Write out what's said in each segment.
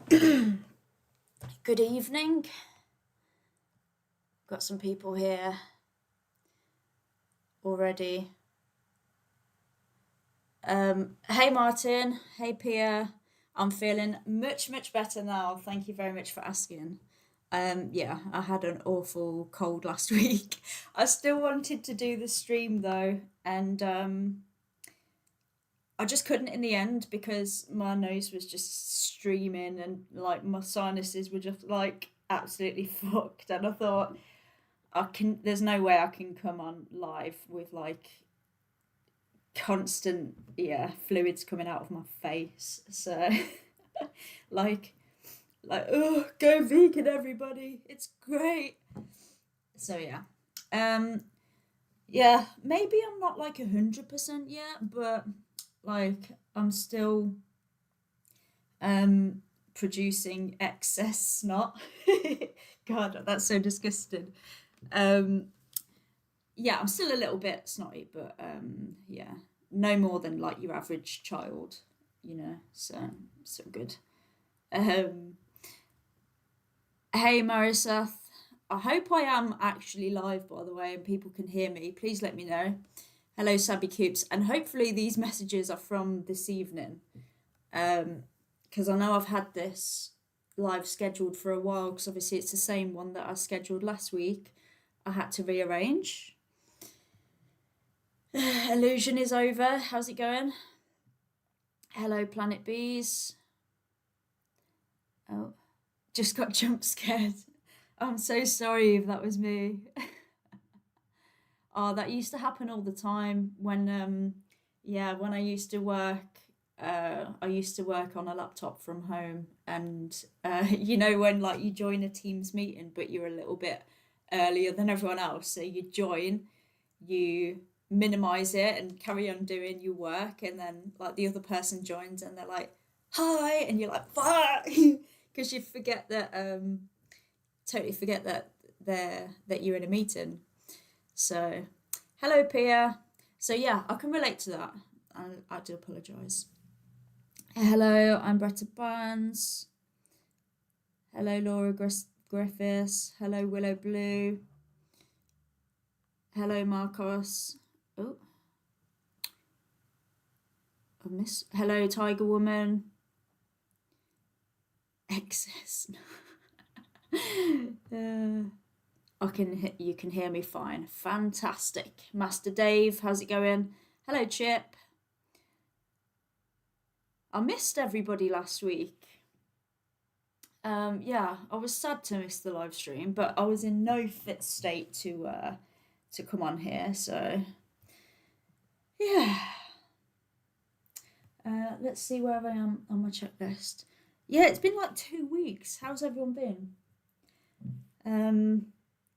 Good evening. Got some people here already. Hey Martin. Hey Pia. I'm feeling much better now. Thank you very much for asking. Yeah, I had an awful cold last week. I still wanted to do the stream though, and I just couldn't in the end because my nose was just streaming and like my sinuses were just like absolutely fucked. And I thought, there's no way I can come on live with like constant fluids coming out of my face. So like oh, go vegan everybody, it's great. So um yeah, maybe I'm not like 100% yet, but like I'm still um producing excess snot. God, that's so disgusting. um yeah, I'm still a little bit snotty, but yeah, no more than like your average child, so good. Um, hey Mariseth, I hope I am actually live by the way, and people can hear me. Please let me know. Hello, Sabby Coops, and hopefully these messages are from this evening, because I know I've had this live scheduled for a while. Because obviously it's the same one that I scheduled last week. I had to rearrange. Illusion is over. How's it going? Hello, Planet Bees. Oh, just got jump scared. I'm so sorry if that was me. Oh, that used to happen all the time when I used to work. I used to work on a laptop from home, and when like you join a Teams meeting, but you're a little bit earlier than everyone else, so you join, you minimize it and carry on doing your work, and then like the other person joins and they're like hi, and you're like fuck, because you forget that totally forget that you're in a meeting. So hello Pia. So yeah, I can relate to that. I do apologize. Hello, I'm Bretta Barnes. Hello, Laura Griffiths. Hello, Willow Blue. Hello, Marcos. Oh, I miss. Hello, Tiger Woman. Excess. You can hear me fine. Fantastic. Master Dave, how's it going? Hello, Chip. I missed everybody last week. Yeah, I was sad to miss the live stream, but I was in no fit state to come on here. So yeah, let's see where I am on my checklist. Yeah, it's been like 2 weeks. How's everyone been?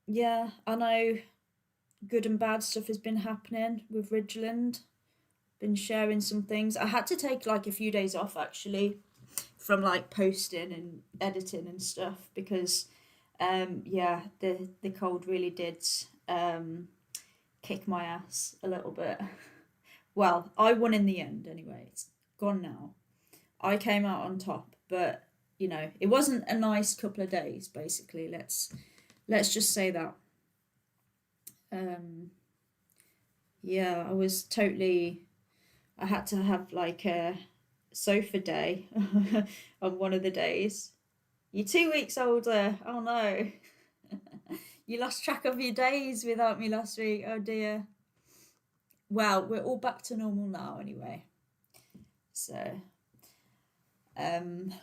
Yeah, I know good and bad stuff has been happening with Ridgeland. Been sharing some things. I had to take like a few days off actually from like posting and editing and stuff because yeah, the cold really did kick my ass a little bit. Well, I won in the end anyway. It's gone now. I came out on top, but it wasn't a nice couple of days basically. Let's just say that. Um yeah, I had to have like a sofa day on one of the days. You're 2 weeks older. Oh no. You lost track of your days without me last week. Oh dear. Well, we're all back to normal now anyway. So, um,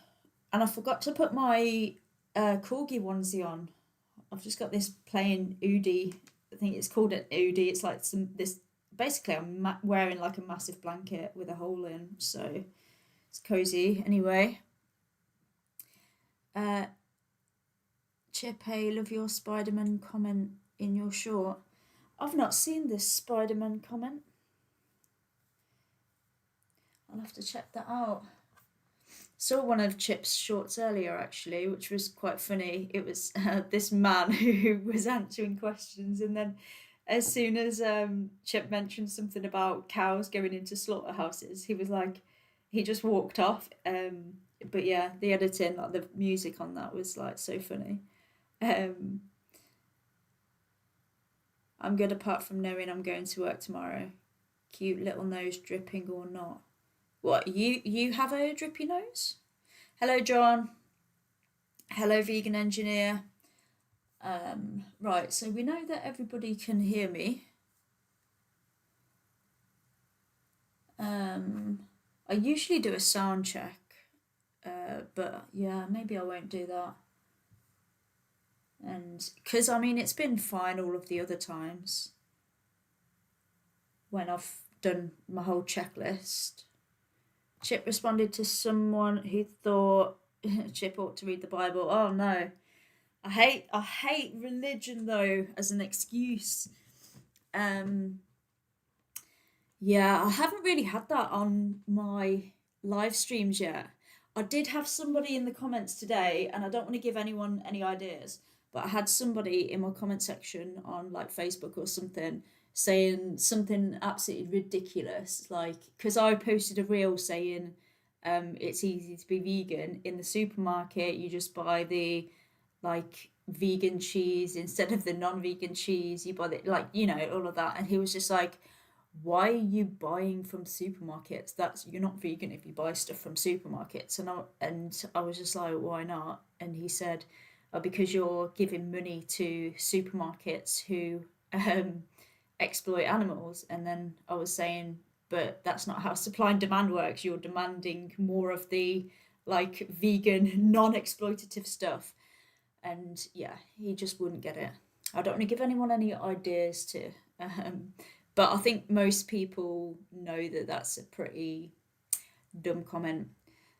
and I forgot to put my corgi onesie on. I've just got this plain Udi. I think it's called an Udi. It's like this. Basically, I'm wearing like a massive blanket with a hole in, so it's cozy. Anyway, uh, Chip, hey, love your Spider-Man comment in your short. I've not seen this Spider-Man comment. I'll have to check that out. Saw one of Chip's shorts earlier actually, which was quite funny. It was this man who was answering questions, and then as soon as Chip mentioned something about cows going into slaughterhouses, he was like, he just walked off. But yeah, the editing, like the music on that was like so funny. Um, I'm good apart from knowing I'm going to work tomorrow. Cute little nose dripping or not. What, you have a drippy nose? Hello, John. Hello, vegan engineer. Right, so we know that everybody can hear me. I usually do a sound check, but yeah, maybe I won't do that. And because I mean, it's been fine all of the other times when I've done my whole checklist. Chip responded to someone who thought Chip ought to read the Bible. Oh no. I hate religion though as an excuse. Um yeah, I haven't really had that on my live streams yet. I did have somebody in the comments today, and I don't want to give anyone any ideas, but I had somebody in my comment section on like Facebook or something saying something absolutely ridiculous. Like, because I posted a reel saying it's easy to be vegan in the supermarket, you just buy the like vegan cheese instead of the non-vegan cheese, you buy the like, all of that. And he was just like, why are you buying from supermarkets? That's, you're not vegan if you buy stuff from supermarkets. And I was just like, why not? And he said, because you're giving money to supermarkets who um, exploit animals. And then I was saying, but that's not how supply and demand works. You're demanding more of the like vegan, non-exploitative stuff. And yeah, he just wouldn't get it. I don't want to give anyone any ideas to, um, but I think most people know that that's a pretty dumb comment.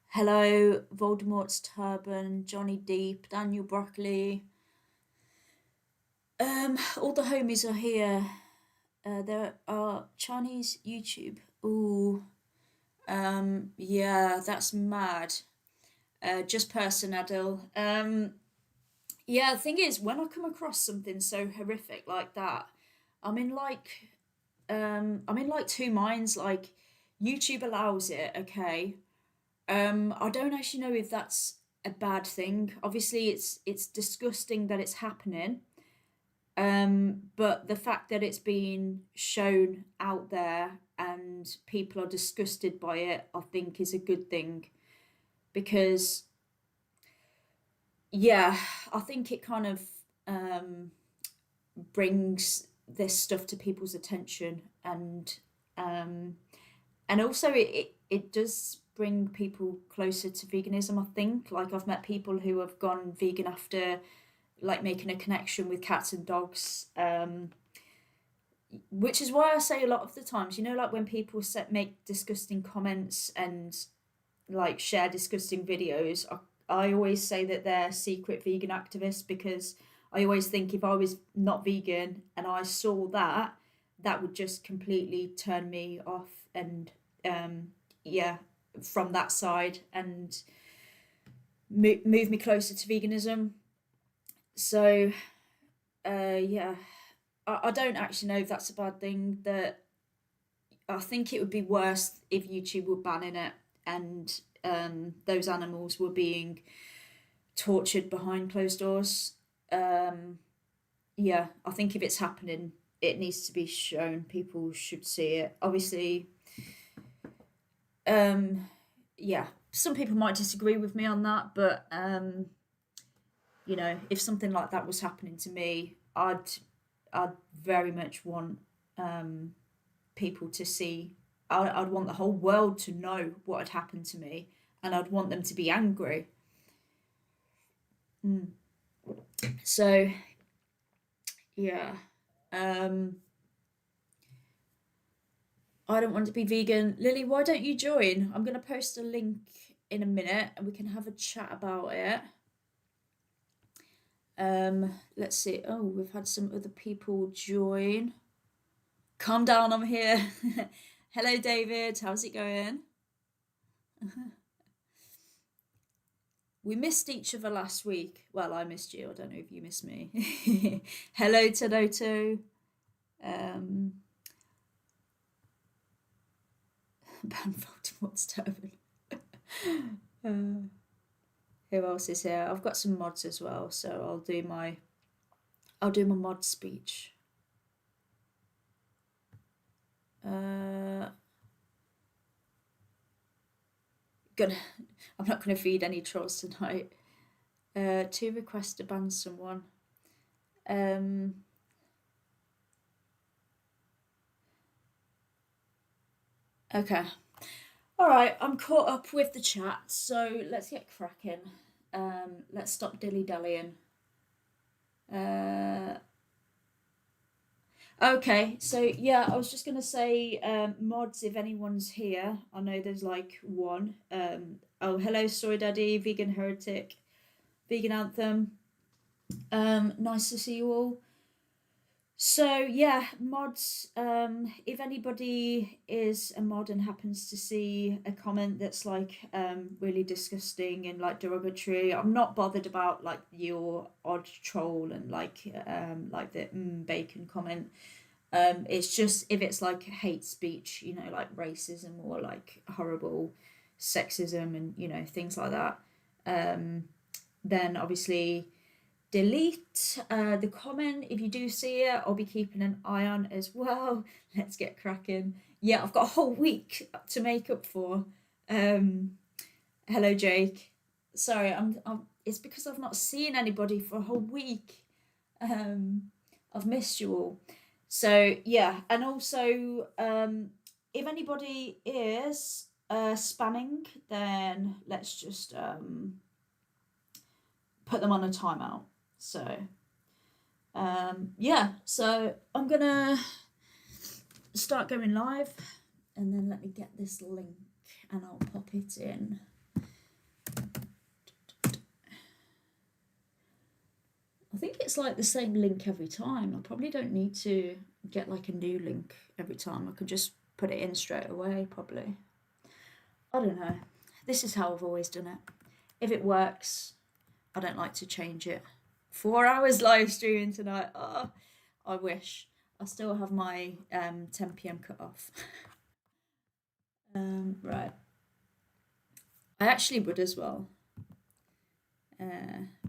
Hello, Voldemort's Turban, Johnny Deep, Daniel Broccoli. All the homies are here. There are Chinese YouTube. Ooh, yeah, that's mad. Just person, Adil. Yeah, the thing is, when I come across something so horrific like that, I'm in like I'm in like two minds. Like, YouTube allows it, okay. I don't actually know if that's a bad thing. Obviously, it's disgusting that it's happening. But the fact that it's being shown out there and people are disgusted by it, I think is a good thing because yeah, I think it kind of um brings this stuff to people's attention, um and also it does bring people closer to veganism. I think, like, I've met people who have gone vegan after like making a connection with cats and dogs, which is why I say a lot of the times, like when people make disgusting comments and like share disgusting videos, I always say that they're secret vegan activists, because I always think if I was not vegan and I saw that, that would just completely turn me off, and yeah, from that side, and move me closer to veganism. So yeah, I don't actually know if that's a bad thing. That I think it would be worse if YouTube were banning it and those animals were being tortured behind closed doors. Um, yeah, I think if it's happening, it needs to be shown. People should see it. Obviously, um, yeah, some people might disagree with me on that, but if something like that was happening to me, I'd very much want um, people to see. I'd want the whole world to know what had happened to me, and I'd want them to be angry. Mm. So yeah, um, I don't want to be vegan. Lily, why don't you join? I'm gonna post a link in a minute, and we can have a chat about it. Let's see. Oh, we've had some other people join. Calm down, I'm here. Hello, David. How's it going? We missed each other last week. Well, I missed you. I don't know if you missed me. Hello, Todoto. Um, Ban Voldemort's turban. Uh, who else is here? I've got some mods as well, so I'll do my mod speech. Uh, gonna I'm not gonna feed any trolls tonight. To request to ban someone. Um, okay. All right, I'm caught up with the chat, so let's get cracking. Let's stop dilly dallying. Uh, okay, so yeah, I was just gonna say, mods, if anyone's here, I know there's like one. Oh, hello, Soy Daddy, Vegan Heretic, Vegan Anthem. Nice to see you all. So yeah, mods. If anybody is a mod and happens to see a comment that's like really disgusting and like derogatory, I'm not bothered about like your odd troll and like the bacon comment. It's just if it's like hate speech, you know, like racism or like horrible sexism and you know things like that. Then obviously delete the comment if you do see it. I'll be keeping an eye on as well. Let's get cracking. Yeah, I've got a whole week to make up for. Hello, Jake. Sorry, I'm. It's because I've not seen anybody for a whole week. I've missed you all. So yeah, and also if anybody is spamming, then let's just put them on a timeout. So yeah, so I'm gonna start going live, and then let me get this link and I'll pop it in. I think it's like the same link every time. I probably don't need to get like a new link every time. I could just put it in straight away, probably. I don't know. This is how I've always done it. If it works, I don't like to change it. 4 hours live streaming tonight. Oh, I wish. I still have my 10 p.m. cut off. Right. I actually would as well.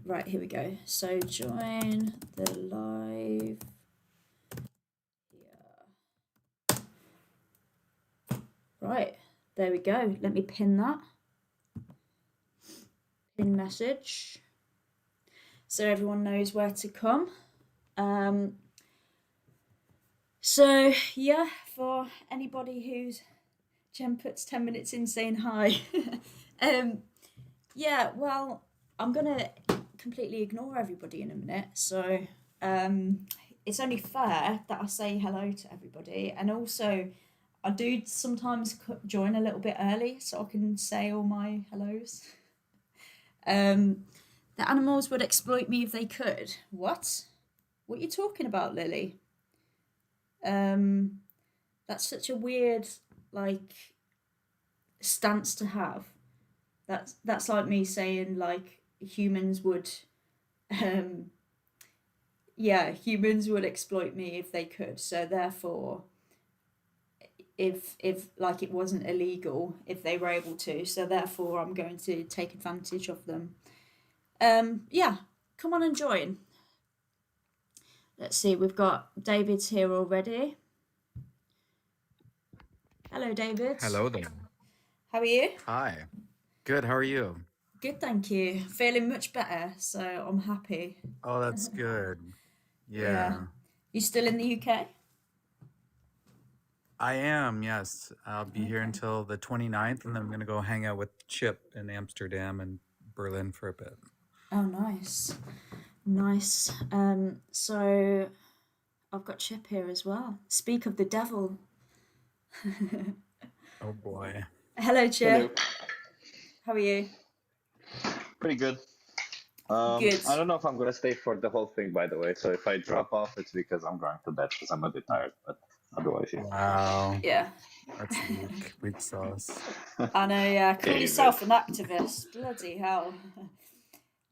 Right, here we go. So join the live. Yeah. Right, there we go. Let me pin that. Pin message. So everyone knows where to come. So yeah, for anybody who's Jen puts 10 minutes in saying hi. Yeah, well, I'm gonna completely ignore everybody in a minute. So it's only fair that I say hello to everybody, and also I do sometimes join a little bit early so I can say all my hellos. The animals would exploit me if they could. What? What are you talking about, Lily? That's such a weird like stance to have. That's like me saying like humans would yeah, humans would exploit me if they could. So therefore if like it wasn't illegal if they were able to, so therefore I'm going to take advantage of them. Yeah, come on and join. Let's see, we've got David's here already. Hello, David. Hello there. How are you? Hi. Good. How are you? Good, thank you. Feeling much better, so I'm happy. Oh, that's good. Yeah. Yeah, You still in the UK? I am. Yes. I'll be here Okay. until the 29th, and then I'm going to go hang out with Chip in Amsterdam and Berlin for a bit. Oh, nice. Nice. So I've got Chip here as well. Speak of the devil. Oh boy. Hello, Hello. Chip. How are you? Pretty good. Good. I don't know if I'm gonna stay for the whole thing, by the way. So if I drop off, it's because I'm going to bed because I'm a bit tired. But otherwise, yeah. Wow. Yeah. That's weak. Weak sauce. I know, yeah. Call David. yourself an activist. Bloody hell.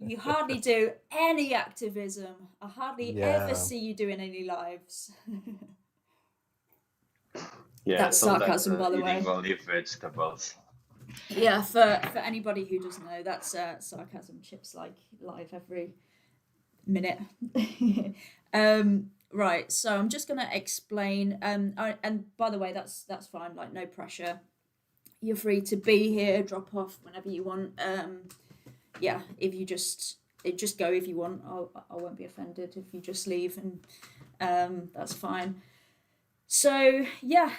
You hardly do any activism. I hardly ever Yeah. see you doing any lives. Yeah, That's it's all that sarcasm, by the way. eating only vegetables. Yeah, for anybody who doesn't know, that's sarcasm. Chips like live every minute. Right, so I'm just gonna explain. And by the way, that's fine. Like, no pressure. You're free to be here, drop off whenever you want. Yeah, if you just go if you want. I won't be offended if you just leave, and that's fine. So yeah,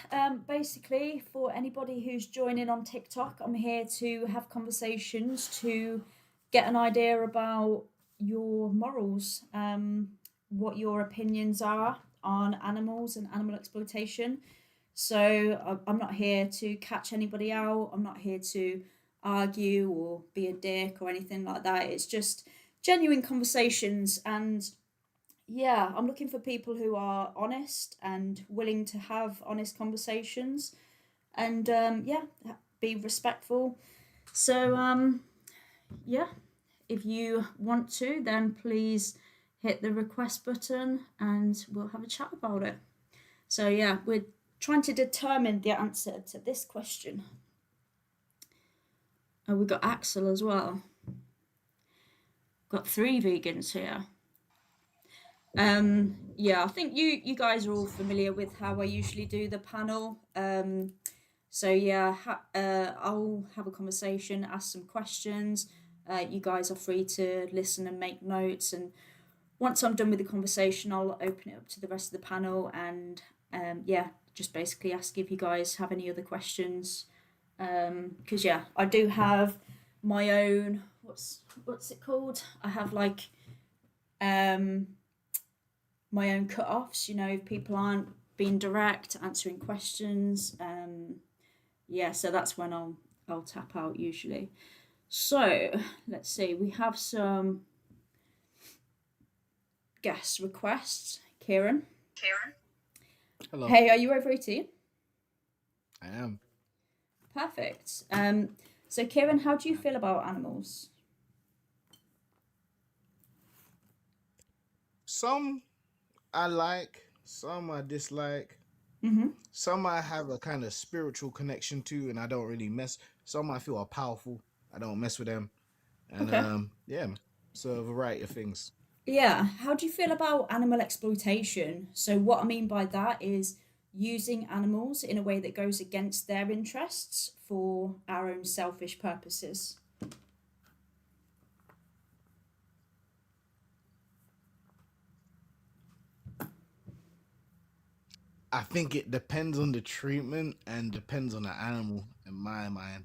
basically for anybody who's joining on TikTok, I'm here to have conversations to get an idea about your morals, what your opinions are on animals and animal exploitation. So I'm not here to catch anybody out. I'm not here to argue or be a dick or anything like that. It's just genuine conversations. And yeah, I'm looking for people who are honest and willing to have honest conversations and yeah, be respectful. So yeah, if you want to, then please hit the request button and we'll have a chat about it. So yeah, we're trying to determine the answer to this question. Oh, we've got Axel as well. Got 3 vegans here. Yeah, I think you guys are all familiar with how I usually do the panel. So yeah, I'll have a conversation, ask some questions. You guys are free to listen and make notes. And once I'm done with the conversation, I'll open it up to the rest of the panel and yeah, just basically ask if you guys have any other questions. Because yeah, I do have my own what's it called? I have like my own cut-offs, you know, if people aren't being direct, answering questions. Yeah, so that's when I'll tap out usually. So let's see, we have some guest requests. Kieran. Hello. Hey, are you over 18? I am. Perfect. So Kieran, how do you feel about animals? Some I like, some I dislike, Mm-hmm. some I have a kind of spiritual connection to, and I don't really mess. Some I feel are powerful. I don't mess with them, and Okay. yeah, so a variety of things. Yeah, how do you feel about animal exploitation? So, what I mean by that is using animals in a way that goes against their interests for our own selfish purposes. I think it depends on the treatment and depends on the animal. In my mind,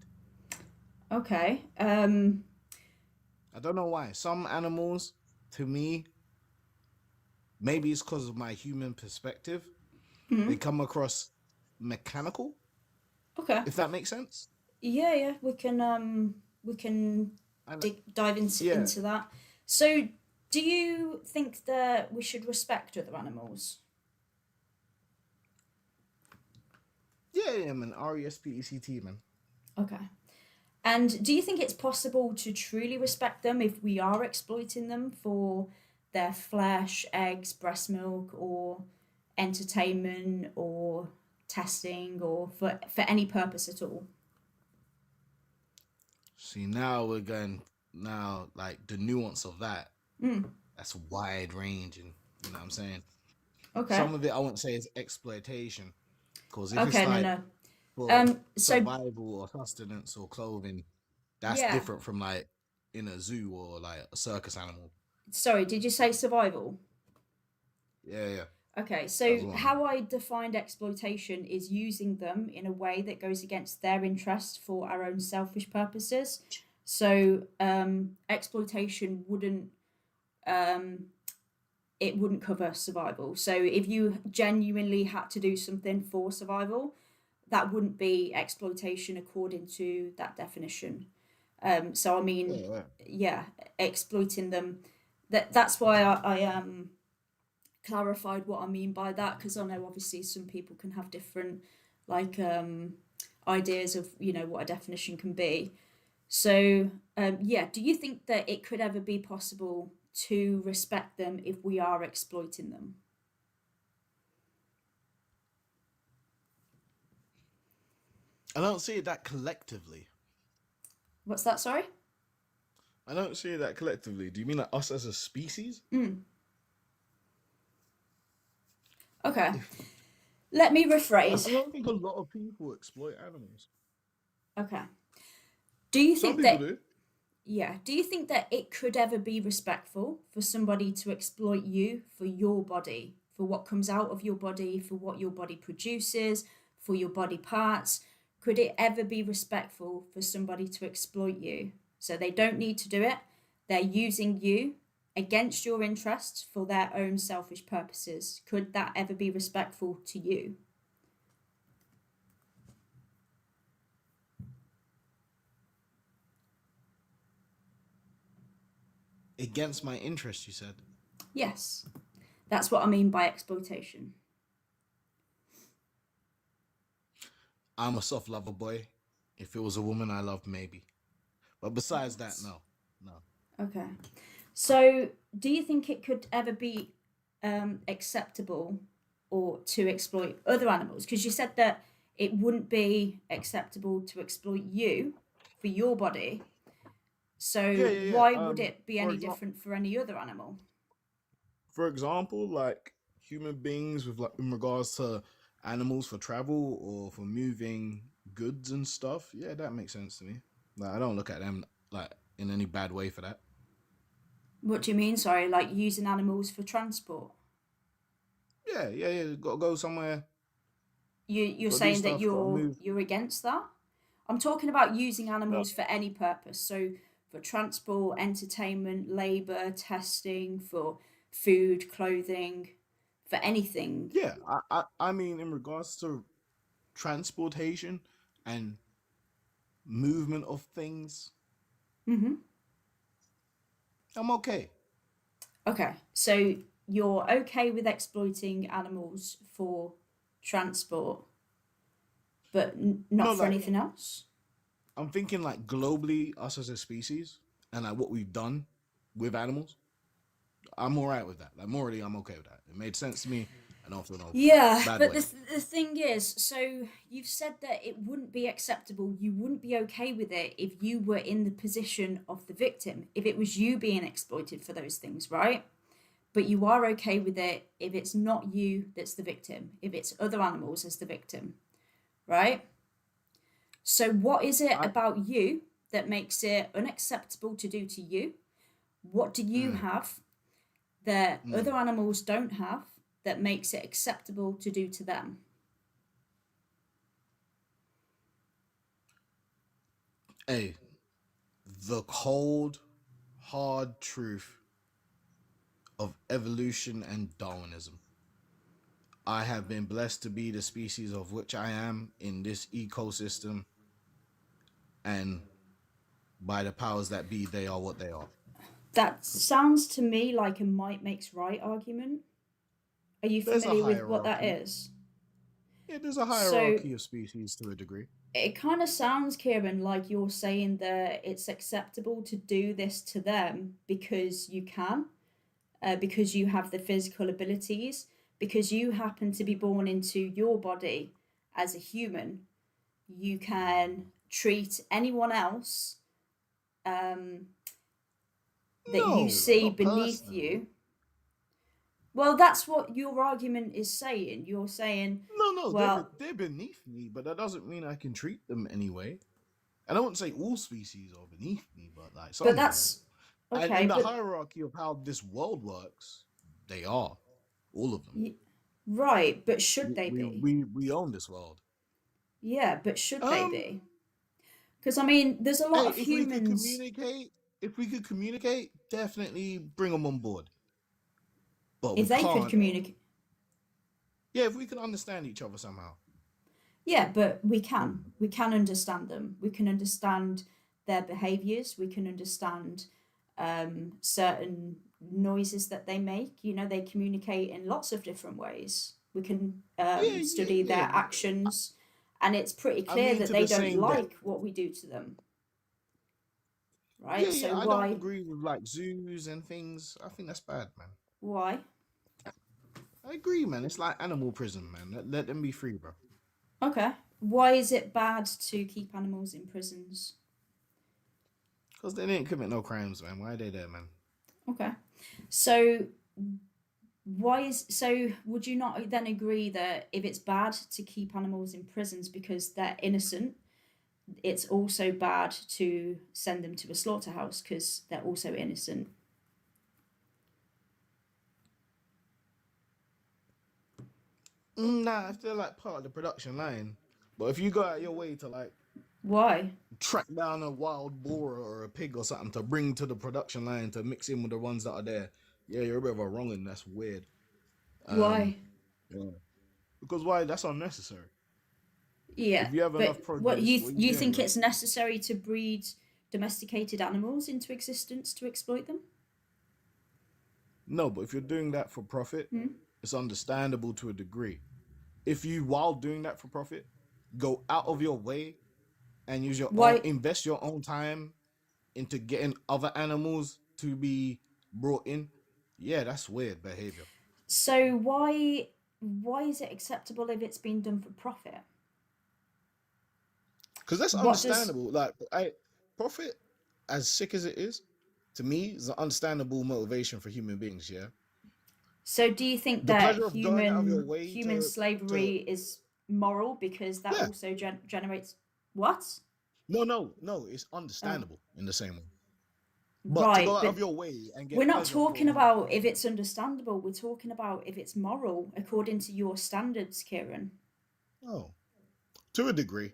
Okay. I don't know why some animals, to me, maybe it's because of my human perspective, they Mhm. come across mechanical. Okay. If that makes sense. Yeah, yeah, we can And dive yeah, into that. So, do you think that we should respect other animals? yeah, man. RESPECT, man. Okay. And do you think it's possible to truly respect them if we are exploiting them for their flesh, eggs, breast milk, or entertainment, or testing, or for any purpose at all? See, now we're going now like the nuance of that. Mm, That's wide ranging. You know what I'm saying? okay. Some of it I won't say is exploitation, because if it's Okay, no, like no. for So survival or sustenance or clothing, that's yeah. different from like in a zoo or like a circus animal. Sorry, did you say survival? Yeah, yeah, Okay, that's so what I mean. how I defined exploitation is using them in a way that goes against their interest for our own selfish purposes. So exploitation wouldn't um, it wouldn't cover survival. So if you genuinely had to do something for survival, that wouldn't be exploitation according to that definition. So I mean, Yeah, yeah. yeah, exploiting them. That's why I clarified what I mean by that because I know obviously some people can have different like ideas of what a definition can be. So yeah, do you think that it could ever be possible to respect them if we are exploiting them? I don't see it that collectively. What's that? Sorry. I don't see that collectively. Do you mean like us as a species? Okay. Let me I rephrase. don't think a lot of people exploit animals. Okay. Do you Some think people that do. Yeah, do you think that it could ever be respectful for somebody to exploit you for your body, for what comes out of your body, for what your body produces, for your body parts? Could it ever be respectful for somebody to exploit you? So they don't need to do it. They're using you against your interests for their own selfish purposes. Could that ever be respectful to you? Against my interest, you said. Yes. That's what I mean by exploitation. I'm a soft lover boy. If it was a woman I love, maybe. But besides that, no. No. Okay. So, do you think it could ever be acceptable or to exploit other animals? Because you said that it wouldn't be acceptable to exploit you for your body. Yeah, So, yeah, yeah. why would it be For any example, different for any other animal? like human beings with like in regards to animals for travel or for moving goods and stuff. Yeah, that makes sense to me. Like, I don't look at them like in any bad way for that. What do you mean? Sorry, like using animals for transport? Yeah, yeah, yeah. Got to go somewhere. You're Got to do saying that stuff. Got to move. you're against that? I'm talking about using No. animals for any purpose. So for transport, entertainment, labor, testing, for food, clothing, for anything. Yeah, I mean, in regards to transportation and movement of things, Hmm. I'm okay. Okay, so you're okay with exploiting animals for transport, but No, not for like anything else? I'm thinking like globally, us as a species, and like what we've done with animals. I'm all right with that. Like morally, I'm okay with that. It made sense to me. I don't feel no Yeah, bad but way. the thing is, so you've said that it wouldn't be acceptable, you wouldn't be okay with it if you were in the position of the victim, if it was you being exploited for those things, right? But you are okay with it if it's not you that's the victim, if it's other animals as the victim, right? So, what is it I about you that makes it unacceptable to do to you? What do you mm, have that mm. other animals don't have that makes it acceptable to do to them? Hey, the cold, hard truth of evolution and Darwinism. I have been blessed to be the species of which I am in this ecosystem, and by the powers that be, they are what they are. That sounds to me like a might makes right argument. Are you There's a familiar with what that hierarchy. is? Yeah, there's a So hierarchy of species to a degree. it kind of sounds, Kieran, like you're saying that it's acceptable to do this to them because you can, because you have the physical abilities, because you happen to be born into your body as a human. You can treat anyone else um, that you No, see not beneath personally. you. Well, that's what your argument is saying. You're saying, No, no, well, they're beneath me, but that doesn't mean I can treat them anyway. And I wouldn't say all species are beneath me, but like but some of them. that's And okay, in the but hierarchy of how this world works, they are all of them. right, but should We they we be? we, we own this world. Yeah, but should they Um, be? Because I mean, there's a lot hey, of humans. if we could communicate, definitely bring them on board. But we If they could can't. communicate, Yeah, if we can understand each other somehow. yeah, but we can understand them. We can understand their behaviors. We can understand certain noises that they make. You know, they communicate in lots of different ways. We can Yeah, yeah, study yeah. their actions, and it's pretty I clear mean, that to they the don't same depth. like what we do to them, Yeah, right? So yeah. I don't why? agree with like zoos and things. I think that's bad, man. Why? I agree, man. It's like animal prison, man. Let them be free, bro. Okay. Why is it bad to keep animals in prisons? Because they didn't commit no crimes, man. Why are they there, man? Okay. So would you not then agree that if it's bad to keep animals in prisons because they're innocent, it's also bad to send them to a slaughterhouse because they're also innocent? Nah, if they're like part of the production line. But if you go out your way to like Why? track down a wild boar or a pig or something to bring to the production line to mix in with the ones that are there, yeah, you're a bit of a wrongin'. That's weird. Why? Yeah. Because why? That's unnecessary. Yeah, If you have enough but what produce, what are you you doing, think bro? it's necessary to breed domesticated animals into existence to exploit them? No, but if you're doing that for profit, Hmm? it's understandable to a degree. If you, while doing that for profit, go out of your way and use your own, Why? invest your own time into getting other animals to be brought in, yeah, that's weird behavior. So why is it acceptable if it's being done for profit? Because that's What does understandable. Like, profit, as sick as it is, to me, is an understandable motivation for human beings. Yeah, So do you think the that pleasure of going out of your way human to slavery is moral because that yeah, also generates what? no, it's Oh, understandable in the same way. But to go right, out but of your way and we're get not pleasure talking from, about if it's understandable. We're talking about if it's moral according to your standards, Kieran. oh, to a degree.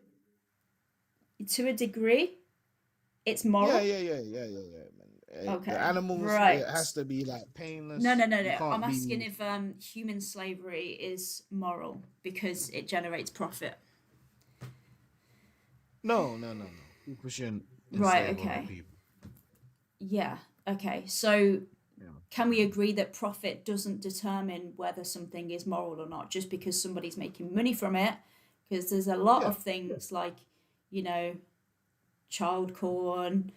To a degree, it's Yeah, moral. man. The Okay, animals, it right. has to be like No, painless. no, no, You no. I'm can't asking be. if human slavery is moral because it generates profit. No. People shouldn't Right, enslave other okay. people. Yeah, okay. So Yeah. can we agree that profit doesn't determine whether something is moral or not just because somebody's making money from it? Because there's a lot Yeah. of things like, you know, child porn,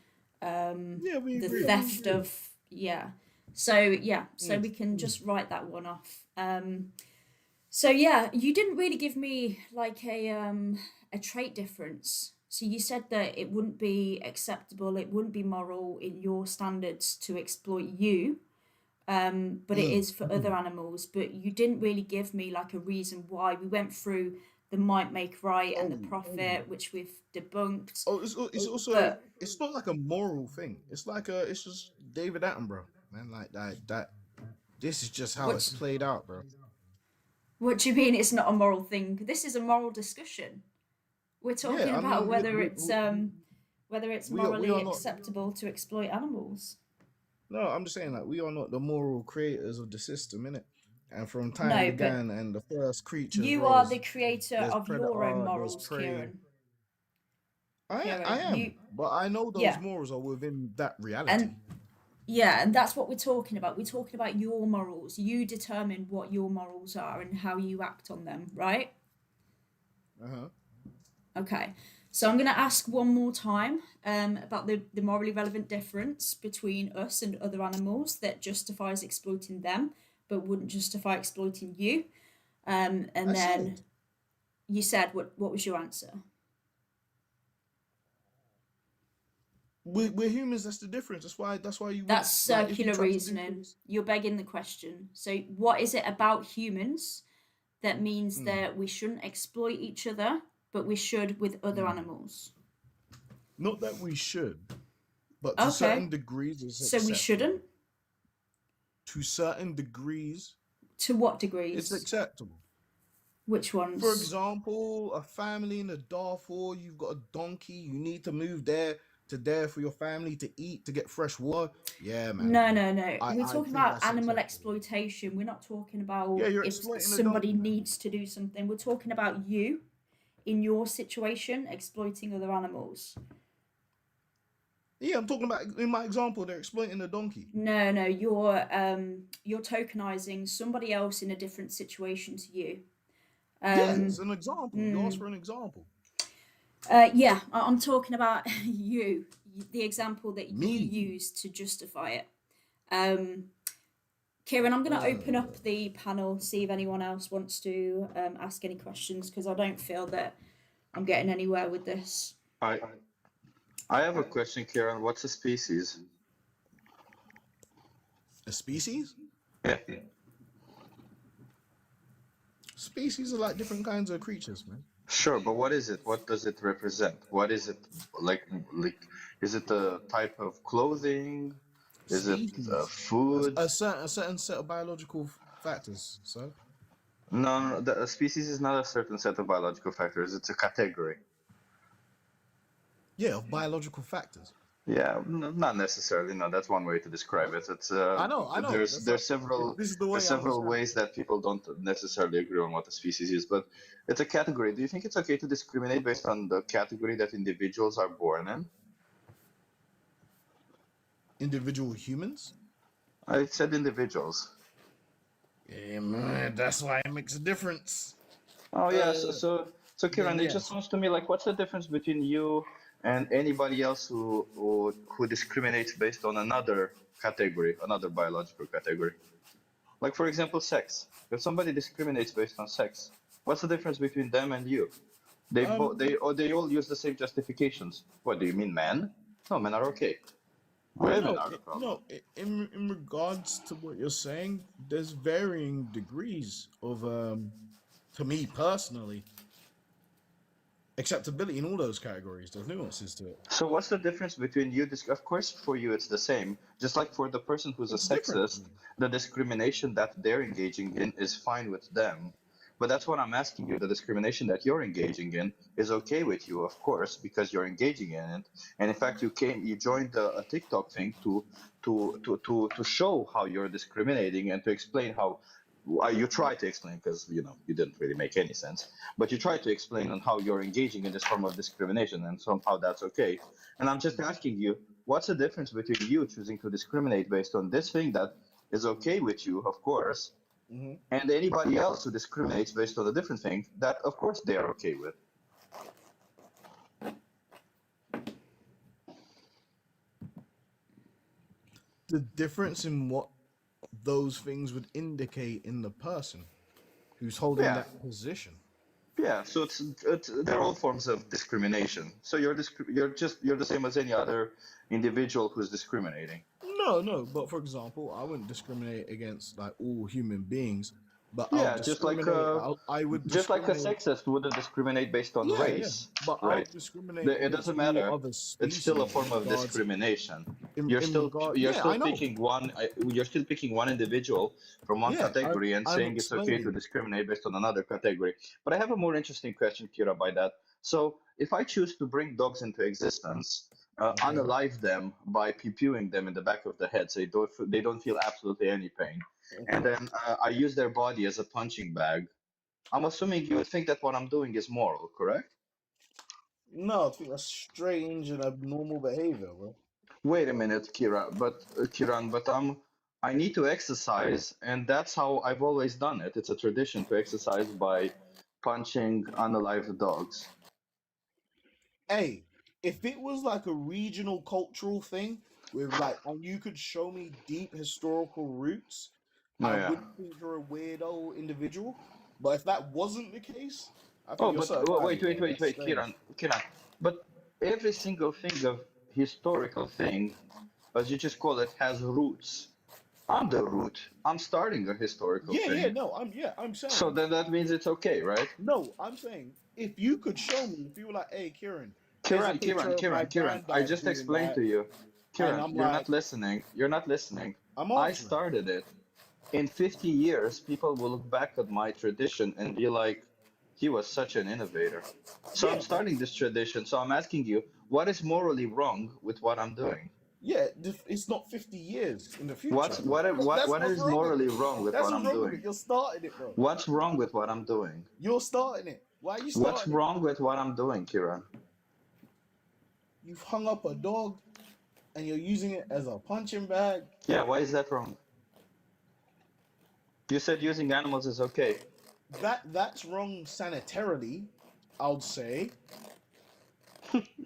Yeah, we the agree. theft of, yeah. So, yeah, so Mm. we can just write that one off. So yeah, you didn't really give me like a trait difference. So you said that it wouldn't be acceptable, it wouldn't be moral in your standards to exploit you, but it Mm. is for other animals. But you didn't really give me like a reason why. We went through the might make right and the Oh, profit, which we've debunked. it's also, But it's not like a moral thing. It's like it's just David Attenborough, man. Like that. This is just how it's what played out, bro. what do you mean it's not a moral thing? This is a moral discussion. We're talking Yeah, I about mean, whether it's we morally are not. acceptable to exploit animals. No, I'm just saying like we are not the moral creators of the system, innit? And from time No, but began, and the first creatures you are the rose. creator There's of your own predator, there's morals, prey. Kieran. I Kieran, you am, but I know those yeah, morals are within that reality. and yeah, and that's what we're talking about. We're talking about your morals. You determine what your morals are and how you act on them, right? Uh huh. Okay. So I'm going to ask one more time about the morally relevant difference between us and other animals that justifies exploiting them, but wouldn't justify exploiting you. And I then said you said what was your answer? we're humans. That's the difference. That's why you would That's like if you circular try to do reasoning. things. You're begging the question. So what is it about humans that means Mm, that we shouldn't exploit each other, but we should with other mm. animals? Not that we should, but to Okay. certain degrees, it's So we acceptable. shouldn't? To certain degrees, To what it's degrees? acceptable. Which For ones? example, a family in the Darfur, you've got a donkey, you need to move there to there for your family to eat, to get fresh water. Yeah, man. No, no, no. We're I talking think about that's animal acceptable. exploitation. We're not talking Yeah, about you're if exploiting a somebody donkey, man. needs to do something. We're talking about you in your situation exploiting other animals. Yeah, I'm talking about in my example, they're exploiting a donkey. No, no, you're tokenizing somebody else in a different situation to you. Yeah, it's Um, an example. You asked mm, for an example. yeah, I'm talking about you, the example that you Me. use to justify it. Um, Kieran, I'm going to open Uh, up the panel, see if anyone else wants to ask any questions because I don't feel that I'm getting anywhere with this. I I have a question, Kieran. What's a species? A species? Yeah. Species are like different kinds of creatures, man. Sure, but what is it? What does it represent? What is it like? Like, is it a type of clothing? Is it Species. food? A certain set of biological factors. So No, no, a species is not a certain set of biological factors. It's a category. yeah, of biological factors. Yeah, not necessarily. No, that's one way to describe it. It's I know. there's That's there's not, several this is the there's way I several understand. ways that people don't necessarily agree on what a species is, but it's a category. Do you think it's okay to discriminate based on the category that individuals are born in? Individual humans. I said individuals. Yeah, man, that's why it makes a difference. Oh yeah, Uh, so then Kiran, it just yes. sounds to me like what's the difference between you and anybody else who discriminates based on another category, another biological category? Like for example, sex. If somebody discriminates based on sex, what's the difference between them and you? Um, They all use the same justifications. What do you mean, men? No, men are okay. Women no, are the problem. no. In regards to what you're saying, there's varying degrees of to me personally, acceptability in all those categories. There's nuances to it. So what's the difference between you? Of course, for you it's the same. Just like for the person who's a It's different to sexist, me. the discrimination that they're engaging in is fine with them. But that's what I'm asking you. The discrimination that you're engaging in is okay with you, of course, because you're engaging in it. And in fact, you joined a TikTok thing to show how you're discriminating and to explain how you try to explain because you didn't really make any sense, but you try to explain on how you're engaging in this form of discrimination and somehow that's okay. And I'm just asking you, what's the difference between you choosing to discriminate based on this thing that is okay with you, of course, Hmm. and anybody else who discriminates based on a different thing that, of course, they are okay with? The difference in what those things would indicate in the person who's holding Yeah, that position. yeah. So it's they're all forms of discrimination. So you're the same as any other individual who's discriminating. No, no. But for example, I wouldn't discriminate against like all human beings, but I'll Yeah, discriminate. I would just like a discriminate. sexist wouldn't discriminate based on Yeah, yeah. race, But I'll right? discriminate It against doesn't all matter. other It's still a species in form of regards discrimination. in regard. You're Yeah, still I know. picking one you're still picking one individual from one Yeah, category and I'm saying it's okay to explaining. discriminate based on another category. But I have a more interesting question, Kira, by that. So if I choose to bring dogs into existence, Okay. unalive them by pew-pewing them in the back of the head, so they don't feel absolutely any pain, and Okay. then I use their body as a punching bag. I'm assuming you would think that what I'm doing is moral, correct? No, I think that's strange and abnormal behavior, bro. Wait a minute, Kiran, but I need to exercise, and that's how I've always done it. It's a tradition to exercise by punching unalived dogs. Hey, if it was like a regional cultural thing with like, and you could show me deep historical roots, Oh I yeah. would think you're a weirdo individual. But if that wasn't the case, I think Oh, you're but certifiably, wait, that's strange. Kiran. But every single thing of historical thing, as you just call it, has roots. I'm the root. I'm starting a historical Yeah, thing. no, I'm So saying, then that means it's okay, right? no, I'm saying if you could show me, if you were like, hey, Kieran, here's a picture of my Kiran, I granddad just doing explained that, to you. and Kiran, I'm you're not like, listening. You're not listening. I'm I answering. started it. In 50 years, people will look back at my tradition and be like, he was such an innovator. So I'm Yeah, starting this tradition. So I'm asking you, what is morally wrong with what I'm doing? yeah, it's not 50 years in the future. That's What what's is wrong with morally it. wrong with That's what what's I'm wrong with doing? it. You're starting it, bro. What's wrong with what I'm doing? You're starting it. Why are you What's starting it? wrong with what I'm doing, Kiran? You've hung up a dog and you're using it as a punching bag. Yeah, why is that wrong? You said using animals is okay. That's wrong sanitarily, I would say.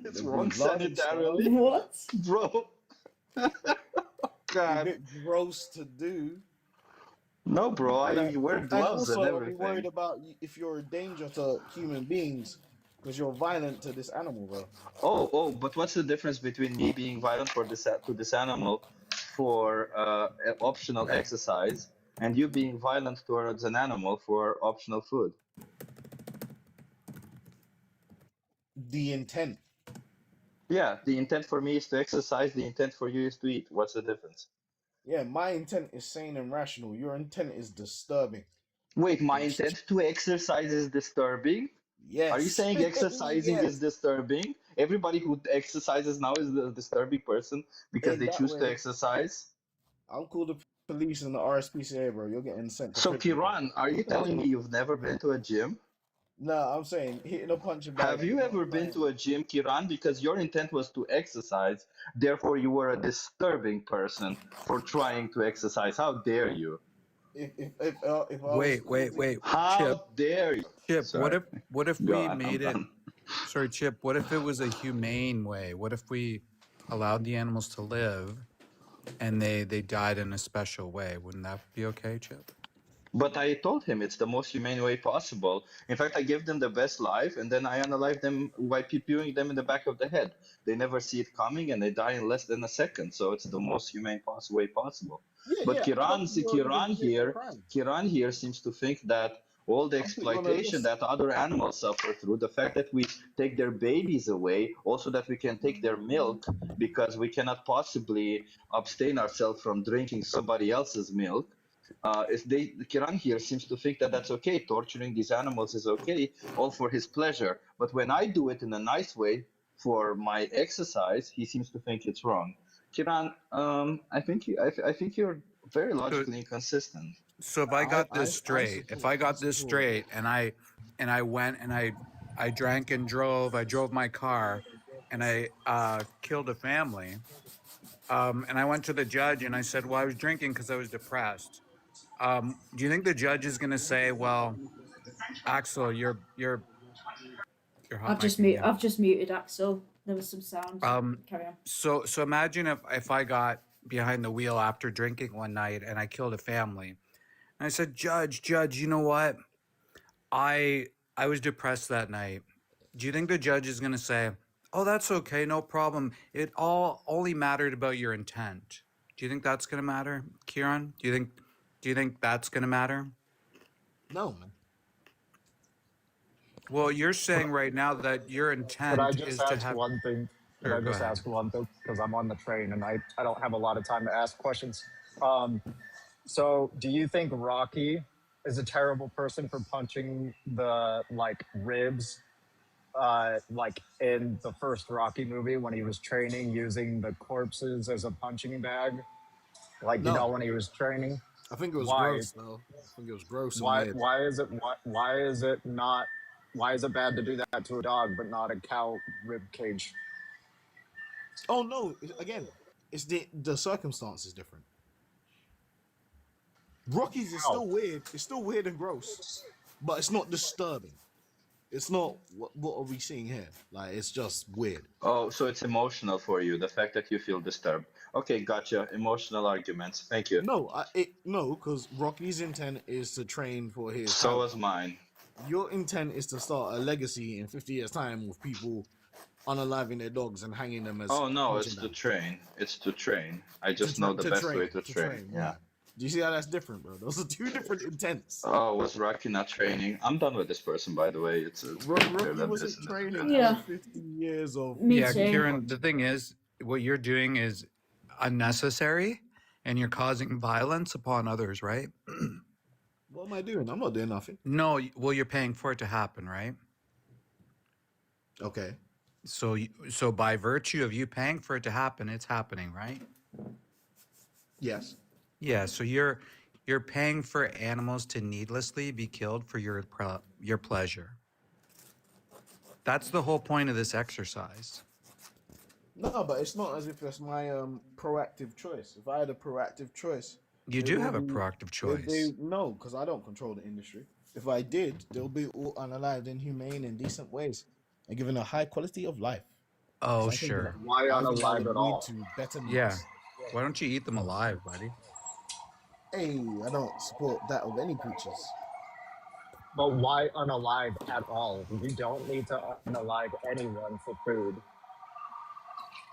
It's It'd wrong be largely starved. sanitarily, What? bro. Be a God. bit gross to do. No, bro. And I wear and gloves and also I'll be worried everything. about if you're a danger to human beings. because you're violent to this animal, bro. But what's the difference between me being violent for to this animal for optional exercise and you being violent towards an animal for optional food? The intent. Yeah, the intent for me is to exercise, the intent for you is to eat. What's the difference? Yeah, my intent is sane and rational. Your intent is disturbing. Wait, my And it's intent to exercise is disturbing? Are you yes, saying exercising is yes. disturbing? Everybody who exercises now is a disturbing person because In they that choose to way, exercise? I'll call the police and the RSPCA, bro. You're getting sent to So, prison, bro. Kiran, are you telling me you've never been to a gym? No, I'm saying hitting a punching bag Have you is not ever a been to crime. a gym, Kiran? Because your intent was to exercise, therefore you were a disturbing person for trying to exercise. How dare you? If I was Wait, causing, Chip, How dare you? Chip. Sorry. What if Go we on, I'm made it? done. Sorry, Chip. What if it was a humane way? What if we allowed the animals to live and they died in a special way? Wouldn't that be okay, Chip? But I told him it's the most humane way possible. In fact, I gave them the best life, and then I unalive them by pew-pewing them in the back of the head. They never see it coming, and they die in less than a second. So it's the most humane way possible. yeah, But yeah, I don't think you're even committing a crime. Kiran here seems to think that all the I'll put you on a exploitation list. that other animals suffer through, the fact that we take their babies away, also that we can take their milk because we cannot possibly abstain ourselves from drinking somebody else's milk. If they Kiran here seems to think that that's okay, torturing these animals is okay, all for his pleasure. But when I do it in a nice way for my exercise, he seems to think it's wrong. Kiran, I think you're very So, logically inconsistent. so if I got I this I straight, if I got this support. straight, and I went and I drank and drove, I drove my car, and I killed a family, and I went to the judge and I said, well, I was drinking because I was depressed. Do you think the judge is going to say, well, Axel, you're hot micing again? I've just muted Axel. There was some sound. Um, Carry on. so imagine if I got behind the wheel after drinking one night and I killed a family, and I said, Judge, you know what? I was depressed that night. Do you think the judge is going to say, "Oh, that's okay, no problem. It all only mattered about your intent." Do you think that's going to matter, Kieran? Do you think that's going to matter? No, man. Well, you're saying right now that your Could I intent just is to ask have. one thing? Could Sure, I go just ahead. ask one thing? Because I'm on the train and I don't have a lot of time to ask questions. Um, so, do you think Rocky is a terrible person for punching the like ribs, like in the first Rocky movie when he was training using the corpses as a punching bag? Like you know No. when he was training. I think it was Why? gross, though. I think it was gross and Why? weird. Why is it? Why is it not? Why is it bad to do that to a dog, but not a cow rib cage? Oh no! Again, it's the circumstance is different. Rockies is How? still weird. It's still weird and gross, but it's not disturbing. It's not. What are we seeing here? Like it's just weird. Oh, so it's emotional for you, the fact that you feel disturbed. Okay, gotcha. Emotional arguments. Thank you. No, no, because Rocky's intent is to train for his So talent. was mine. Your intent is to start a legacy in 50 years' time with people unaliving their dogs and hanging them as Oh no, punching it's to bags. train. It's to train. I just know the best way to To train. train. Yeah. Right. Do you see how that's different, bro? Those are two different intents. Oh, was Rocky not training? I'm done with this person, by the way. It's clear Rocky that wasn't business is training finished. for Yeah, 50 years of me Yeah, too. Kieran, the thing is, what you're doing is unnecessary and you're causing violence upon others, right? What am I doing? I'm not doing nothing. No, well, you're paying for it to happen, right? Okay. So by virtue of you paying for it to happen, it's happening, right? Yes. Yeah, so you're paying for animals to needlessly be killed for your pleasure. That's the whole point of this exercise. No, but it's not as if that's my proactive choice. If I had a proactive choice, You it do will have a be proactive they choice. no, because I don't control the industry. If I did, they'll be all unalived in humane and decent ways and given a high quality of life. Oh, Because sure. Why I think that unalive would at lead all? to better Yeah. meats. Why don't you eat them alive, buddy? Hey, I don't support that of any creatures. But why unalive at all? You don't need to unalive anyone for food.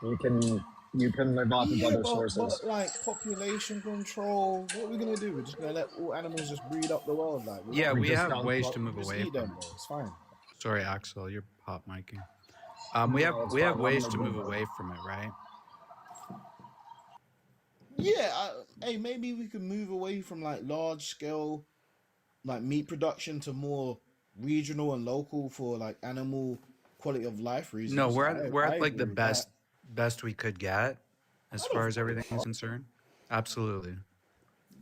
You can you can live off of Yeah, other sources. but like population control, what are we gonna do? We're just gonna let all animals just breed up the world. Like Yeah, We we just have don't. ways to move just away eat them, from. bro. It's fine. Sorry, Axel, you're pop micing. No, it's We have fine. I'm ways gonna to do move that. away from it, right? Yeah, hey, maybe we could move away from like large scale like meat production to more regional and local for like animal quality of life No, reasons. we're I at like the agree with that. best we could get as I far don't as think we everything is are. concerned. Absolutely.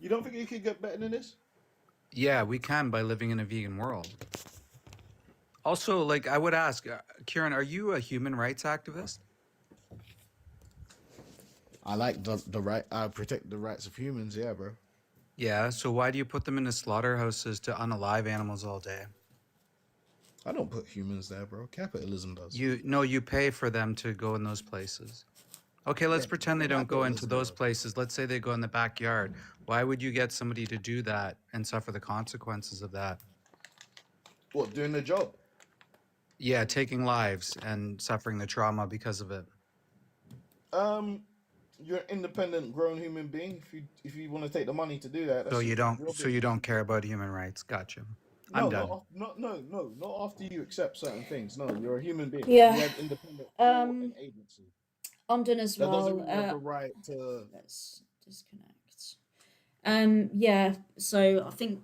You don't think you could get better than this? Yeah, we can by living in a vegan world. Also, like I would ask, Kieran, are you a human rights activist? I like the right. I protect the rights of humans. Yeah, bro. Yeah, so why do you put them into slaughterhouses to unalive animals all day? I don't put humans there, bro. Capitalism does. You no, you pay for them to go in those places. Okay, let's Yeah, pretend they don't go into capitalism those does. places. Let's say they go in the backyard. Why would you get somebody to do that and suffer the consequences of that? What, doing the job? Yeah, taking lives and suffering the trauma because of it. Um, you're an independent grown human being. If you want to take the money to do that, that's your So you business. don't care about human rights. Gotcha. I'm No, done. not after you accept certain things. No, you're a human being. You Yeah. have independent thought and Um, agency. I'm done as That doesn't well. mean you have the right to. Let's disconnect. Yeah. So I think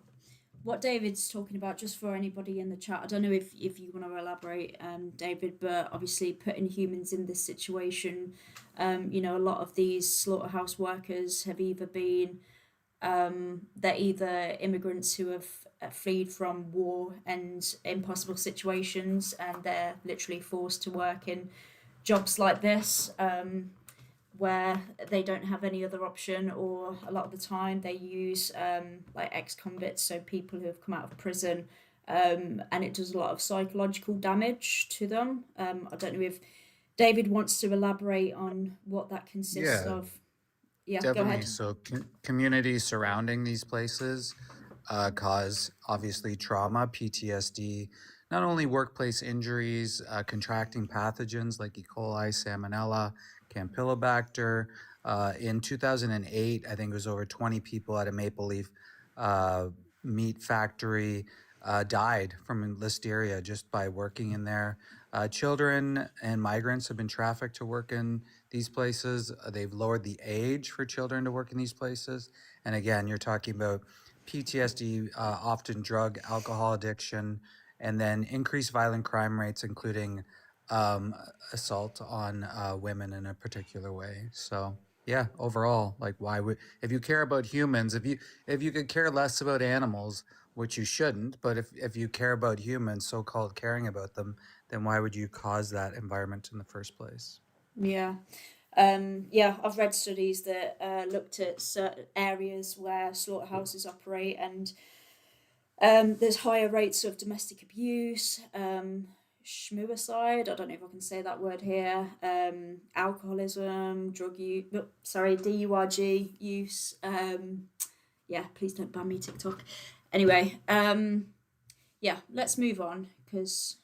what David's talking about, just for anybody in the chat, I don't know if you want to elaborate, David, but obviously putting humans in this situation, a lot of these slaughterhouse workers have either been they're either immigrants who have fled from war and impossible situations, and they're literally forced to work in jobs like this, where they don't have any other option, or a lot of the time they use like ex-convicts, so people who have come out of prison, and it does a lot of psychological damage to them. I don't know if David wants to elaborate on what that consists Yeah, of. Yeah, go definitely. ahead. So communities surrounding these places cause obviously trauma, PTSD, not only workplace injuries, contracting pathogens like E. coli, Salmonella, Campylobacter. In 2008, I think it was over 20 people at a Maple Leaf uh, meat factory died from listeria just by working in there. Children and migrants have been trafficked to work in these places. They've lowered the age for children to work in these places. And again, you're talking about PTSD, often drug, alcohol addiction, and then increased violent crime rates, including um, assault on women in a particular way. So yeah, overall, like why would if you care about humans, if you could care less about animals, which you shouldn't, but if you care about humans, so-called caring about them, then why would you cause that environment in the first place? Yeah. Yeah, I've read studies that looked at certain areas where slaughterhouses operate, and there's higher rates of domestic abuse, schmuicide, I don't know if I can say that word here, alcoholism, drug use, sorry, DURG use. Yeah, please don't ban me, TikTok. Anyway, yeah, let's move on, because,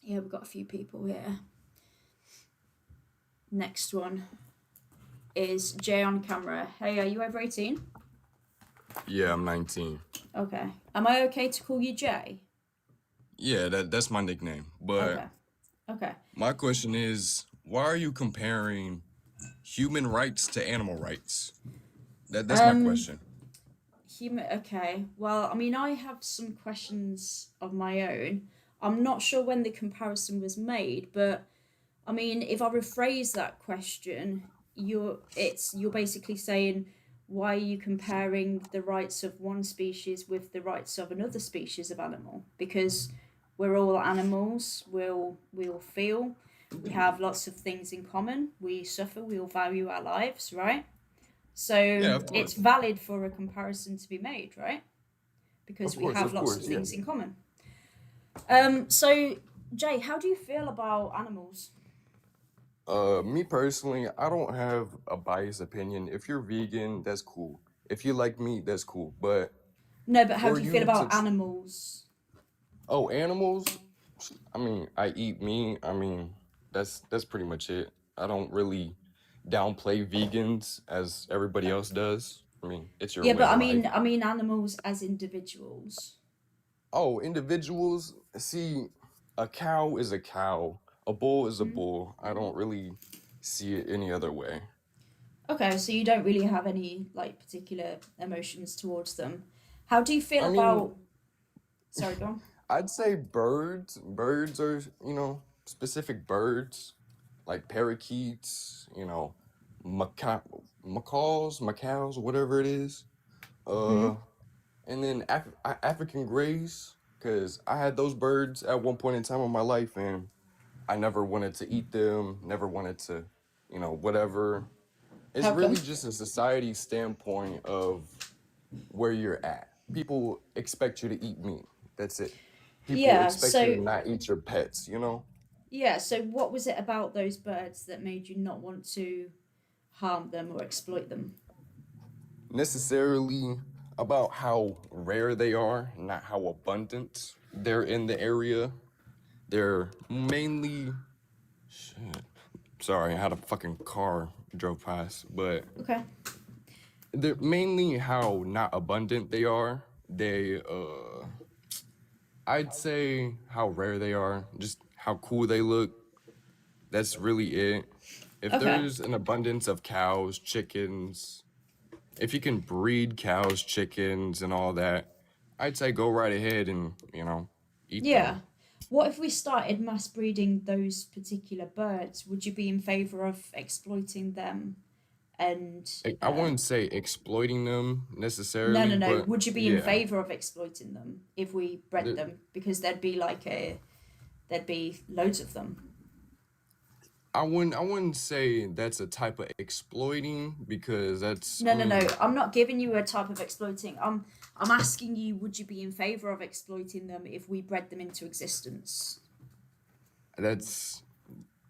yeah, we've got a few people here. Next one is Jay on camera. Hey, are you over 18? Yeah, I'm 19. Okay. Am I okay to call you Jay? Yeah, that's my nickname. But Okay. Okay. my question is, why are you comparing human rights to animal rights? That's my Um, question. Okay. Well, I mean, I have some questions of my own. I'm not sure when the comparison was made, but I mean, if I rephrase that question, you're basically saying, why are you comparing the rights of one species with the rights of another species of animal? Because we're all animals. We all feel. We have lots of things in common. We suffer. We all value our lives, right? Yeah, So of it's course. valid for a comparison to be made, right? Because we have Of lots of course, yeah. things in common. So Jay, how do you feel about animals? Me personally, I don't have a biased opinion. If you're vegan, that's cool. If you like meat, that's cool. But No, but how For do you feel you to about animals? oh, animals, I mean, I eat meat. I mean, that's pretty much it. I don't really downplay vegans as everybody else does. I mean, it's your Yeah, way but of life. I mean animals as individuals. Oh, individuals, see, a cow is a cow, a bull is a Mm. bull. I don't really see it any other way. Okay, so you don't really have any like particular emotions towards them. How do you feel I mean, about? Sorry, go on. I'd say birds. Birds are, specific birds like parakeets, macaws, whatever it is. Mm. Uh, and then African grays, because I had those birds at one point in time of my life, and I never wanted to eat them, never wanted to, whatever. It's How really come? just a society standpoint of where you're at. People expect you to eat meat. That's it. People Yeah. expect you to So not eat your pets, yeah. So what was it about those birds that made you not want to harm them or exploit them? necessarily about how rare they are, not how abundant they're in the area. They're mainly shit. Sorry, I had a fucking car drove past, but Okay. they're mainly how not abundant they are. I'd say how rare they are, just how cool they look. That's really it. If Okay. there's an abundance of cows, chickens, if you can breed cows, chickens, and all that, I'd say go right ahead and, eat them. Yeah. What if we started mass breeding those particular birds? Would you be in favor of exploiting them? And I wouldn't say exploiting them no, necessarily, no, no. but Would you be in yeah. favor of exploiting them if we bred the- them? Because there'd be loads of them. I wouldn't say that's a type of exploiting because that's, No, no, no. I'm not giving you a type of exploiting. I'm asking you, would you be in favor of exploiting them if we bred them into existence? that's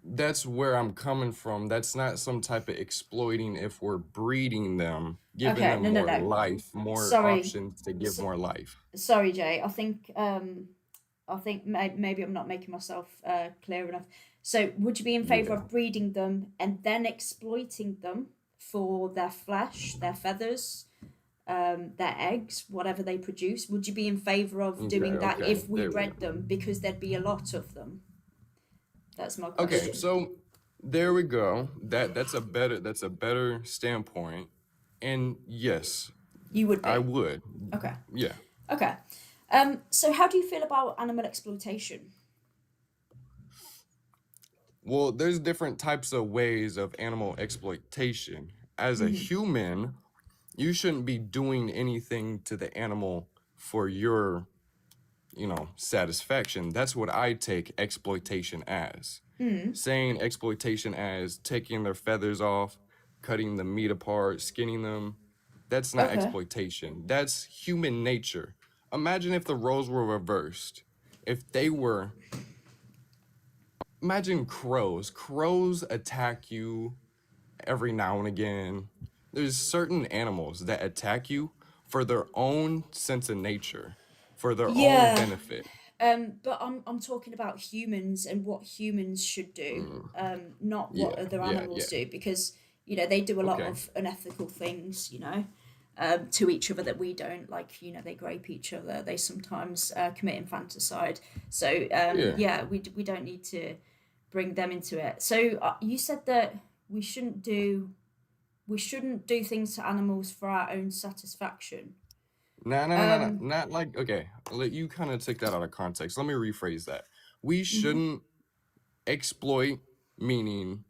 that's where I'm coming from. That's not some type of exploiting if we're breeding them, giving Okay, them no, no, more no. life, more Sorry, options to give so, more life. sorry, Jay. I think maybe I'm not making myself clear enough. So, would you be in favor Yeah. of breeding them and then exploiting them for their flesh, their feathers, their eggs, whatever they produce? Would you be in favor of Okay, doing that okay. if we There we bred go. them because there'd be a lot of them? That's my Okay, question. so there we go. That's a better standpoint. And yes, You would I be. would. Okay. Yeah. Okay. So how do you feel about animal exploitation? Well, there's different types of ways of animal exploitation. As a Mm-hmm. human, you shouldn't be doing anything to the animal for your, satisfaction. That's what I take exploitation as. Mm. Saying exploitation as taking their feathers off, cutting the meat apart, skinning them, that's not Okay. exploitation. That's human nature. Imagine if the roles were reversed. If they were, imagine crows. Crows attack you every now and again. There's certain animals that attack you for their own sense of nature, for their own Yeah. benefit. But I'm talking about humans and what humans should do, Mm, not what yeah, other yeah, animals yeah. do, because they do a lot Okay. of unethical things, to each other that we don't. Like, they grape each other. They sometimes commit infanticide. So Yeah. yeah, we don't need to bring them into it. So you said that we shouldn't do things to animals for our own satisfaction. No, no, no, no, no. Um. Not like, okay, you kind of took that out of context. Let me rephrase that. We Mhm. shouldn't exploit, meaning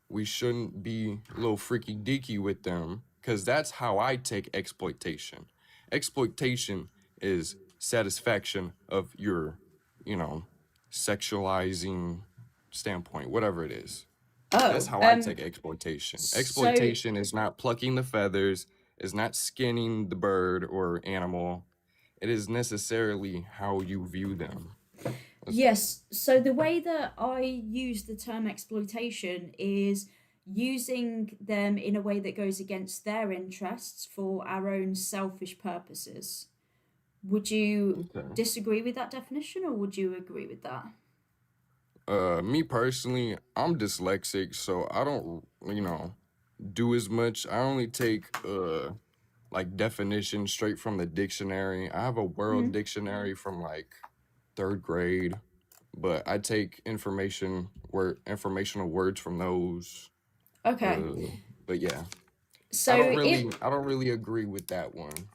we shouldn't be a little freaky deaky with them, because that's how I take exploitation. Exploitation is satisfaction of your, you know, sexualizing standpoint, whatever it is. That's Oh. how I take exploitation. So Exploitation is not plucking the feathers, is not skinning the bird or animal. It is necessarily how you view them. That's- yes, so the way that I use the term exploitation is using them in a way that goes against their interests for our own selfish purposes. Would you Okay. disagree with that definition or would you agree with that? Me personally, I'm dyslexic, so I don't, do as much. I only take like definitions straight from the dictionary. I have a world Mm, dictionary from like third grade, but I take informational words from those. okay. Uh, but yeah, So if I don't really agree with that one.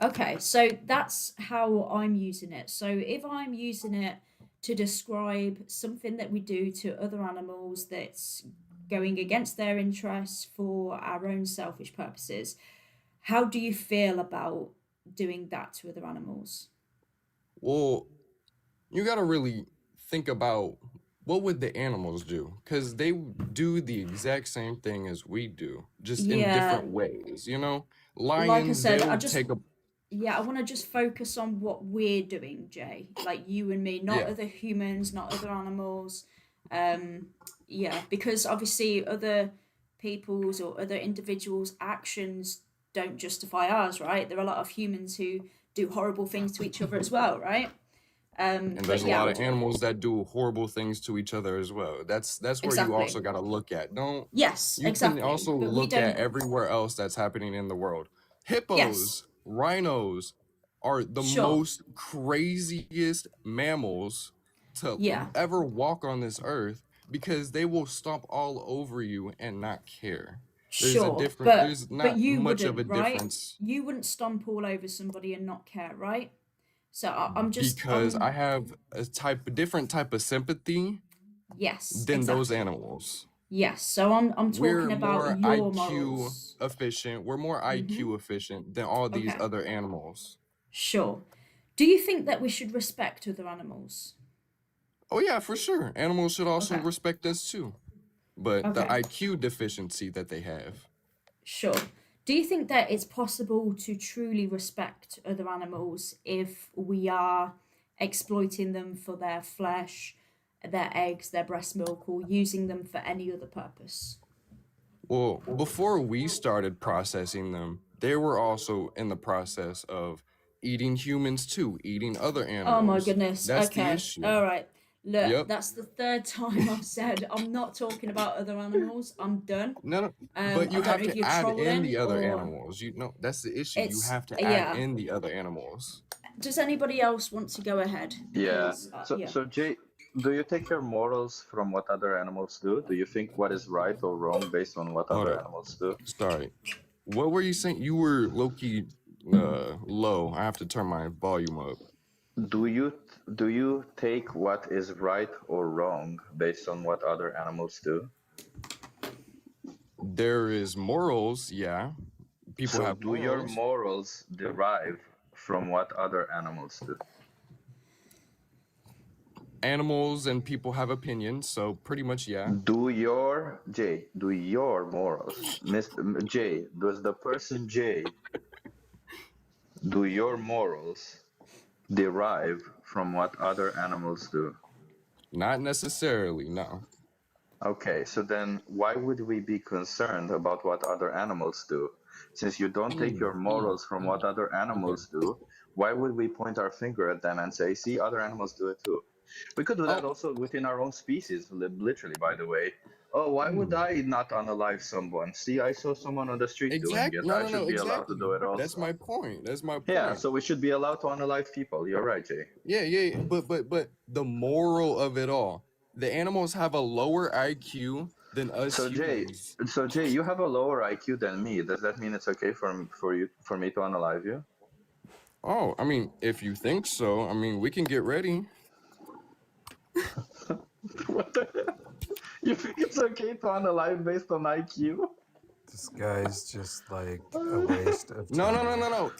Okay, so that's how I'm using it. So if I'm using it to describe something that we do to other animals that's going against their interests for our own selfish purposes, how do you feel about doing that to other animals? Well, you gotta really think about what would the animals do, because they do the exact same thing as we do, just in Yeah, different ways. like I Lions, said, they'll take a I want to just focus on what we're doing, Jay. Like you and me, not yeah. other humans, not other animals. Um, yeah, because obviously other people's or other individuals' actions don't justify ours, right? There are a lot of humans who do horrible things to each other as well, right? And But there's a yeah, lot of animals that do horrible things to each other as well. That's where you exactly. also got to look at. Don't Yes, You can exactly. also But we look at don't. everywhere else that's happening in the world. Yes, Hippos, rhinos are the sure. most craziest mammals to Yeah, ever walk on this earth because they will stomp all over you and not care. sure. There's But not you much of a wouldn't, right? difference You wouldn't stomp all over somebody and not care, right? So because I have different type of sympathy yes, than those exactly. animals. Yes. So I'm talking We're about more your IQ morals. efficient. We're more Mm-hmm. IQ efficient than all these Okay. other animals. Sure. Do you think that we should respect other animals? Oh yeah, for sure. Animals should also Okay. respect us too. But the Okay. IQ deficiency that they have. Sure. Do you think that it's possible to truly respect other animals if we are exploiting them for their flesh, their eggs, their breast milk, or using them for any other purpose? Well, before we started processing them, they were also in the process of eating humans too, eating other Oh my animals. goodness. That's the Okay. issue. All right. Look, Yep. that's the third time I've said I'm not talking about other animals. I'm done. No, no, but I you don't know have if to you're add in trolling the other or animals. That's the issue. You it's have to add yeah. in the other animals. Does anybody else want to go ahead? Yeah. Because So, yeah. so Jay, do you take your morals from what other animals do? Do you think what is right or wrong based on what Hold other up. animals do? Sorry. What were you saying? You were low key low. I have to turn my volume up. Do you take what is right or wrong based on what other animals do? There is morals, yeah. People So have do your morals. morals derive from what other animals do? Animals and people have opinions, so pretty much yeah. Do your morals, Mr. Jay, does the person Jay, do your morals derive from what other animals do? Not necessarily, no. Okay, so then why would we be concerned about what other animals do? Since you don't take your morals from what other Okay. animals do, why would we point our finger at them and say, see, other animals do it too? We could do that Oh, also within our own species, literally, by the way. Oh, why would I not unalive someone? See, I saw someone on the street doing exact. it. No, I no, no, should be allowed to exactly. do it That's also. my point. That's my Yeah, point. so we should be allowed to unalive people. You're right, Jay. Yeah, yeah, yeah. But the moral of it all, the animals have a lower IQ than us So Jay, humans. you have a lower IQ than me. Does that mean it's okay for me to unalive you? Oh, I mean, if you think so, I mean, we can get ready. What the hell? You think it's okay to unalive based on IQ? This guy's just like a waste of No, no, no, time. no, no.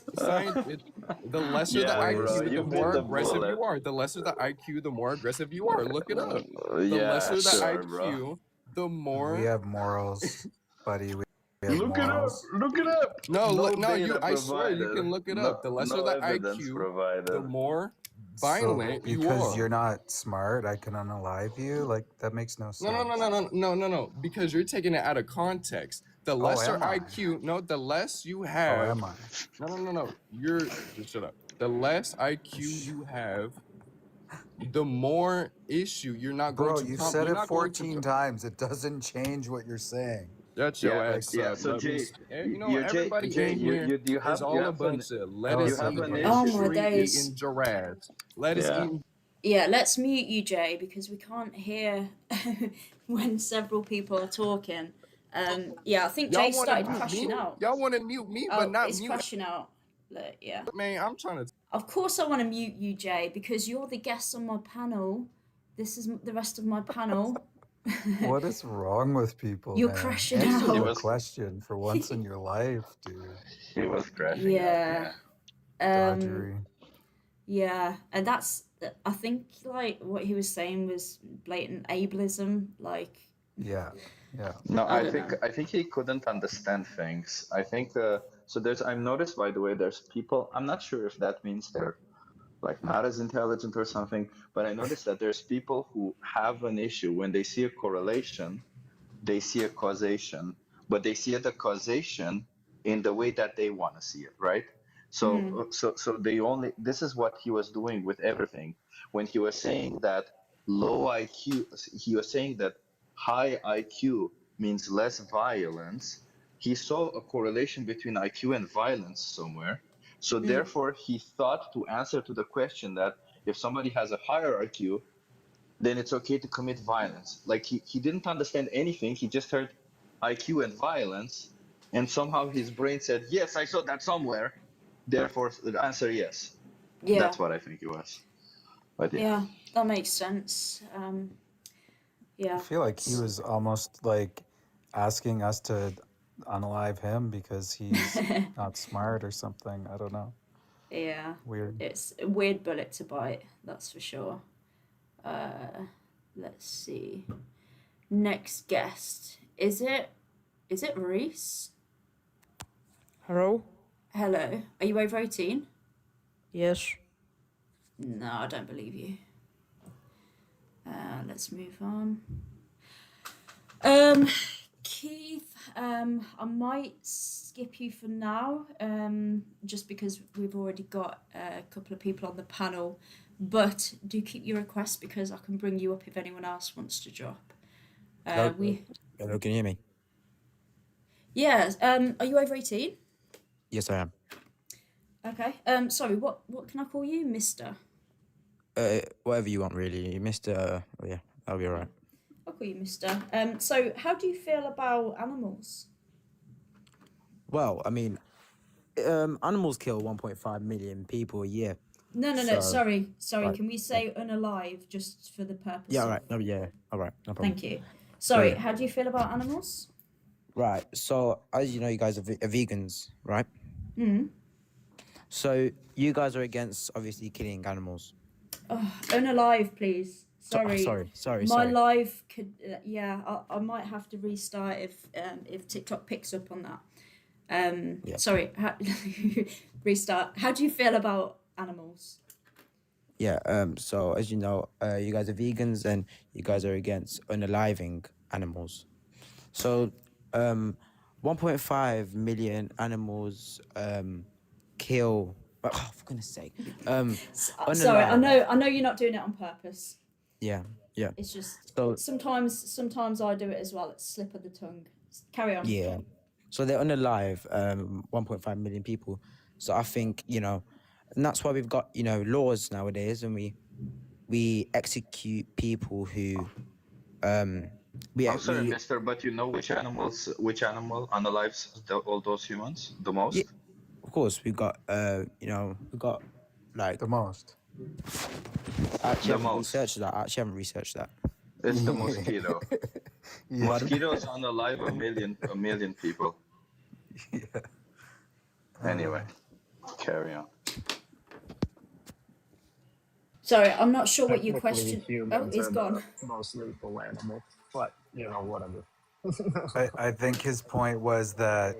The lesser the Yeah, bro, IQ, the you bit more the aggressive bullet. you are. The lesser the IQ, the more aggressive you are. Look it up. The Yeah, lesser the sure, bro. IQ, the We more. have morals, buddy. We have Look it up. morals. Look it up. No, No you. data I swear, you provided. can look it No, up. The lesser no the evidence IQ, the provided. more So violent you because you're are. not smart, I can unalive you? Like that makes no No, sense. no, no, no, no, no, no, no. Because you're taking it out of context. The Oh, lesser am I? IQ, no, the less you Oh, have. am I? No, no, no, no. You're just shut up. The less IQ you have, the more issue you're not going Bro, to you come. said You're it not going to 14 times. It doesn't change what you're saying. shut your Yeah, Like, ass yeah. up. So Let me. Jay, You know, you Jay everybody Jay, in here you do you is have all a bunch of no, you it's lettuce have not. an eating, Oh issue? my tree days. eating giraffes. Lettuce Yeah. eating. Yeah, let's mute you, Jay, because we can't hear when several people are talking. Yeah, I think Y'all Jay want to started mute crashing me? out. Y'all want to mute me, but Oh, not it's mute. crashing out. Yeah. Man, I'm trying to. Of course, I want to mute you, Jay, because you're the guest on my panel. This is the rest of my panel. What is wrong with people, You're man? crashing Answer He the out. was question for once in your life, dude. he was crashing out. Yeah. Yeah. Dodgery. Yeah, and that's I think like what he was saying was blatant ableism. Like Yeah. Yeah. No, I don't know. I think he couldn't understand things. I think so. There's I've noticed, by the way, there's people. I'm not sure if that means they're like not as intelligent or something, but I noticed that there's people who have an issue when they see a correlation, they see a causation, but they see the causation in the way that they want to see it, right? Mm, So they only, this is what he was doing with everything. When he was saying that low IQ, he was saying that high IQ means less violence. He saw a correlation between IQ and violence somewhere. So mm, therefore, he thought to answer to the question that if somebody has a higher IQ, then it's okay to commit violence. Like he didn't understand anything. He just heard IQ and violence, and somehow his brain said, "Yes, I saw that somewhere." Therefore, the answer yes. yeah, That's what I think it was. But yeah, yeah, that makes sense. I Yeah, feel like he was almost like asking us to unalive him because he's not smart or something. I don't know. yeah, Weird. it's a weird bullet to bite. That's for sure. Let's see. Next guest is it Reese? Hello? Hello, are you over 18? Yes. No, I don't believe you. Let's move on. Keith, I might skip you for now, just because we've already got a couple of people on the panel. But do keep your requests because I can bring you up if anyone else wants to drop. Hello? We Hello, can you hear me? yeah. Are you over 18? Yes, I am. Okay. Sorry. What can I call you, Mister? Whatever you want, really. Mr. Oh, yeah, that'll be alright. I'll call you Mister. So how do you feel about animals? Well, I mean, animals kill 1.5 million people a year. No. So, Sorry. right. Can we say unalive just for the purpose? Yeah, of... alright. No, yeah, alright. No problem. Thank you. Sorry. Yeah. How do you feel about animals? Right. So, as you know, you guys are vegans, right? Hmm. So, you guys are against, obviously, killing animals. Oh, unalive, please. Sorry. Sorry. My live could. Yeah, I might have to restart if TikTok picks up on that. Yeah. Sorry. Restart. How do you feel about animals? Yeah, so as you know, you guys are vegans and you guys are against unaliving animals. So, 1.5 million animals kill. Oh, for goodness sake. Sorry, I Unalive. know you're not doing it on purpose. Yeah. It's just So, sometimes I do it as well. It's slip of the tongue. Carry on. yeah. So they're unalive, 1.5 million people. So I think, and that's why we've got, laws nowadays, and we execute people who I'm sorry, Mister, but you know which animal unalives all those humans the most? yeah, of course we've got we've got like The most. I actually The haven't most. researched that. It's the mosquito. Yeah. Mosquitoes unalive a million people. Yeah. Anyway, carry on. Sorry, I'm not sure what your Technically, question. Oh, humans he's are gone. the most lethal animal, but whatever. I think his point was that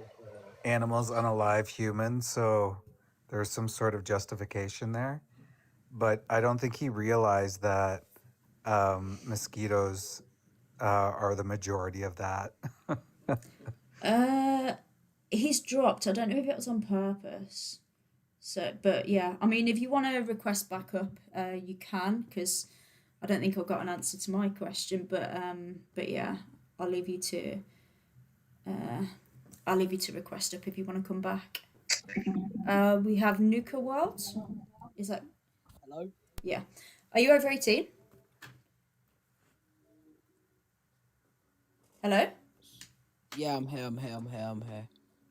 animals unalive humans, so there's some sort of justification there. But I don't think he realized that mosquitoes are the majority of that. He's dropped. I don't know if it was on purpose. So, but yeah, I mean, if you want to request backup, you can, because I don't think I've got an answer to my question. But yeah, I'll leave you to uh, I'll leave you to request up if you want to come back. We have Nuka World. Is that Hello? yeah? Are you over 18? Hello. Yeah, I'm here, I'm here.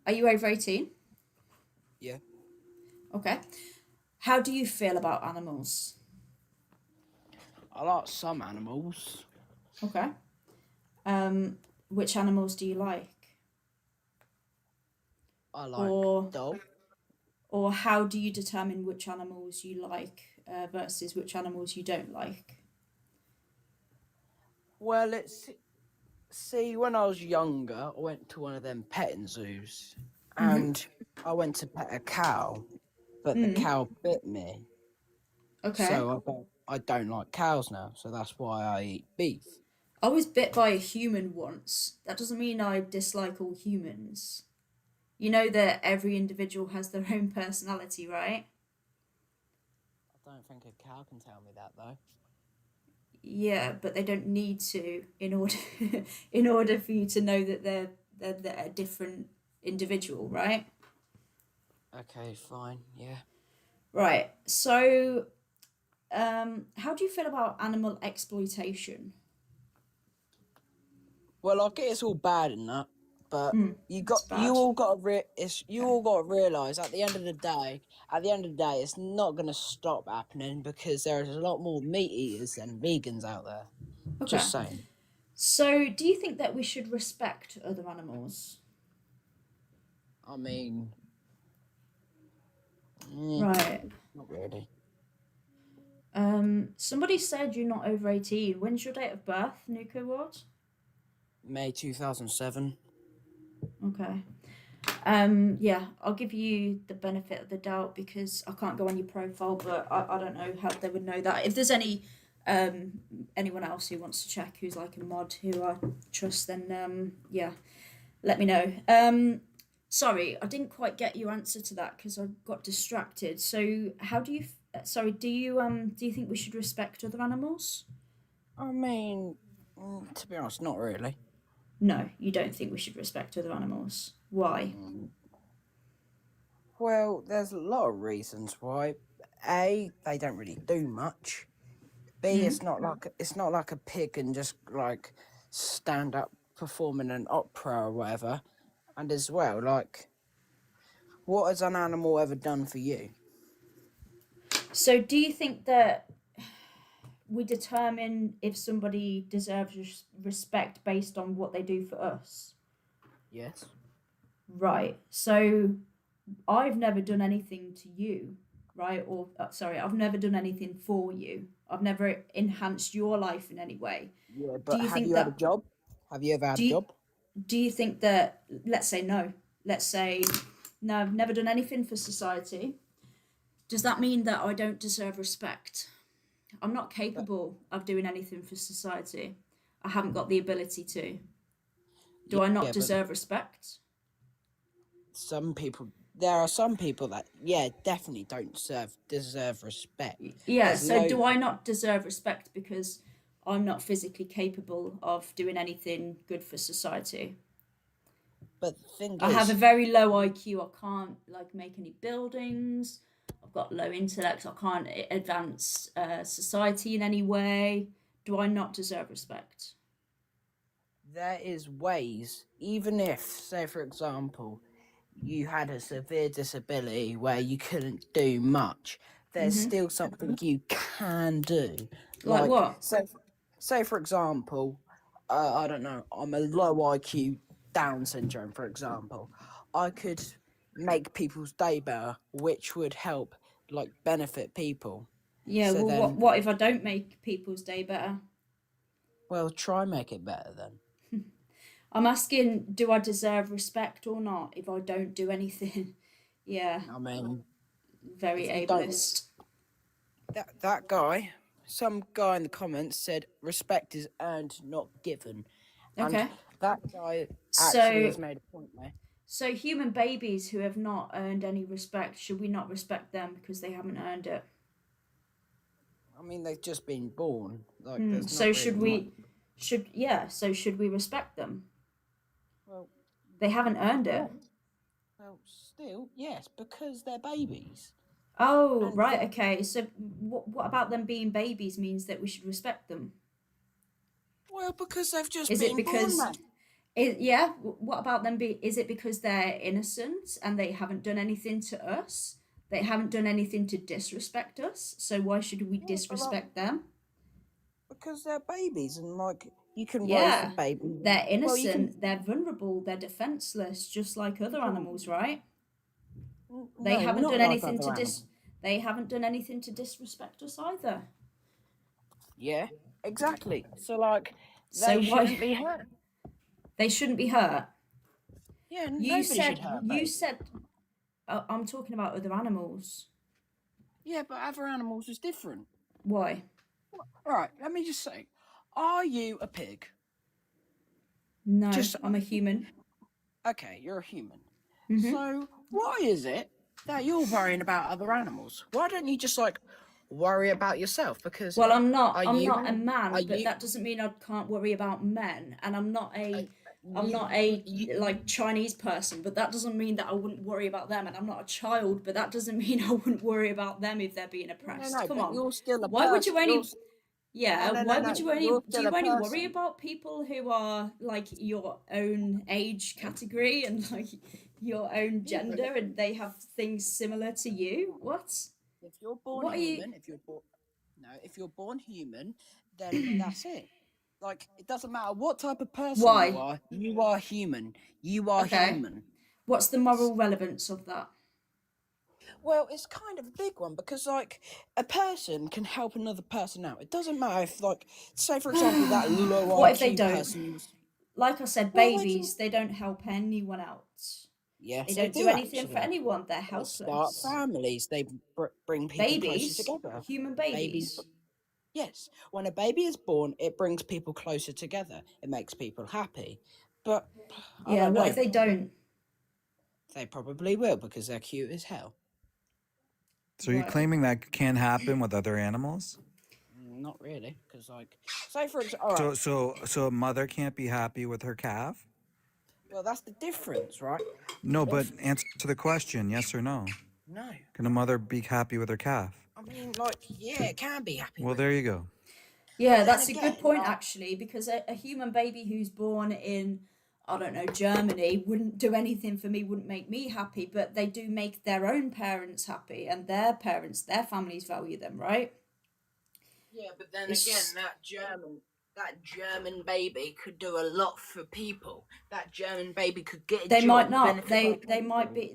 Are you over 18? Yeah. Okay. How do you feel about animals? I like some animals. Okay. Which animals do you like? I like Or dog. or how do you determine which animals you like versus which animals you don't like? Well, see, when I was younger, I went to one of them petting zoos Mm-hmm. and I went to pet a cow, but the Mm. cow bit me. Okay. So I don't like cows now, so that's why I eat beef. I was bit by a human once. That doesn't mean I dislike all humans. You know that every individual has their own personality, right? I don't think a cow can tell me that though. Yeah, but they don't need to in order in order for you to know that they're a different individual, right? Okay, fine, yeah. Right. So, how do you feel about animal exploitation? Well, I get it's all bad and that, but Mm, it's you bad. all got to you Okay. all got to realize at the end of the day, it's not gonna stop happening because there's a lot more meat eaters than vegans out there. Okay. Just saying. So, do you think that we should respect other animals? I mean, Right. not really. Somebody said you're not over 18. When's your date of birth, Nuka Ward? May 2007. Okay. Yeah, I'll give you the benefit of the doubt because I can't go on your profile, but I don't know how they would know that. If there's anyone else who wants to check who's like a mod who I trust, then yeah, let me know. Sorry, I didn't quite get your answer to that because I got distracted. So how do you sorry, do you think we should respect other animals? I mean, to be honest, not really. No, you don't think we should respect other animals. Why? Well, there's a lot of reasons why. A, they don't really do much. B, it's not like a pig can just like stand up performing an opera or whatever. And as well, like, what has an animal ever done for you? So do you think that we determine if somebody deserves respect based on what they do for us? Yes. Right. So I've never done anything to you, right? Or sorry, I've never done anything for you. I've never enhanced your life in any way. Yeah, Do but you have think you had a that job? Have you ever had do a you, job? do you think that let's say no. Let's say no, I've never done anything for society. Does that mean that I don't deserve respect? I'm not capable of doing anything for society. I haven't got the ability to. Do I not Yeah, but deserve respect? there are some people that, yeah, definitely don't deserve respect. Yeah, There's so no, do I not deserve respect because I'm not physically capable of doing anything good for society? but the thing I have a is, very low IQ. I can't like make any buildings. I've got low intellect. I can't advance society in any way. Do I not deserve respect? there is ways, even if, say, for example, you had a severe disability where you couldn't do much, there's Mm-hmm. still something you can do. Like Like, what? say for example, I don't know, I'm a low IQ Down syndrome, for example. I could make people's day better, which would help, like, benefit people. Yeah, So well, what then, what if I don't make people's day better? well, try make it better then. I'm asking, do I deserve respect or not if I don't do anything? Yeah, I mean, very if you don't, ableist. that guy, some guy in the comments said respect is earned, not given. And Okay. that guy actually So has made a point there. So human babies who have not earned any respect, should we not respect them because they haven't earned it? I mean, they've just been born. Like, Hmm. there's So not should really much. we? So should we respect them? Well, They haven't earned it. well, still, yes, because they're babies. Oh, And right. Okay. So what about them being babies means that we should respect them? well, because they've just Is it been born, because man. yeah, what about them is it because they're innocent and they haven't done anything to us? They haven't done anything to disrespect us. So why should we Yeah, but like, disrespect them? because they're babies, and like you can raise the Yeah. baby. They're Well, you can. innocent, they're vulnerable, they're defenseless, just like other animals, right? They No, haven't not done like anything other to animals. they haven't done anything to disrespect us either. Yeah, exactly. So like, So they shouldn't why be hurt. they shouldn't be hurt? Yeah, You nobody should said hurt you babies. said I'm talking about other animals. Yeah, but other animals is different. Why? Right, let me just say, are you a pig? No, Just I'm a human. okay, you're a human. Hmm. So why is it that you're worrying about other animals? Why don't you just like worry about yourself? Because Well, I'm not are a you man, are but you that doesn't mean I can't worry about men. And I'm not a you like Chinese person, but that doesn't mean that I wouldn't worry about them. And I'm not a child, but that doesn't mean I wouldn't worry about them if they're being no oppressed. no, Come but on. you're still a Why would you person. only No Yeah, no no why no. would you You're do still you a only worry person. about people who are like your own age category and like your own Yeah, but gender and they have things similar to you? What? if you're born What are you human, if you're born human, then that's it. Like it doesn't matter what type of person Why? you are human. You are Okay. human. What's the moral relevance of that? Well, it's kind of a big one because, like, a person can help another person out. It doesn't matter if, like, say for example, that low What if they IQ don't? person was. Like I said, Well, they can. babies, they don't help anyone else. They Yes, they don't do do anything for actually. anyone. They're They start helpless. families. They bring people closer Babies, together. human Babies. babies. Yes, when a baby is born, it brings people closer together. It makes people happy. But I Yeah, don't what know. if they don't? They probably will because they're cute as hell. So you're Right. claiming that can happen with other animals? Not really, because like, say for example, all right. So a mother can't be happy with her calf? Well, that's the difference, right? No, but If answer the question, yes or no. no, Can a mother be happy with her calf? I mean, like, yeah, it can be happy Well, with there it. you go. Yeah, But then that's a good again, point like, actually, because a human baby who's born in, I don't know, Germany wouldn't do anything for me, wouldn't make me happy, but they do make their own parents happy and their parents, their families value them, right? yeah, but then It's again, that German baby could do a lot for people. That German baby could get a they job, might not. benefit by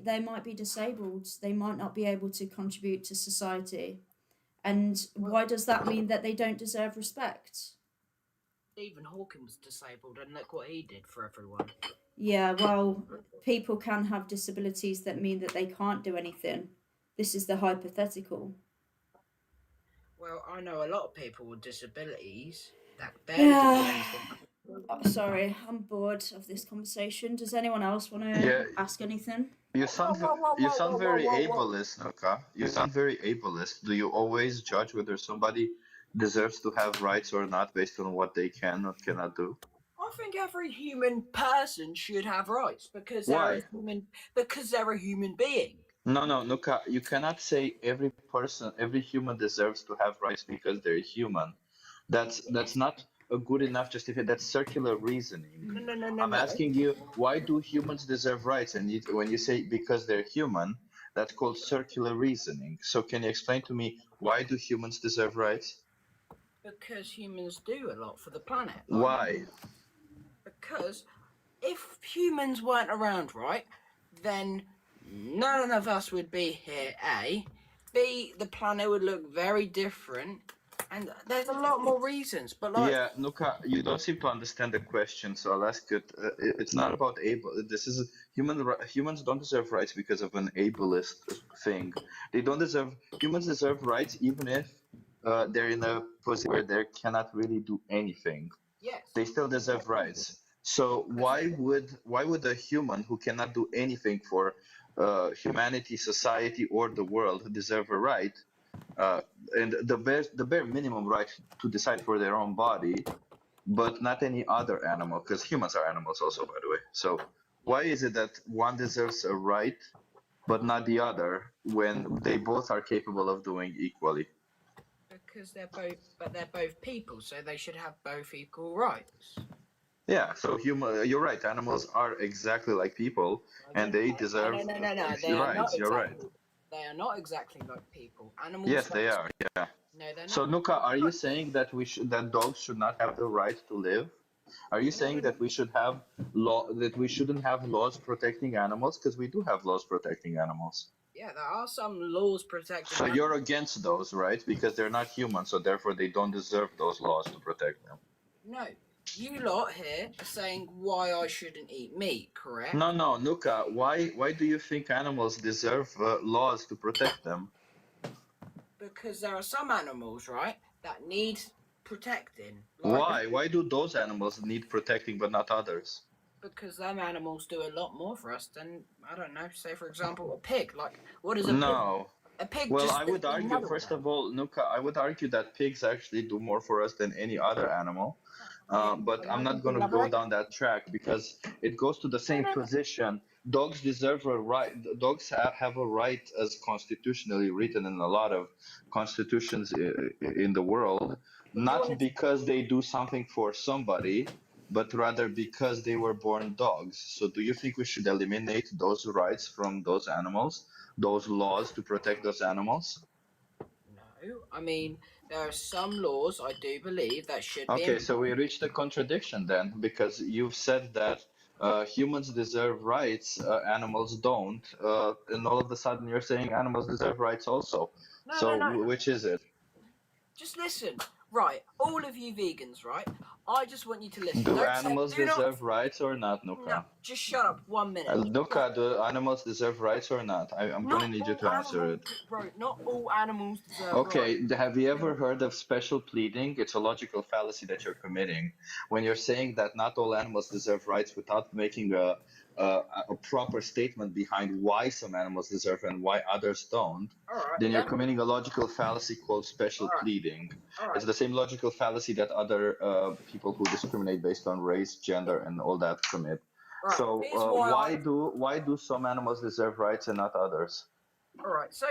They might be disabled. They might not be able to contribute to society. And Well, why does that mean that they don't deserve respect? Stephen Hawking was disabled, and look what he did for everyone. Yeah, well, people can have disabilities that mean that they can't do anything. This is the hypothetical. Well, I know a lot of people with disabilities that barely can do Yeah. anything. Sorry, I'm bored of this conversation. Does anyone else want to Yeah, ask anything? you sound very ableist, Nuka. You sound very ableist. Do you always judge whether somebody deserves to have rights or not based on what they can or cannot do? I think every human person should have rights because they're Why? a human being. No, Nuka, you cannot say every person, every human deserves to have rights because they're human. That's not a good enough justification. That's circular reasoning. No. I'm asking you, why do humans deserve rights? And when you say because they're human, that's called circular reasoning. So can you explain to me why do humans deserve rights? Because humans do a lot for the planet. Why? Because if humans weren't around, right, then none of us would be here, A. B, the planet would look very different. And there's a lot more reasons, but like... Yeah, Nuka, you don't seem to understand the question, so I'll ask it. It's not about this is humans don't deserve rights because of an ableist thing. Humans deserve rights even if they're in a position where they cannot really do anything. Yes. They still deserve rights. So why would a human who cannot do anything for humanity, society, or the world deserve a right, uh, and the bare minimum right to decide for their own body, but not any other animal? Because humans are animals also, by the way. So why is it that one deserves a right but not the other when they both are capable of doing equally? Because they're both people, so they should have both equal rights. Yeah, so you're right. Animals are exactly like people, and they No, deserve no. They are not rights. You're right. exactly. They are not exactly like people. Animals Yes, don't. they are. Yeah. No, they're So not. Nuka, are you saying that that dogs should not have the right to live? Are you saying No. that we should have that we shouldn't have laws protecting animals? Because we do have laws protecting animals. Yeah, there are some laws protecting. So you're against those, right? Because they're not human, so therefore they don't deserve those laws to protect them. No, you lot here are saying why I shouldn't eat meat, correct? No, Nuka. Why do you think animals deserve laws to protect them? Because there are some animals, right, that need protecting. Why? Why do those animals need protecting but not others? Because them animals do a lot more for us than, I don't know, say for example a pig. Like, what is a pig? No. A pig Well, just I would argue, another first one. of all, Nuka, I would argue that pigs actually do more for us than any other animal. But I'm not going to go down that track because it goes to the same position. Dogs deserve a right. Dogs have a right, as constitutionally written in a lot of constitutions in the world, not because they do something for somebody, but rather because they were born dogs. So, do you think we should eliminate those rights from those animals, those laws to protect those animals? No, I mean there are some laws I do believe that should be. Okay, so we reached a contradiction then, because you've said that humans deserve rights, animals don't, and all of a sudden you're saying animals deserve rights also. No, So no, no. which is it? Just listen, right? All of you vegans, right? I just want you to listen. Do Don't animals say, do not. deserve rights or not, No, Nuka? just shut up 1 minute. Nuka, do animals deserve rights or not? I'm going to need you to answer it. Bro, not all animals deserve Okay, rights. have you ever heard of special pleading? It's a logical fallacy that you're committing when you're saying that not all animals deserve rights without making a proper statement behind why some animals deserve and why others don't. Alright, Then you're committing a logical fallacy called special pleading. It's the same logical fallacy that other people who discriminate based on race, gender, and all that commit. Right, So here's why why do some animals deserve rights and not others? Alright, so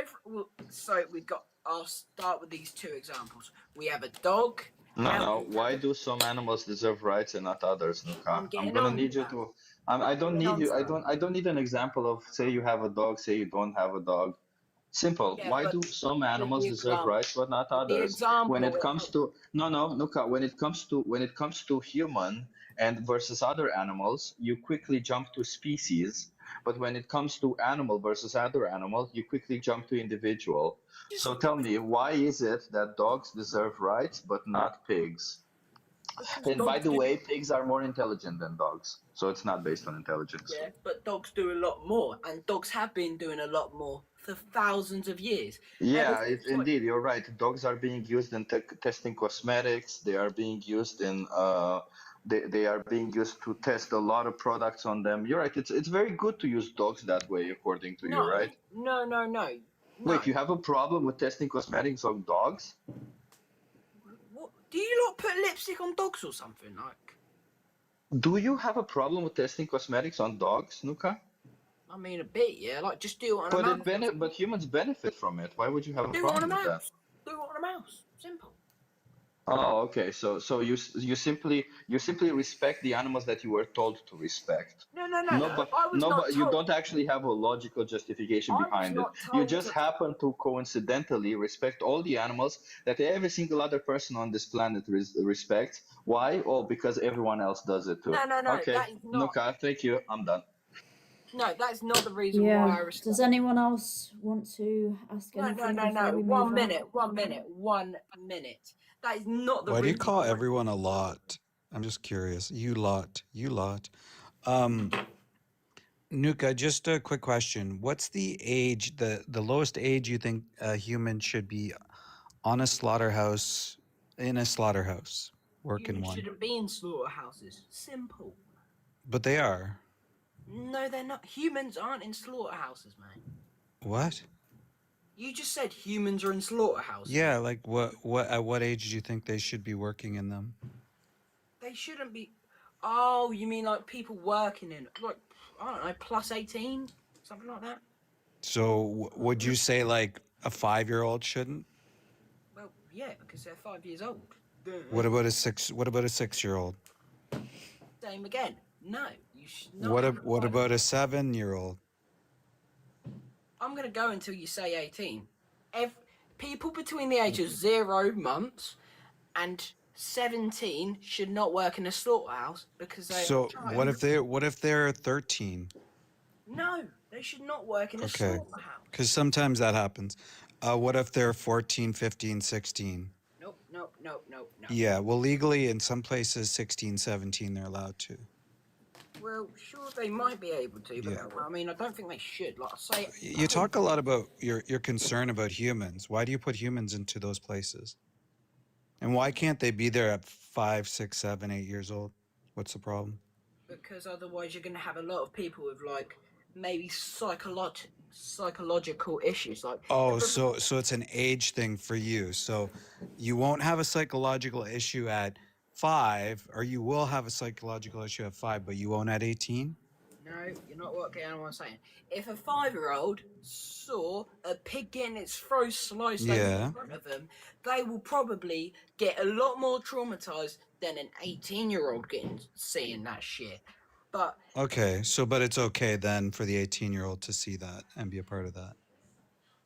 we've got. I'll start with these two examples. We have a dog. No. Why do some animals deserve rights and not others, Nuka? I'm gonna need you to. I don't need you. I don't need an example of, say you have a dog, say you don't have a dog. Simple. Yeah, Why but do some animals the deserve example- rights but not the others? example When it it comes to Nuka, when it comes to human and versus other animals, you quickly jump to species. But when it comes to animal versus other animal, you quickly jump to individual. So tell me, why is it that dogs deserve rights but not pigs? And by the way, pigs are more intelligent than dogs, so it's not based on intelligence. Yeah, but dogs do a lot more, and dogs have been doing a lot more for thousands of years. Yeah, indeed, you're right. Dogs are being used in testing cosmetics. They are being used in they are being used to test a lot of products on them. You're right. It's very good to use dogs that way, according to you, right? No. Wait, you have a problem with testing cosmetics on dogs? What, do you not put lipstick on dogs or something like? Do you have a problem with testing cosmetics on dogs, Nuka? I mean, a bit, yeah. Like, just do it on a mouse. But humans benefit from it. Why would you have a Do it on a problem with that? mouse. Do it on a mouse. Simple. Oh, okay. So you simply respect the animals that you were told to respect. No. But you don't actually have a logical justification behind it. You just happen to coincidentally respect all the animals that every single other person on this planet respects. Why? Oh, because everyone else does it too. No. Okay. That is not. Nuka, thank you. I'm done. No, that's not the reason why I Yeah. respect. Does anyone else want to ask anything? No. before we move 1 on? minute. 1 minute. 1 minute. That is not the Why do you reason. call everyone a lot? I'm just curious. You lot. Nuka, just a quick question. What's the age, the lowest age you think a human should be on a slaughterhouse, in a slaughterhouse, working Humans one? shouldn't be in slaughterhouses. Simple. But they are. No, they're not. Humans aren't in slaughterhouses, man. What? You just said humans are in slaughterhouses. Yeah, like what at what age do you think they should be working in them? They shouldn't be. Oh, you mean like people working in, like, I don't know, plus 18? Something like that? So would you say like a 5-year-old shouldn't? Well, yeah, because they're 5 years old. What about a 6-year-old? Same again. No, you should not. What about a 7-year-old? I'm going to go until you say 18. People between the age of 0 months and 17 should not work in a slaughterhouse because they So are what if they're 13? No, they should not work in a Okay. slaughterhouse. Because sometimes that happens. What if they're 14, 15, 16? Nope, nope, nope, nope, nope. Yeah, well, legally in some places, 16, 17, they're allowed to. Well, sure, they might be able to, but Yeah. I mean, I don't think they should. Like I say, You talk a lot about your concern about humans. Why do you put humans into those places? And why can't they be there at 5, 6, 7, 8 years old? What's the problem? because otherwise you're going to have a lot of people with like maybe psychological issues. Like, Oh, so it's an age thing for you. So you won't have a psychological issue at 5, or you will have a psychological issue at 5, but you won't at 18? no, you're not working on what I'm saying. If a 5-year-old saw a pig getting its throat sliced open Yeah. in front of them, they will probably get a lot more traumatized than an 18-year-old seeing that shit. But Okay, so but it's okay then for the 18-year-old to see that and be a part of that.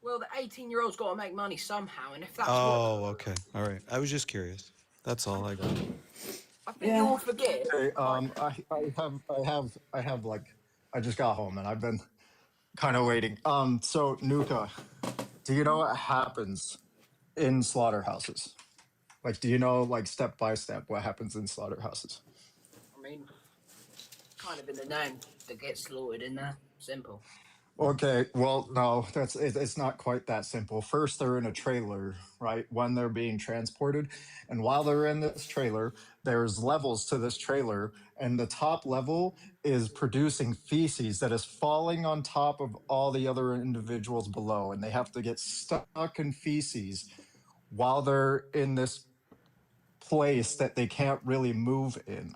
well, the 18-year-old's got to make money somehow, and if that's Oh, okay. All right. I was just curious. That's all I got. I think you all forget. Hey, I have like, I just got home and I've been kind of waiting. So Nuka, do you know what happens in slaughterhouses? Like, do you know like step by step what happens in slaughterhouses? I mean, kind of in the name that gets slaughtered in there. Simple. Okay, well, no, it's not quite that simple. First, they're in a trailer, right? When they're being transported, and while they're in this trailer, there's levels to this trailer, and the top level is producing feces that is falling on top of all the other individuals below, and they have to get stuck in feces while they're in this place that they can't really move in.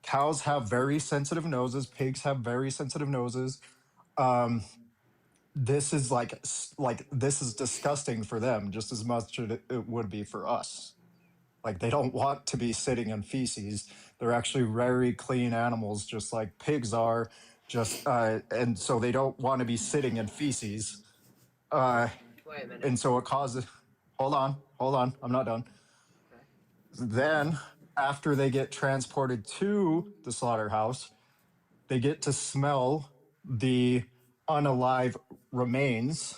Cows have very sensitive noses. Pigs have very sensitive noses. This is like this is disgusting for them just as much as it would be for us. Like they don't want to be sitting in feces. They're actually very clean animals, just like pigs are. And so they don't want to be sitting in feces. Wait a minute. And so it causes. Hold on, I'm not done. Then, after they get transported to the slaughterhouse, they get to smell the unalive remains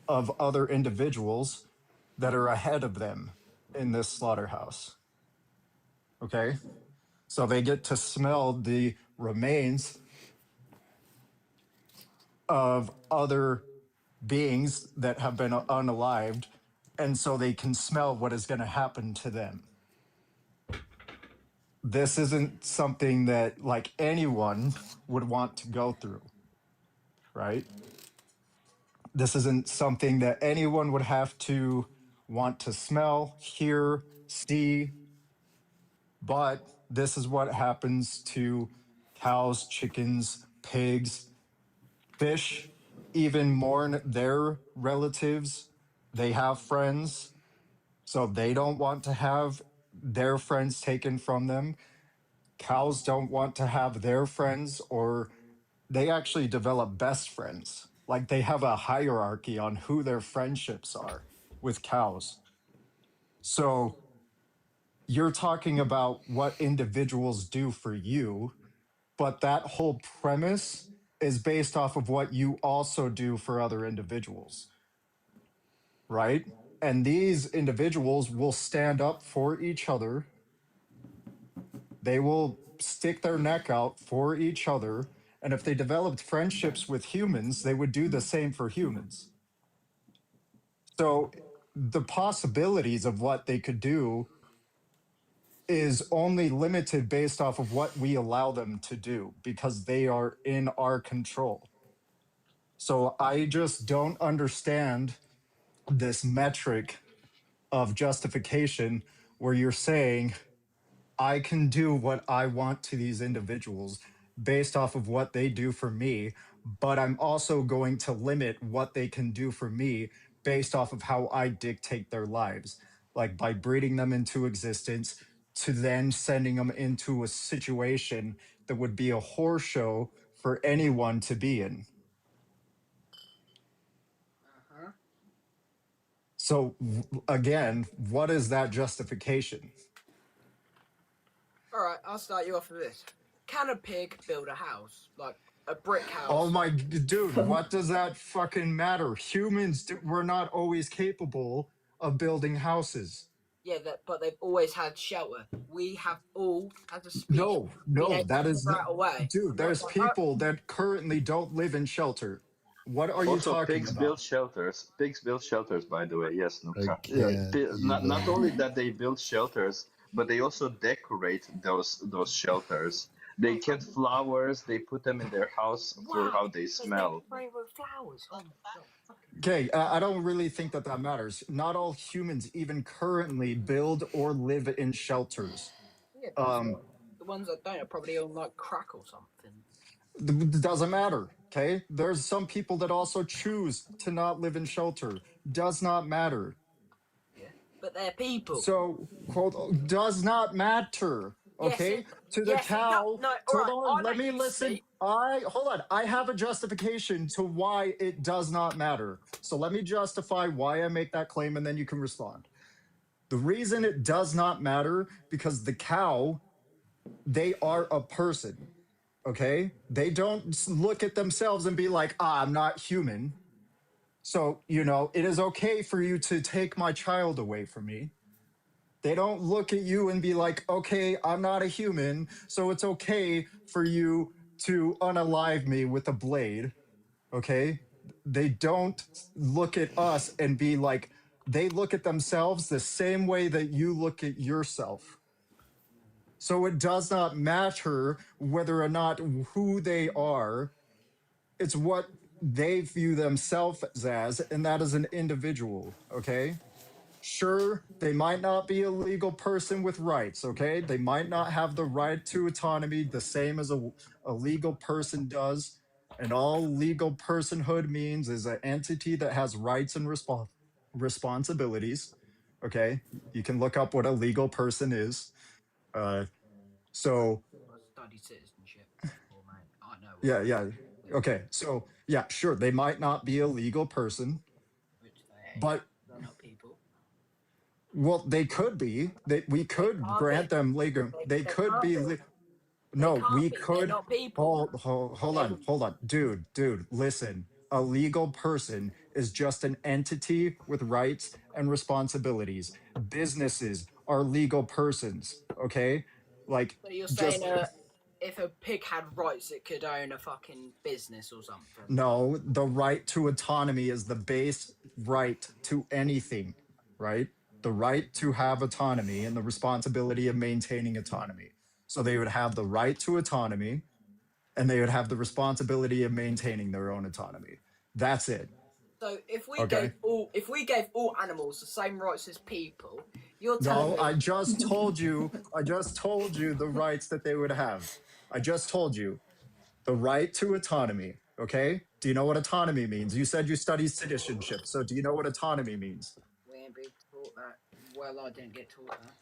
of other individuals that are ahead of them in this slaughterhouse. Okay? So they get to smell the remains of other beings that have been unalived, and so they can smell what is going to happen to them. This isn't something that like anyone would want to go through, right? This isn't something that anyone would have to want to smell, hear, see, but this is what happens to cows, chickens, pigs, fish, even mourn their relatives. They have friends, so they don't want to have their friends taken from them. Cows don't want to have their friends, or they actually develop best friends. Like they have a hierarchy on who their friendships are with cows. So you're talking about what individuals do for you, but that whole premise is based off of what you also do for other individuals, right? And these individuals will stand up for each other. They will stick their neck out for each other. And if they developed friendships with humans, they would do the same for humans. So the possibilities of what they could do is only limited based off of what we allow them to do because they are in our control. So I just don't understand this metric of justification where you're saying I can do what I want to these individuals based off of what they do for me, but I'm also going to limit what they can do for me based off of how I dictate their lives, like by breeding them into existence to then sending them into a situation that would be a horror show for anyone to be in. Uh-huh. So again, what is that justification? All right, I'll start you off with this. Can a pig build a house, like a brick house? Oh my dude, what does that fucking matter? Humans were not always capable of building houses. Yeah, but they've always had shelter. We have all, as a species, No, been no, able that to is figure out a way. dude, there's people that currently don't live in shelter. What are you Also, talking pigs about? build shelters. Pigs build shelters, by the way. Yes, Nuka. Again, Not only that they build shelters, but they also decorate those shelters. They get flowers. They put them in their house for how they smell. Rainbow flowers. Oh my god. Okay, I don't really think that that matters. Not all humans even currently build or live in shelters. Yeah, but the ones that don't are probably on like crack or something. Doesn't matter. Okay, there's some people that also choose to not live in shelter. Does not matter. Yeah, but they're people. So, quote, does not matter. Okay, to the cow. No, Hold all on, right, let me listen. Hold on. I have a justification to why it does not matter. So let me justify why I make that claim, and then you can respond. The reason it does not matter because the cow, they are a person. Okay, they don't look at themselves and be like, I'm not human. So, it is okay for you to take my child away from me. They don't look at you and be like, okay, I'm not a human, so it's okay for you to unalive me with a blade. Okay? They don't look at us and be like, they look at themselves the same way that you look at yourself. So it does not matter whether or not who they are, it's what they view themselves as, and that is an individual, okay? Sure, they might not be a legal person with rights, okay? They might not have the right to autonomy the same as a legal person does. And all legal personhood means is an entity that has rights and responsibilities, okay? You can look up what a legal person is. So I study citizenship. Oh man, I know. yeah. Okay, so yeah, sure, they might not be a legal person, Which they ain't. but They're not people. well, they could be. We could can't grant be. them legal. They They could can't be. be. No, can't we be. They're could. not people. Hold on, dude. Listen. A legal person is just an entity with rights and responsibilities. Businesses are legal persons. Okay, like So you're just saying if a pig had rights, it could own a fucking business or something? no. The right to autonomy is the base right to anything, right? The right to have autonomy and the responsibility of maintaining autonomy. So they would have the right to autonomy and they would have the responsibility of maintaining their own autonomy. That's it. So if we Okay. gave all animals the same rights as people, you're telling No, me I just told you the rights that they would have. I just told you the right to autonomy. Okay. Do you know what autonomy means? You said you studied citizenship. So do you know what autonomy means? we ain't being taught that. Well, I didn't get taught that.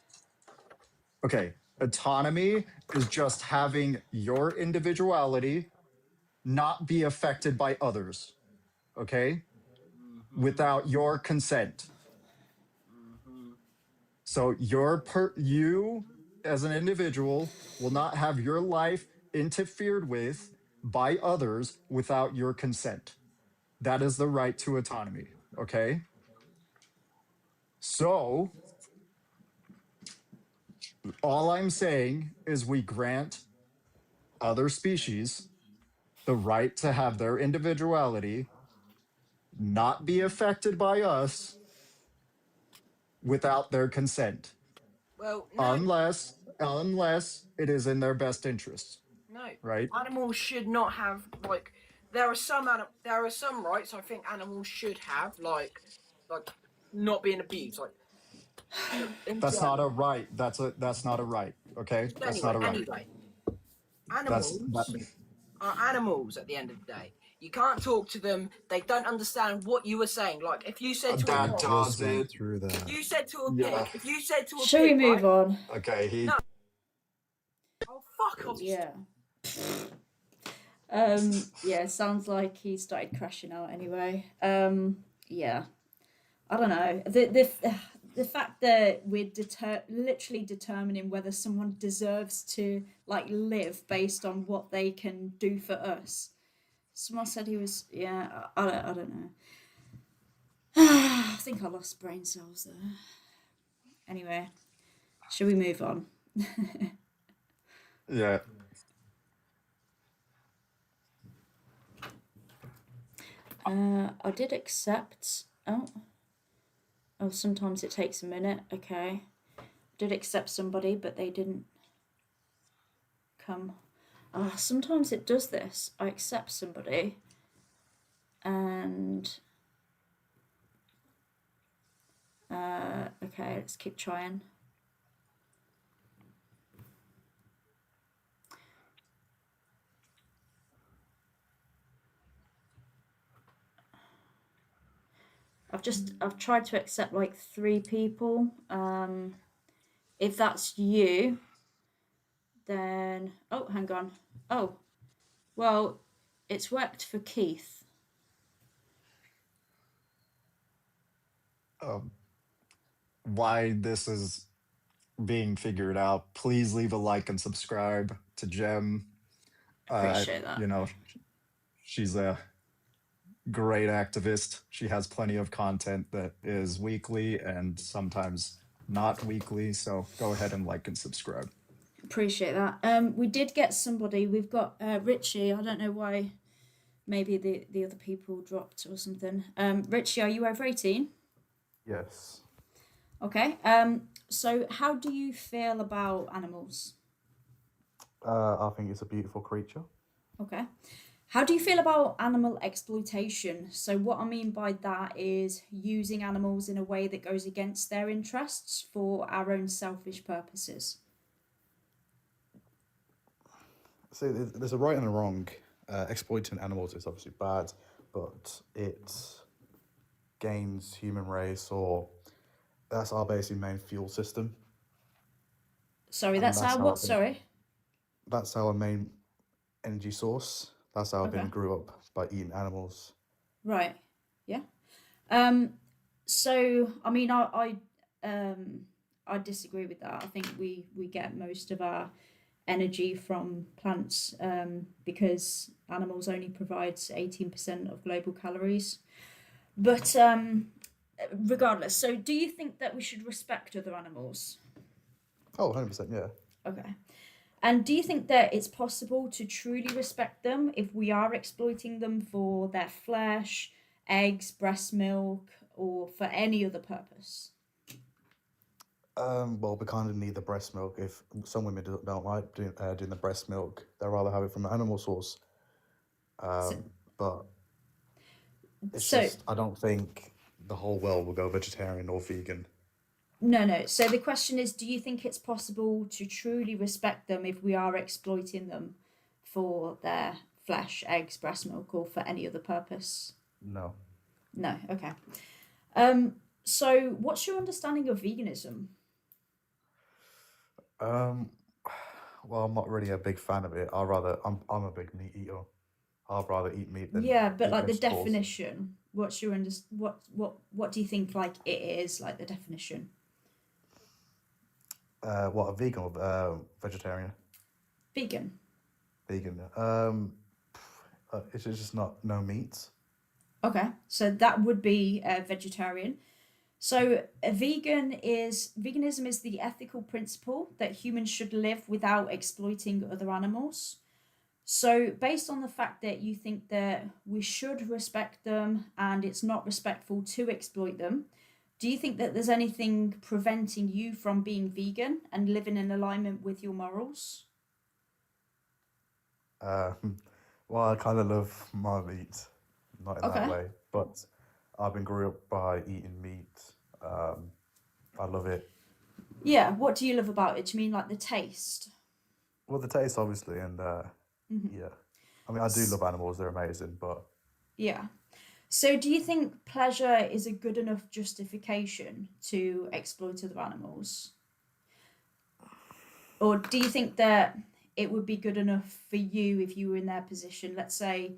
Okay. Autonomy is just having your individuality not be affected by others. Okay. Without your consent. So you as an individual will not have your life interfered with by others without your consent. That is the right to autonomy. Okay. So all I'm saying is we grant other species the right to have their individuality not be affected by us without their consent. Well, no. Unless unless it is in their best interest, No, right? animals should not have like. There are some rights I think animals should have, like not being abused, like in That's not a general. right. That's not a right. Okay, So that's not a right. anyway, That's that. animals are animals at the end of the day. You can't talk to them. They don't understand what you were saying. Like if you said to a That pig, does Went it. through that. you said to a Yeah. pig, if you said to a Shall we pig, move right? on? Okay. He. No. Oh fuck off! Yeah. Yeah, sounds like he started crashing out anyway. Yeah. I don't know. The fact that we're literally determining whether someone deserves to like live based on what they can do for us. Someone said he was, yeah, I don't know. I think I lost brain cells there. Anyway, shall we move on? Yeah. I did accept. Oh, sometimes it takes a minute. Okay. Did accept somebody, but they didn't come. Sometimes it does this. I accept somebody and okay, let's keep trying. I've tried to accept like 3 people. If that's you, then oh, hang on. Oh, well, it's worked for Keith. Why this is being figured out, please leave a like and subscribe to Gem. Appreciate that. You know, she's a great activist. She has plenty of content that is weekly and sometimes not weekly. So go ahead and like and subscribe. Appreciate that. We did get somebody. We've got Richie. I don't know why. Maybe the other people dropped or something. Richie, are you over 18? Yes. Okay. So how do you feel about animals? I think it's a beautiful creature. Okay. How do you feel about animal exploitation? So what I mean by that is using animals in a way that goes against their interests for our own selfish purposes. So there's a right and a wrong. Exploiting animals is obviously bad, but it gains human race, or that's our basic main fuel system. Sorry, And that's that's our how what? I've been- Sorry. That's our main energy source. That's how I've Okay. been grew up, by eating animals. Right. Yeah. So I mean, I disagree with that. I think we get most of our energy from plants, because animals only provides 18% of global calories. But regardless, so do you think that we should respect other animals? Oh, 100%, yeah. Okay. And do you think that it's possible to truly respect them if we are exploiting them for their flesh, eggs, breast milk, or for any other purpose? Well, we kind of need the breast milk. If some women don't like doing the breast milk, they'd rather have it from an animal source. But it's So just, I don't think the whole world will go vegetarian or vegan. no. So the question is, do you think it's possible to truly respect them if we are exploiting them for their flesh, eggs, breast milk, or for any other purpose? No. No. Okay. So what's your understanding of veganism? Well, I'm not really a big fan of it. I'm a big meat eater. I'd rather eat meat than Yeah, but eat like the vegetables. definition, what's your what do you think like it is, like the definition? What, a vegan or vegetarian? Vegan. Vegan. It's just not no meat. Okay, so that would be vegetarian. So veganism is the ethical principle that humans should live without exploiting other animals. So based on the fact that you think that we should respect them and it's not respectful to exploit them, Do you think that there's anything preventing you from being vegan and living in alignment with your morals? Well, I kind of love my meat, not in that Okay. way, but I've been grew up by eating meat. I love it. Yeah, what do you love about it? Do you mean like the taste? Well, the taste, obviously, and Hmm. yeah. I mean, I do love animals; they're amazing. But Yeah. So do you think pleasure is a good enough justification to exploit other animals? Or do you think that it would be good enough for you if you were in their position? Let's say,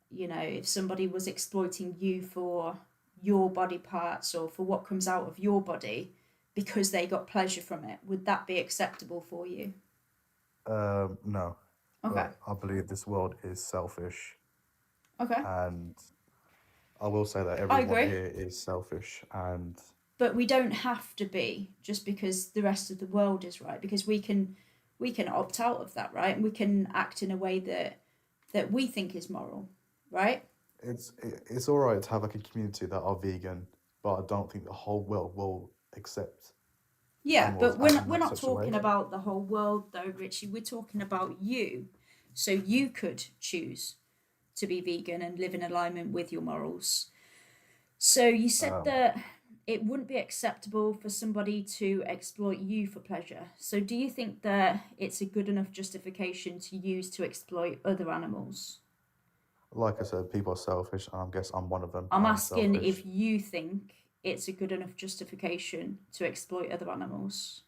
if somebody was exploiting you for your body parts or for what comes out of your body because they got pleasure from it, would that be acceptable for you? no. Okay. But I believe this world is selfish, Okay. and I will say that I everyone agree. here is selfish, and But we don't have to be just because the rest of the world is right, because we can opt out of that, right? And we can act in a way that we think is moral, right? it's all right to have like a community that are vegan, but I don't think the whole world will accept Yeah, animals but we're not, acting we're in not such a way. talking about the whole world though, Richie. We're talking about you. So you could choose to be vegan and live in alignment with your morals. So you said Um, that it wouldn't be acceptable for somebody to exploit you for pleasure. So do you think that it's a good enough justification to use to exploit other animals? like I said, people are selfish, and I guess I'm one of them. I'm I'm asking selfish. if you think it's a good enough justification to exploit other animals.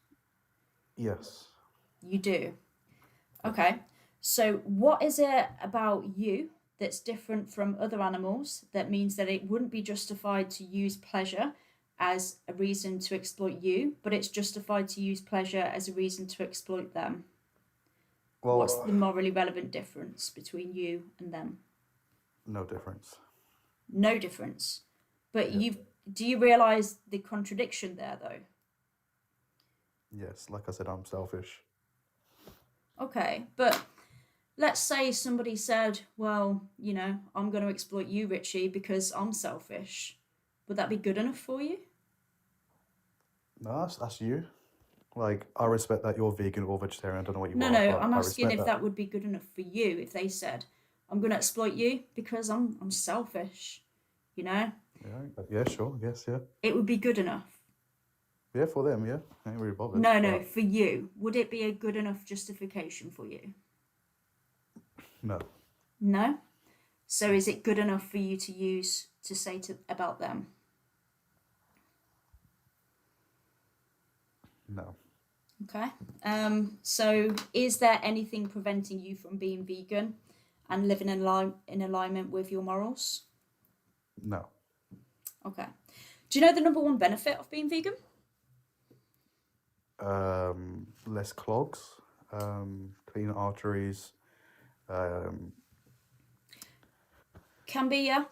Yes. You do. Okay. So what is it about you that's different from other animals that means that it wouldn't be justified to use pleasure as a reason to exploit you, but it's justified to use pleasure as a reason to exploit them? What's Well, the morally relevant difference between you and them? no difference. No difference. But Yeah. do you realize the contradiction there though? Yes. Like I said, I'm selfish. Okay, but let's say somebody said, well, I'm going to exploit you, Richie, because I'm selfish. Would that be good enough for you? No, that's you. Like, I respect that you're vegan or vegetarian. I don't know what you No, are, no, but I'm I asking respect if that. that would be good enough for you if they said, I'm going to exploit you because I'm selfish, you know? Yeah, sure. Yes, yeah. It would be good enough. Yeah, for them, yeah. I ain't really bothered. No, But for you. Would it be a good enough justification for you? no. No? So is it good enough for you to use to say about them? No. Okay. So is there anything preventing you from being vegan and living in alignment with your morals? No. Okay. Do you know the number one benefit of being vegan? Less clogs, cleaner arteries. Can be, yeah.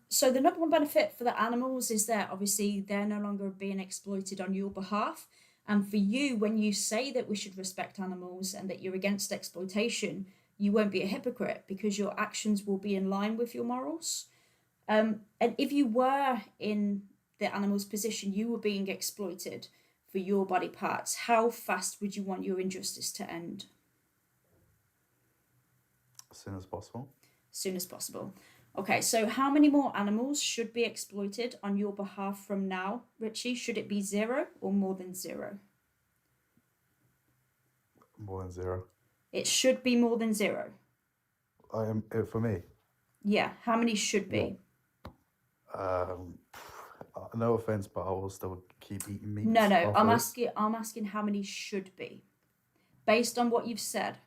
So the number one benefit for the animals is that obviously they're no longer being exploited on your behalf. And for you, when you say that we should respect animals and that you're against exploitation, you won't be a hypocrite because your actions will be in line with your morals. And if you were in the animal's position, you were being exploited for your body parts, how fast would you want your injustice to end? As soon as possible. As soon as possible. Okay, so how many more animals should be exploited on your behalf from now, Richie? Should it be 0 or more than 0? More than 0. It should be more than 0. For me. Yeah, how many should be? No offense, but I will still keep eating meat. No, after this. I'm asking how many should be. Based on what you've said,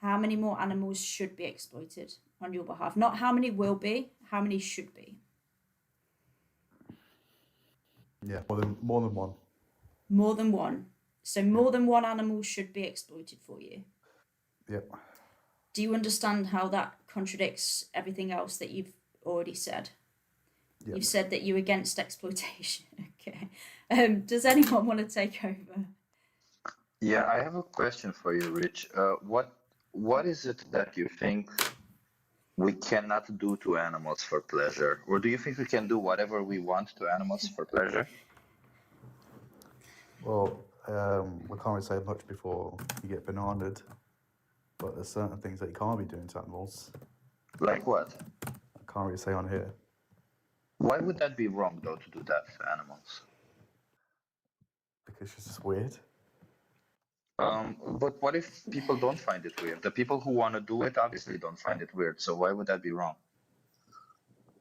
how many more animals should be exploited on your behalf? Not how many will be, how many should be. Yeah, more than one. More than one. So more than one animal should be exploited for you. Yep. Do you understand how that contradicts everything else that you've already said? Yep. You've said that you're against exploitation. Okay. Does anyone want to take over? Yeah, I have a question for you, Rich. What is it that you think we cannot do to animals for pleasure? Or do you think we can do whatever we want to animals for pleasure? Well, we can't really say much before you get bananaed, but there's certain things that you can't be doing to animals. Like what? I can't really say on here Why would that be wrong, though, to do that to animals? because it's just weird. But what if people don't find it weird? The people who want to do it obviously don't find it weird, so why would that be wrong?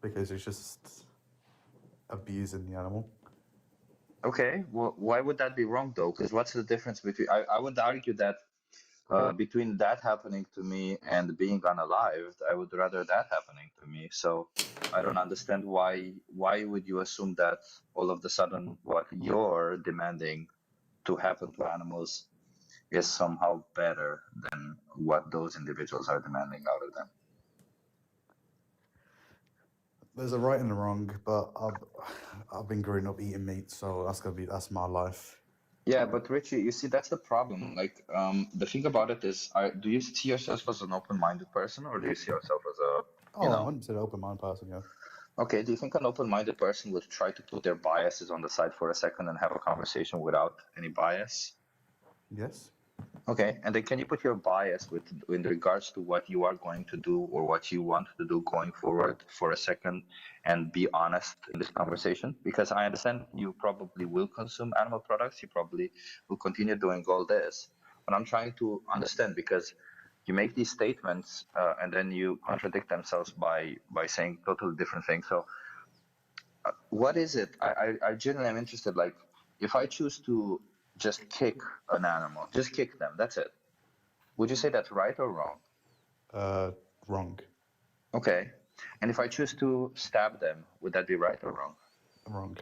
Because it's just abusing the animal. Okay, well, why would that be wrong, though? Because what's the difference between... I would argue that between that happening to me and being unalived, I would rather that happening to me. So I don't understand why would you assume that all of a sudden what you're demanding to happen to animals is somehow better than what those individuals are demanding out of them. There's a right and a wrong, but I've been growing up eating meat, so that's my life. Yeah, but Richie, you see, that's the problem. Like, the thing about it is, do you see yourself as an open-minded person, or do you see yourself as a, Oh, I'm an open-minded person, yeah. Okay, do you think an open-minded person would try to put their biases on the side for a second and have a conversation without any bias? Yes. Okay, and then can you put your bias in regards to what you are going to do or what you want to do going forward for a second and be honest in this conversation? Because I understand you probably will consume animal products, you probably will continue doing all this, but I'm trying to understand because you make these statements and then you contradict themselves by saying totally different things. So what is it? I genuinely am interested. Like, if I choose to just kick an animal, just kick them, that's it. Would you say that's right or wrong? Wrong. Okay. And if I choose to stab them, would that be right or wrong? Wrong.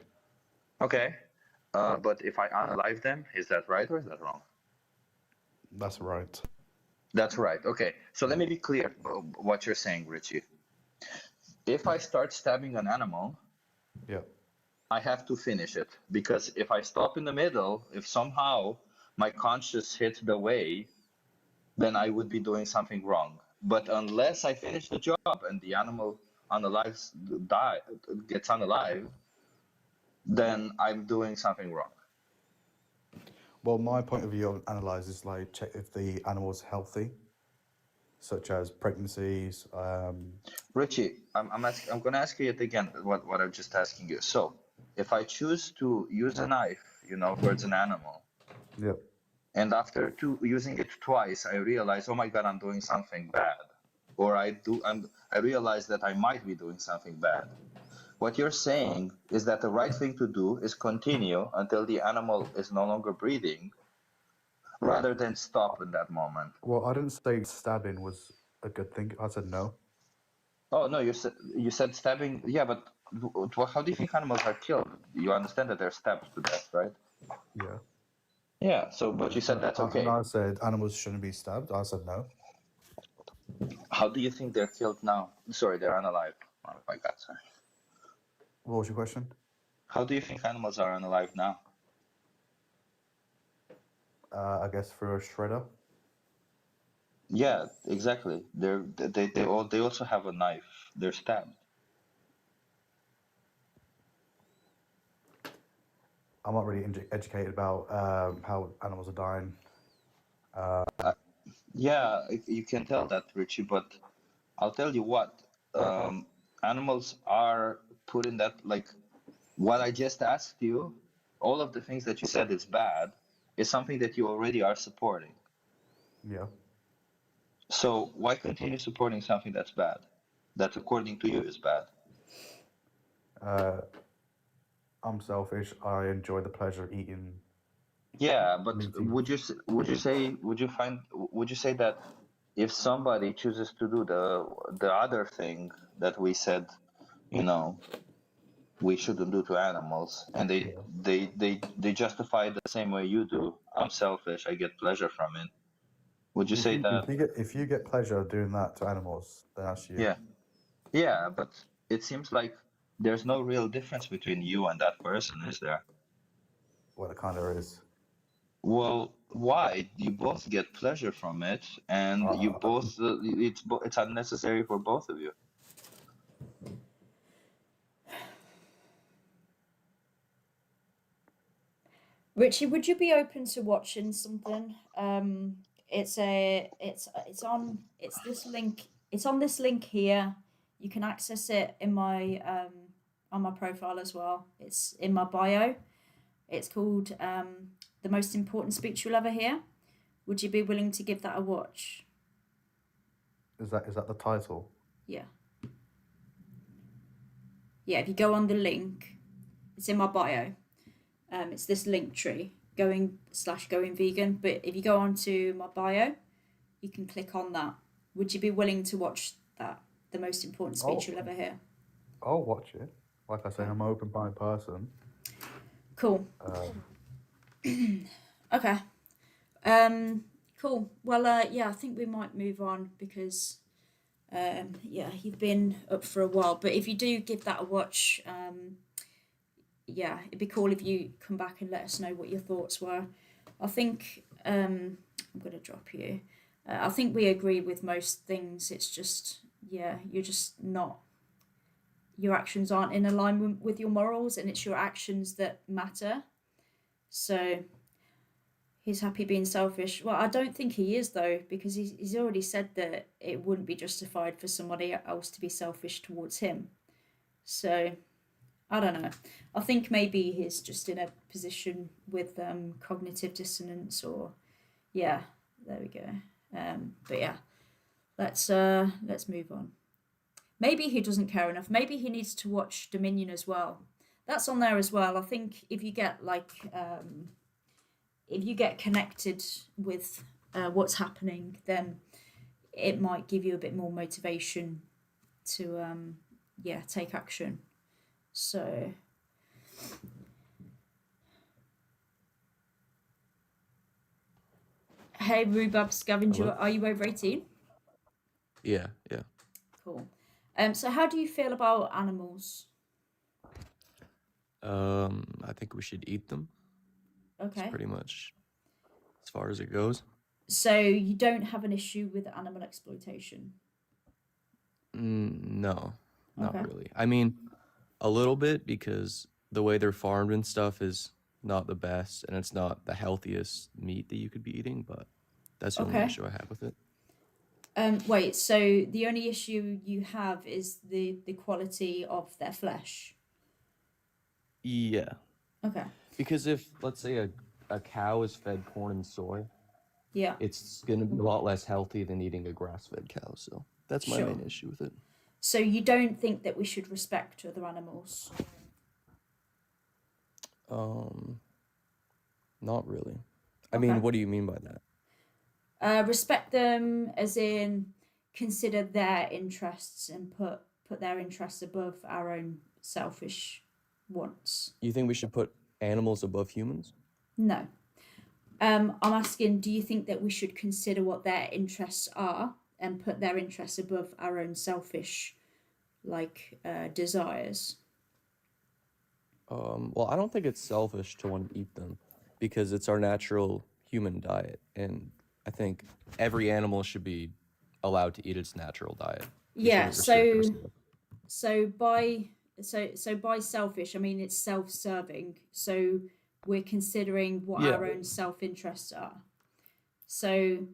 Okay. But if I unalive them, is that right or is that wrong? That's right. That's right. Okay. So let me be clear what you're saying, Richie. If I start stabbing an animal, Yeah. I have to finish it, because if I stop in the middle, if somehow my conscience hits the way, then I would be doing something wrong. But unless I finish the job and the animal gets unalive, then I'm doing something wrong. Well, my point of view on analyze is like check if the animal's healthy, such as pregnancies. Richie, I'm going to ask you it again, what I'm just asking you. So, if I choose to use a knife, towards an animal, Yep. and after using it twice, I realize, oh my God, I'm doing something bad, or I realize that I might be doing something bad. What you're saying is that the right thing to do is continue until the animal is no longer breathing, rather than stop in that moment. Well, I didn't say stabbing was a good thing. I said no. Oh no, you said stabbing. Yeah, but how do you think animals are killed? You understand that they're stabbed to death, right? Yeah. Yeah. So, but you said that's okay. And I said animals shouldn't be stabbed. I said no. How do you think they're killed now? Sorry, they're unalive. Oh my God, sorry. What was your question? How do you think animals are unalive now? I guess through a shredder. Yeah, exactly. They also have a knife. They're stabbed. I'm not really educated about how animals are dying. Yeah, you can tell that, Richie, but I'll tell you what. Animals are put in that, like, what I just asked you, all of the things that you said is bad, is something that you already are supporting. Yeah. So why continue supporting something that's bad, that according to you is bad? I'm selfish. I enjoy the pleasure of eating. Yeah, but meeting. would you say that if somebody chooses to do the other thing that we said, we shouldn't do to animals, and they justify it the same way you do? I'm selfish. I get pleasure from it. Would you say that? If you get pleasure doing that to animals, then that's you. Yeah, but it seems like there's no real difference between you and that person, is there? Well, it kind of is. Well, why? You both get pleasure from it, and you Uh, both it's unnecessary for both of you. Richie, would you be open to watching something? It's this link. It's on this link here. You can access it in my on my profile as well. It's in my bio. It's called The Most Important Speech You'll Ever Hear. Would you be willing to give that a watch? is that the title? Yeah. Yeah, if you go on the link, it's in my bio. It's this link tree, going vegan. But if you go onto my bio, you can click on that. Would you be willing to watch that? The most important speech you'll ever hear. I'll watch it. Like I say, I'm an open-minded person. Cool. Okay. Cool. Well, yeah, I think we might move on because, yeah, you've been up for a while. But if you do give that a watch, yeah, it'd be cool if you come back and let us know what your thoughts were. I think I'm gonna drop you. I think we agree with most things. It's just, yeah, you're just not. Your actions aren't in alignment with your morals, and it's your actions that matter. So he's happy being selfish. Well, I don't think he is though, because he's already said that it wouldn't be justified for somebody else to be selfish towards him. So I don't know. I think maybe he's just in a position with cognitive dissonance, or yeah, there we go. But yeah, let's move on. Maybe he doesn't care enough. Maybe he needs to watch Dominion as well. That's on there as well. I think if you get if you get connected with what's happening, then it might give you a bit more motivation to yeah, take action. So hey Rhubarb Scavenger, Hello? are you over 18? Yeah. Cool. So how do you feel about animals? I think we should eat them. It's Okay. pretty much as far as it goes. So you don't have an issue with animal exploitation? No, not Okay. really. I mean, a little bit because the way they're farmed and stuff is not the best, and it's not the healthiest meat that you could be eating, but that's the only Okay. issue I have with it. Wait, so the only issue you have is the quality of their flesh. Yeah, Okay. because if, let's say, a cow is fed corn and soy, Yeah. it's going to be a lot less healthy than eating a grass-fed cow. So that's my Sure. main issue with it. So you don't think that we should respect other animals? Not really. I Okay. mean, what do you mean by that? Respect them as in consider their interests and put their interests above our own selfish wants. You think we should put animals above humans? No. I'm asking, do you think that we should consider what their interests are and put their interests above our own selfish, desires? Well, I don't think it's selfish to want to eat them because it's our natural human diet, and I think every animal should be allowed to eat its natural diet. We Yeah. shouldn't restrict ourselves. So by selfish, I mean it's self-serving. So we're considering what Yeah, our own self-interests are. So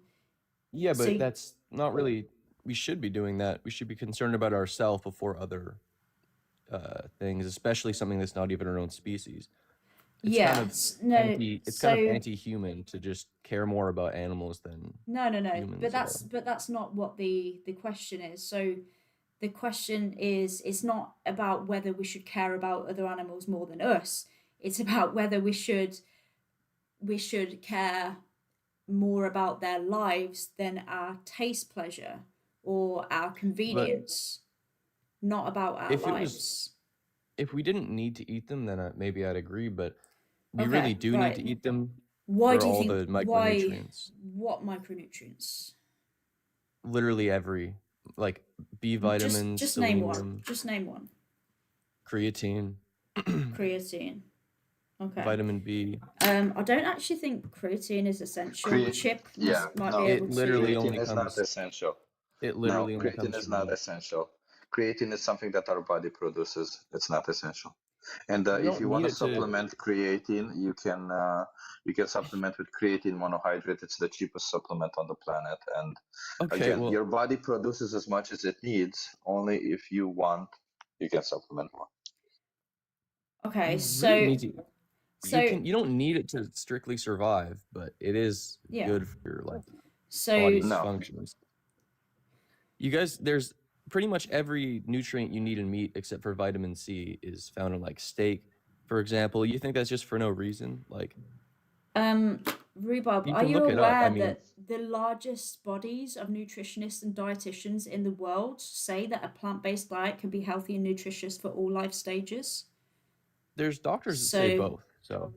yeah, so but that's not really. We should be doing that. We should be concerned about ourselves before other things, especially something that's not even our own species. It's kind yeah, of no. it's kind of So anti-human to just care more about animals than no. humans But that's not what the question is. So the question is, it's not about whether we should care about other animals more than us. It's about whether we should care more about their lives than our taste pleasure or our But convenience, not about our if it was lives. if we didn't need to eat them, then maybe I'd agree. But we really Okay, do need to right. eat them Why for do you all think the why micronutrients. what micronutrients? Literally every, like B vitamins, Just name one. selenium, Just name one. creatine. Creatine. Okay. vitamin B. I don't actually think creatine is essential. Create, Chip yeah, might be no, able It literally to. creatine only is not comes. essential. It No, literally only creatine comes is from not meat. essential. Creatine is something that our body produces. It's not essential. And You if don't you want need to it to. supplement creatine, you can supplement with creatine monohydrate. It's the cheapest supplement on the planet. And Okay, again, well, your body produces as much as it needs. Only if you want, you can supplement more. Okay, you really need so to. so You don't need it to strictly survive, but it is yeah. good for your like So body's No, functions. You guys, there's pretty much every nutrient you need in meat except for vitamin C is found in like steak, for example. You think that's just for no reason? Like Rhubarb, you are can you look it up. I aware mean, that the largest bodies of nutritionists and dietitians in the world say that a plant-based diet can be healthy and nutritious for all life stages? there's doctors that say So, both, so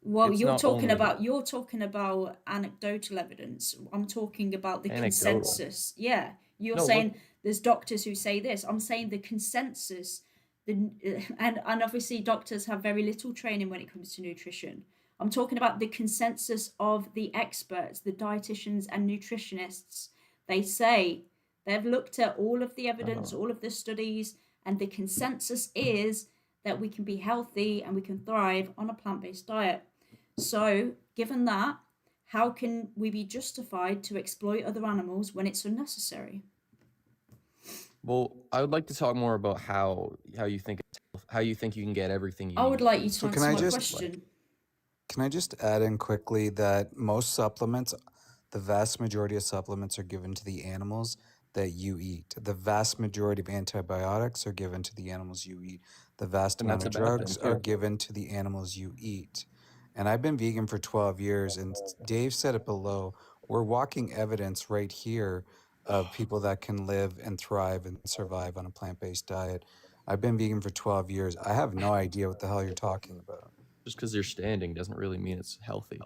well, it's not only you're talking about anecdotal evidence. I'm talking about the anecdotal. consensus. Yeah, you're No, look, saying there's doctors who say this. I'm saying the consensus. And obviously doctors have very little training when it comes to nutrition. I'm talking about the consensus of the experts, the dietitians and nutritionists. They say they've looked at all of the evidence, uh, all of the studies, and the consensus is that we can be healthy and we can thrive on a plant-based diet. So, given that, how can we be justified to exploit other animals when it's unnecessary? well, I would like to talk more about how you think how you think you can get everything you I would need like you from to So answer my like question. can I just add in quickly that most supplements, the vast majority of supplements are given to the animals that you eat. The vast majority of antibiotics are given to the animals you eat. The vast and amount that's of a bad thing drugs are too. given to the animals you eat. And I've been vegan for 12 years, and Dave said it below. We're walking evidence right here of people that can live and thrive and survive on a plant-based diet. I've been vegan for 12 years. I have no idea what the hell you're talking about. Just because you're standing doesn't really mean it's healthy.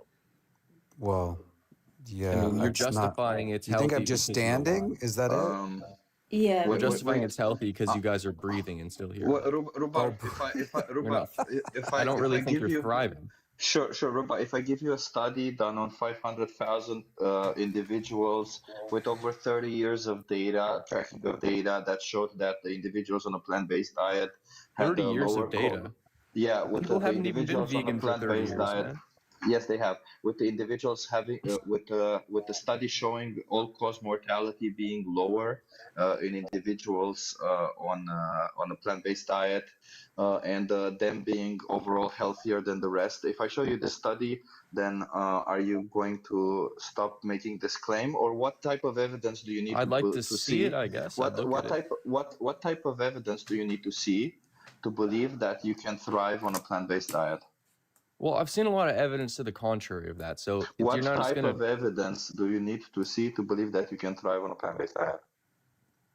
Well, I yeah, mean, you're it's not. justifying it's You think I'm healthy just because you standing? Is that it? Yeah, you're wait, wait, justifying wait. it's healthy because Uh, you guys are breathing and still here. Rubar, Oh, if I, You're Rubar, not. I don't if really I think give you're you, thriving. sure, Rubar, if I give you a study done on 500,000 individuals with over 30 years of data, tracking of data that showed that the individuals on a plant-based diet had 30 a years lower of data. yeah, with People the haven't even been individuals on a vegan for 30 plant-based years, diet. man. Yes, they have. With the individuals having, with the study showing all-cause mortality being lower in individuals on a plant-based diet, and them being overall healthier than the rest. If I show you the study, then are you going to stop making this claim, or what type of evidence do you need I'd like to to see it, see? I guess. I'd look at it. What type of evidence do you need to see to believe that you can thrive on a plant-based diet? Well, I've seen a lot of evidence to the contrary of that. So if you're What not just type gonna, of evidence do you need to see to believe that you can thrive on a plant-based diet?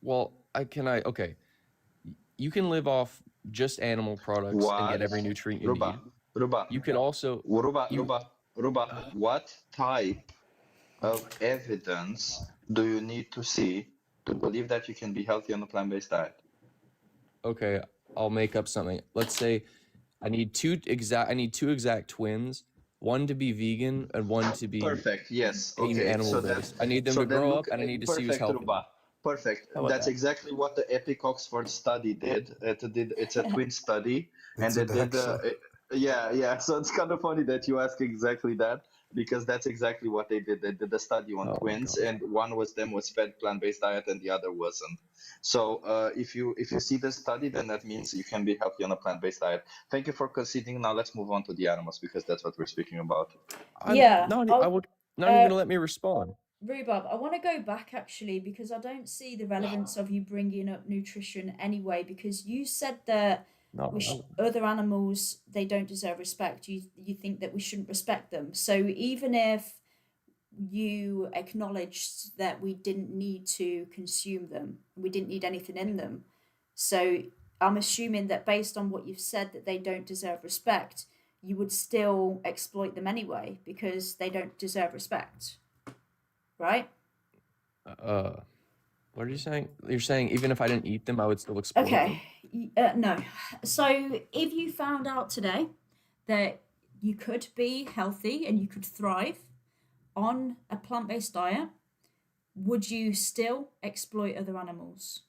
well, okay. You can live off just animal products and get What, every nutrient you Ruba, need. Ruba, You could also, Ruba, you, Ruba, what type of evidence do you need to see to believe that you can be healthy on a plant-based diet? okay, I'll make up something. Let's say I need two exact twins, one to be vegan and one to be Perfect. Yes. eating Okay. animal based. I need them to Then grow look. up and I need to see who's Perfect, healthy. Ruba. Perfect. How about That's that? exactly what the Epic Oxford study did. It's a twin study, and it's they a did. Daxa. Yeah. So it's kind of funny that you ask exactly that because that's exactly what they did. They did a study on Oh my twins, god. and one was fed plant-based diet, and the other wasn't. So if you see the study, then that means you can be healthy on a plant-based diet. Thank you for conceding. Now let's move on to the animals because that's what we're speaking about. I'm yeah. not. I I'll, would not even uh, gonna let me respond. Rhubarb, I want to go back actually because I don't see the relevance of you bringing up nutrition anyway. Because you said that Not relevant. other animals they don't deserve respect. You think that we shouldn't respect them. So even if you acknowledged that we didn't need to consume them, we didn't need anything in them. So I'm assuming that based on what you've said that they don't deserve respect, you would still exploit them anyway because they don't deserve respect, right? What are you saying? You're saying even if I didn't eat them, I would still exploit them? Okay. No. So if you found out today that you could be healthy and you could thrive on a plant-based diet, would you still exploit other animals?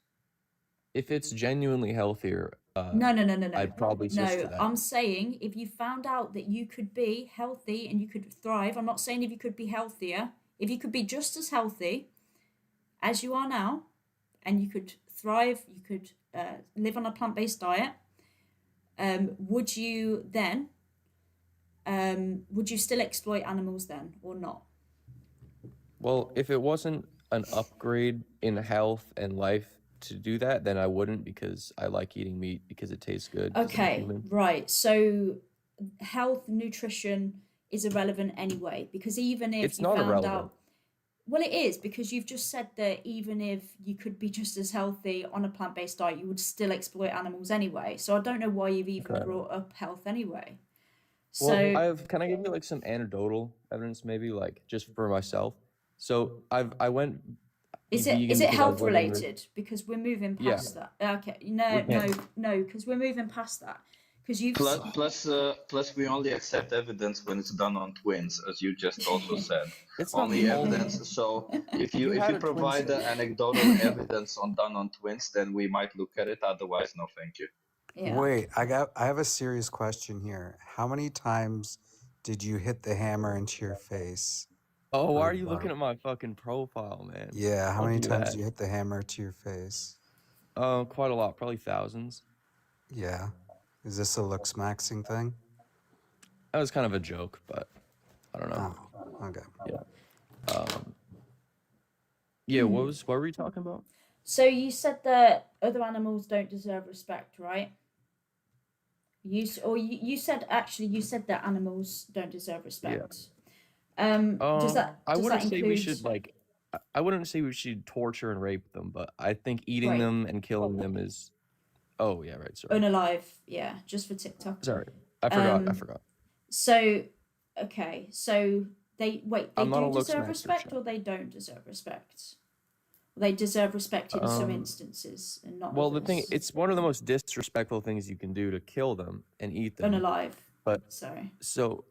If it's genuinely healthier, No. I'd probably switch to No, that. I'm saying if you found out that you could be healthy and you could thrive, I'm not saying if you could be healthier, if you could be just as healthy as you are now, and you could thrive, you could live on a plant-based diet, would you then, would you still exploit animals then or not? Well, if it wasn't an upgrade in health and life to do that, then I wouldn't, because I like eating meat because it tastes good, 'cause I'm Okay, human. right. So health, nutrition is irrelevant anyway, because even if It's you not found irrelevant. out, well, it is, because you've just said that even if you could be just as healthy on a plant-based diet, you would still exploit animals anyway. So I don't know why you've even Okay. brought up health anyway. Well, So can I give you like some anecdotal evidence, maybe, like just for myself? So I went is vegan it because I health was living with, related? Because we're moving yeah, past that. Okay, we no, can't. because we're moving past that. Because Plus, we only accept evidence when it's done on twins, as you just also said. It's not Only the only. evidence. So if You you had a twin provide the study. anecdotal evidence on done on twins, then we might look at it. Otherwise, no, thank you. Yeah. Wait, I have a serious question here. How many times did you hit the hammer into your face, Oh, why are you Rhubarb? looking at my fucking profile, man? Yeah, how Don't many do times that. did you hit the hammer to your face? Quite a lot, probably thousands. Yeah. Is this a looks maxing thing? That was kind of a joke, but I don't know. Oh, okay. Yeah. Yeah. What were we talking about? So you said that other animals don't deserve respect, right? You said, actually you said that animals don't deserve Yeah. respect. Does that I wouldn't say we include, should like. I wouldn't say we should torture and rape them, but I think eating right, them and killing them is. Oh yeah, right. Sorry. unalive? Yeah, just for TikTok. Sorry, I forgot. I Um, forgot. so okay, so they I'm not a do looks deserve maxer, respect, Chad. or they don't deserve respect? They deserve respect in some Um. instances and not Well, the thing, others. it's one of the most disrespectful things you can do to kill them and eat them. Unalive. But Sorry. so,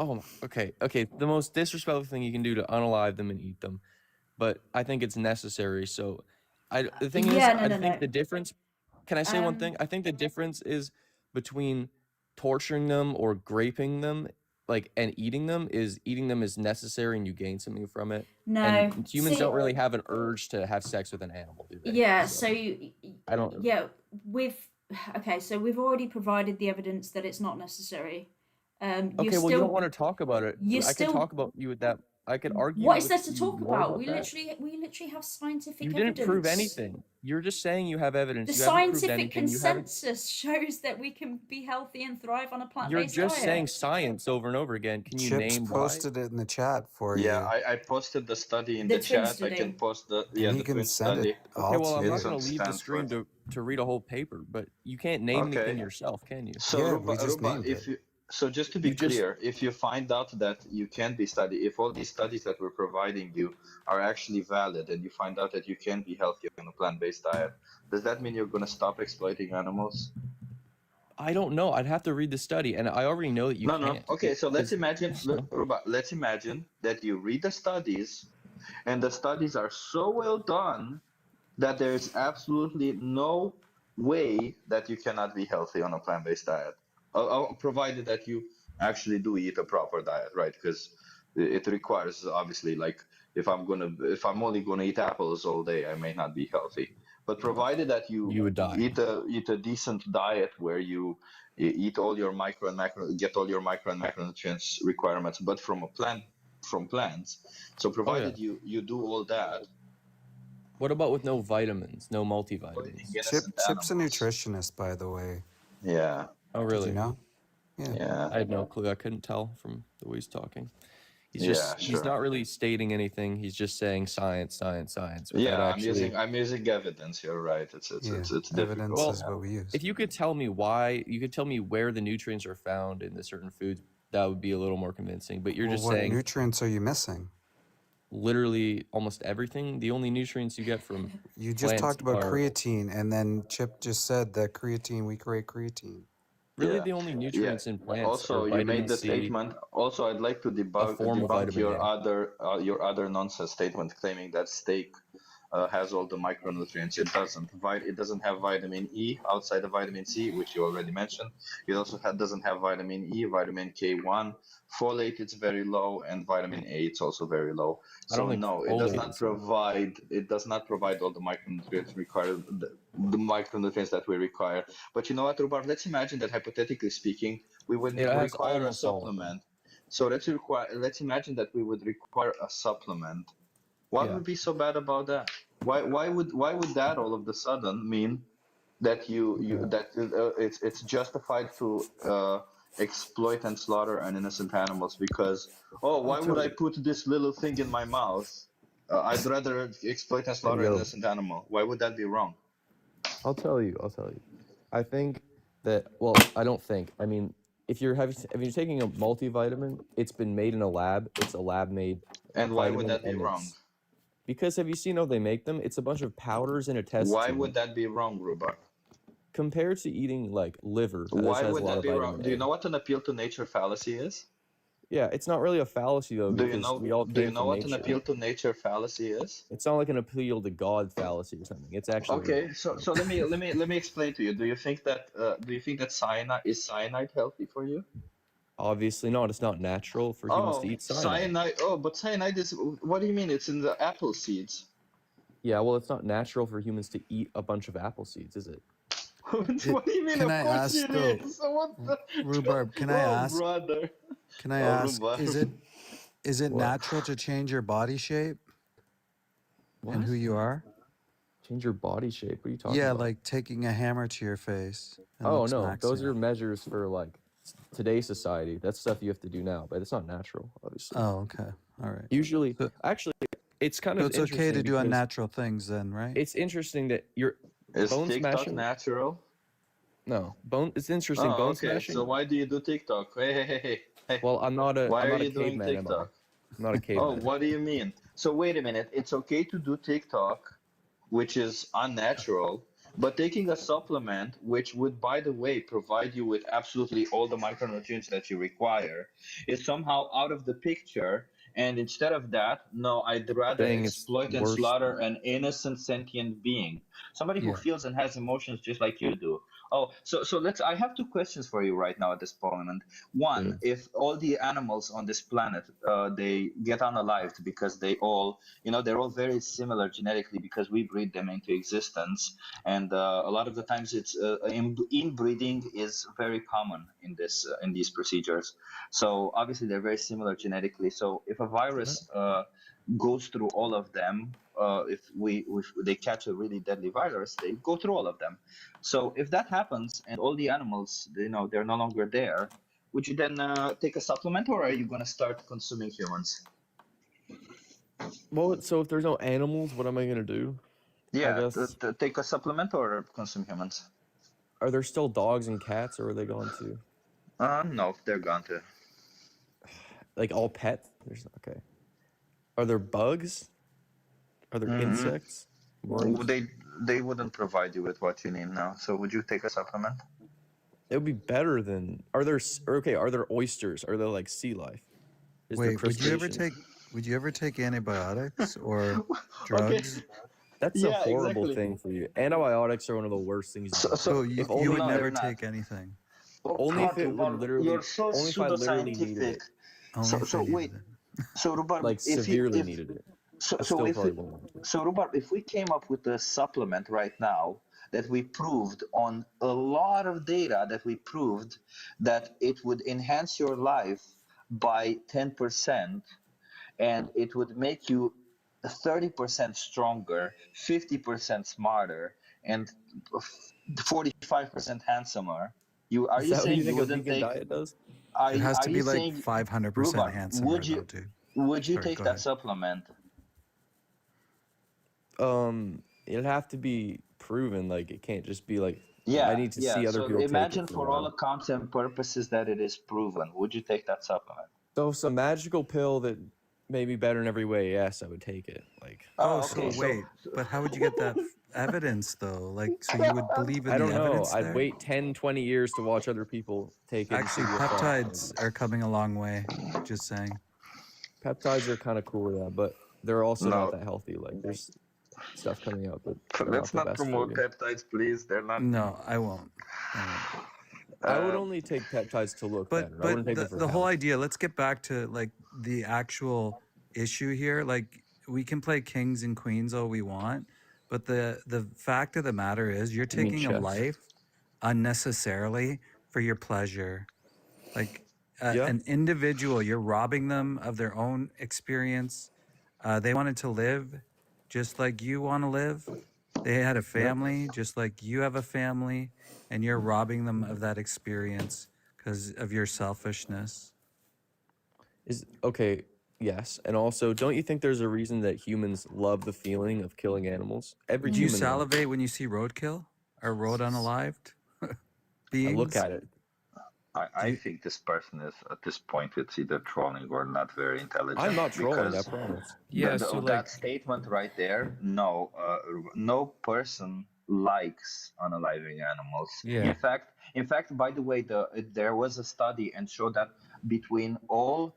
okay. The most disrespectful thing you can do to unalive them and eat them, but I think it's necessary. So, the thing is, Yeah, no, I no, think no. the difference. Can I say one thing? I think the difference is between torturing them or graping them, like, and eating them is necessary and you gain something from it. No. And humans See, don't really have an urge to have sex with an animal, do they? yeah, So I don't. yeah, okay, so we've already provided the evidence that it's not necessary. You're Okay, well, you don't still, want to talk about it. you're I could still, talk about you with that. I could argue what is with there to you talk more about? about We that. literally have scientific You didn't prove evidence. anything. You're just saying you have The evidence. You haven't proved scientific anything. You haven't. consensus shows that we can be healthy and thrive on a You're plant-based just saying diet. science over and over again. Can you Chips name why? posted it in the chat for Yeah, you, I posted the study in The the twin chat. I can study. post the and he the can twin send study. it Okay, all well, to I'm you. not It's going on to leave the stream Stanford. to read a whole paper, but you can't name anything Okay. yourself, can you? So Yeah, we just Ruba, named if it. you so just to be You just. clear, if you find out that you can be studied, if all these studies that we're providing you are actually valid, and you find out that you can be healthy on a plant-based diet, does that mean you're going to stop exploiting animals? I don't know. I'd have to read the study, and I already know that you No. can't. Okay, so let's Because imagine, so. Ruba, let's imagine that you read the studies, and the studies are so well done that there's absolutely no way that you cannot be healthy on a plant-based diet, provided that you actually do eat a proper diet, right? Because it requires, obviously, like if I'm only gonna eat apples all day, I may not be healthy. But provided that you You would die. eat a decent diet where you eat all your get all your micro and macronutrients requirements, but from plants. So Oh yeah. provided you do all that, What about with no vitamins, no exploiting multivitamins? innocent Chip's a animals. nutritionist, by the way. Yeah, Oh Did you really? know? Yeah. yeah, I had no clue. I couldn't tell from the way he's talking. He's yeah, he's sure. not really stating anything. He's just saying science without Yeah, actually. I'm using evidence. You're right. It's Yeah. difficult. Evidence Well, is what we use. if you could tell me why, you could tell me where the nutrients are found in the certain foods, that would be a little more convincing. But you're Well, just what saying nutrients are you missing? literally almost everything. The only nutrients you get from You just plants talked about are. creatine, and then Chip just said that creatine, we create creatine. Really, Yeah, the only yeah. nutrients in plants Also, are you vitamin made the C, statement. Also, I'd like to a form of debunk vitamin A. your other nonsense statement claiming that steak has all the micronutrients. It doesn't. It doesn't have vitamin E outside of vitamin C, which you already mentioned. It also doesn't have vitamin E, vitamin K1, folate. It's very low, and vitamin A. It's also very low. I don't So think no, it does folate not is low. provide. It does not provide all the micronutrients required. The micronutrients that we require. But you know what, Rubar? Let's imagine that hypothetically speaking, we would It has require a almost all of them. supplement. So let's imagine that we would require a supplement. What Yeah. would be so bad about that? Why would that all of a sudden mean that it's justified to exploit and slaughter an innocent animals because why would tell I you. put this little thing in my mouth? I'd rather exploit and slaughter an Yo. innocent animal. Why would that be wrong? I'll tell you. I think that, well, I don't think. I mean, if you're taking a multivitamin, it's been made in a lab. It's a lab made And why would vitamin, that be and wrong? because have you seen how they make them? It's a bunch of powders in a test Why tube would that be wrong, Rubar? compared to eating like liver. That Why has a would lot that of be wrong? vitamin Do you A. know what an appeal to nature fallacy is? Yeah, it's not really a fallacy though, Do you because know we all do you came know from what an nature. appeal to nature fallacy is? It's not like an appeal to God fallacy or something. It's actually Okay, so let me explain to you. Do you think that cyanide healthy for you? obviously not. It's not natural for humans to Oh, eat cyanide. cyanide. Oh, but cyanide is. What do you mean? It's in the apple seeds. Yeah, well, it's not natural for humans to eat a bunch of apple seeds, is it? What do you mean? Can Of I course ask it though, is. So what the? Rhubarb? Can I Oh, ask? brother. Can I Oh, ask? rhubarb. Is it What? natural to change your body shape and What? who you are? Change your body shape? What are you talking Yeah, about? like taking a hammer to your face and Oh looks no, those maxing. are measures for like today's society. That's stuff you have to do now, but it's not natural, obviously. Oh, okay. All right. Usually, So, actually, it's kind so of it's okay interesting to do because unnatural things then, right? it's interesting that you're Is bone TikTok smashing. natural? No, bone. It's interesting. Oh, Bone okay. So smashing. why do you do TikTok? Hey. Well, I'm not Why are a you doing caveman, am I? TikTok? I'm not a Oh, caveman. what do you mean? So wait a minute. It's okay to do TikTok, which is unnatural, but taking a supplement, which would, by the way, provide you with absolutely all the micronutrients that you require, is somehow out of the picture. And instead of that, no, I'd rather Saying it's exploit and worse. slaughter an innocent sentient being, somebody who Yeah. feels and has emotions just like you do. Oh, so let's. I have two questions for you right now at this moment. One, if all the animals on this planet they get unalived because they all, they're all very similar genetically because we breed them into existence, and a lot of the times it's inbreeding is very common in these procedures. So obviously they're very similar genetically. So if a virus goes through all of them, if they catch a really deadly virus, they go through all of them. So if that happens and all the animals, they're no longer there, would you then take a supplement, or are you going to start consuming humans? Well, so if there's no animals, what am I gonna do? I Yeah, guess. take a supplement or consume humans. Are there still dogs and cats, or are they gone too? No, they're gone too. Like all pets? There's okay. Are there bugs? Are there insects? Worms? They wouldn't provide you with what you need now. So would you take a supplement? It would be better than. Are there oysters? Are there like sea life? Is there Wait, crustaceans? would you ever take antibiotics or Okay. drugs? That's a Yeah, horrible exactly. thing for you. Antibiotics are one of the worst things. So, So you, If only you would no, they're never not. take anything. Only if it would Rubar, literally. you're so Only if I literally needed pseudoscientific. it. Only So if so they wait. needed it. So Rubar, Like severely needed it. so I so still if probably we, won't. so Rubar, if we came up with a supplement right now that we proved on a lot of data that we proved that it would enhance your life by 10%, and it would make you 30% stronger, 50% smarter, and 45% handsomer. Are Is you that what you saying you think a wouldn't vegan take? diet does? It has Are to you be like saying, 500% Rubar, handsomer would though, you dude. would you Sorry, take go that ahead. supplement? It'd have to be proven. Like it can't just be like I Yeah, need to yeah. see other So people take imagine it for a for all while. accounts and purposes that it is proven. Would you take that supplement? So some magical pill that maybe better in every way, yes, I would take it. Like, Oh, So okay. wait, but how would you get that evidence though? Like, so you would believe in I the don't know. evidence I'd there? wait 10, 20 years to watch other people take it and see Actually, the effects. peptides are coming a long way. Just saying. Peptides are kind of cool, yeah, but they're also not No, that healthy. Like, there's stuff coming out that they're let's not the not best for promote you. peptides, please. They're not. No, I won't. I won't. I would Uh, only take peptides to look But better. I wouldn't take them the for the whole health. idea, let's get back to like the actual issue here. Like we can play kings and queens all we want, but the fact of the matter is you're You mean taking a chess? life unnecessarily for your pleasure. Like Yeah. an individual, you're robbing them of their own experience. They wanted to live just like you want to live. They had a Yep. family just like you have a family, and you're robbing them of that experience because of your selfishness. Is okay. Yes, and also, don't you think there's a reason that humans love the feeling of killing animals? Every Do you human. Though. salivate when you see roadkill or road unalived I look beings? at it. Do I you, think this person is at this point it's either trolling or not very I'm intelligent not trolling. I because promise. yeah, so that like, statement right there, no, no person likes unaliving animals. yeah. In fact, by the way, there was a study and showed that between all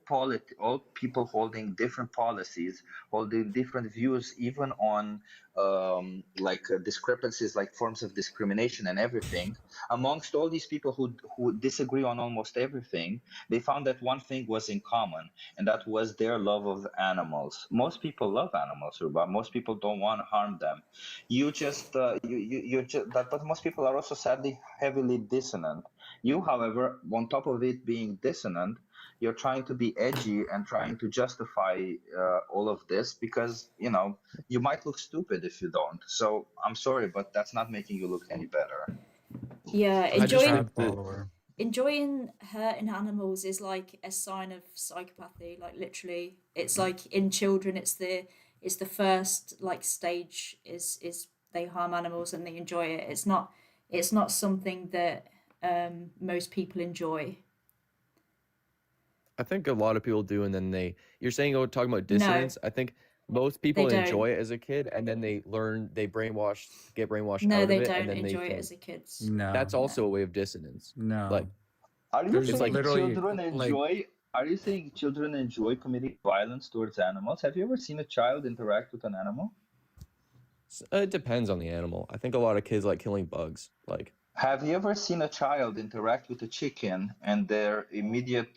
people holding different policies, holding different views, even on discrepancies, like forms of discrimination and everything, amongst all these people who disagree on almost everything, they found that one thing was in common, and that was their love of animals. Most people love animals, but most people don't want to harm them. You just you just that, but most people are also sadly heavily dissonant. You, however, on top of it being dissonant, you're trying to be edgy and trying to justify all of this because you might look stupid if you don't. So I'm sorry, but that's not making you look any better. Yeah, I just enjoying think that Follower. enjoying hurting animals is like a sign of psychopathy. Like literally, it's like in children, it's the first like stage is they harm animals and they enjoy it. It's not something that most people enjoy. I think a lot of people do, and then you're saying, oh, talking about No, dissonance. I think most they people don't. enjoy it as a kid, and then they get brainwashed No, out of they it, don't and then they enjoy it think as a kids. that's No, also a way of dissonance. no. Like, Are you There's it's saying like, literally children like, enjoy? Are you saying children enjoy committing violence towards animals? Have you ever seen a child interact with an animal? it depends on the animal. I think a lot of kids like killing bugs. Like, Have you ever seen a child interact with a chicken and their immediate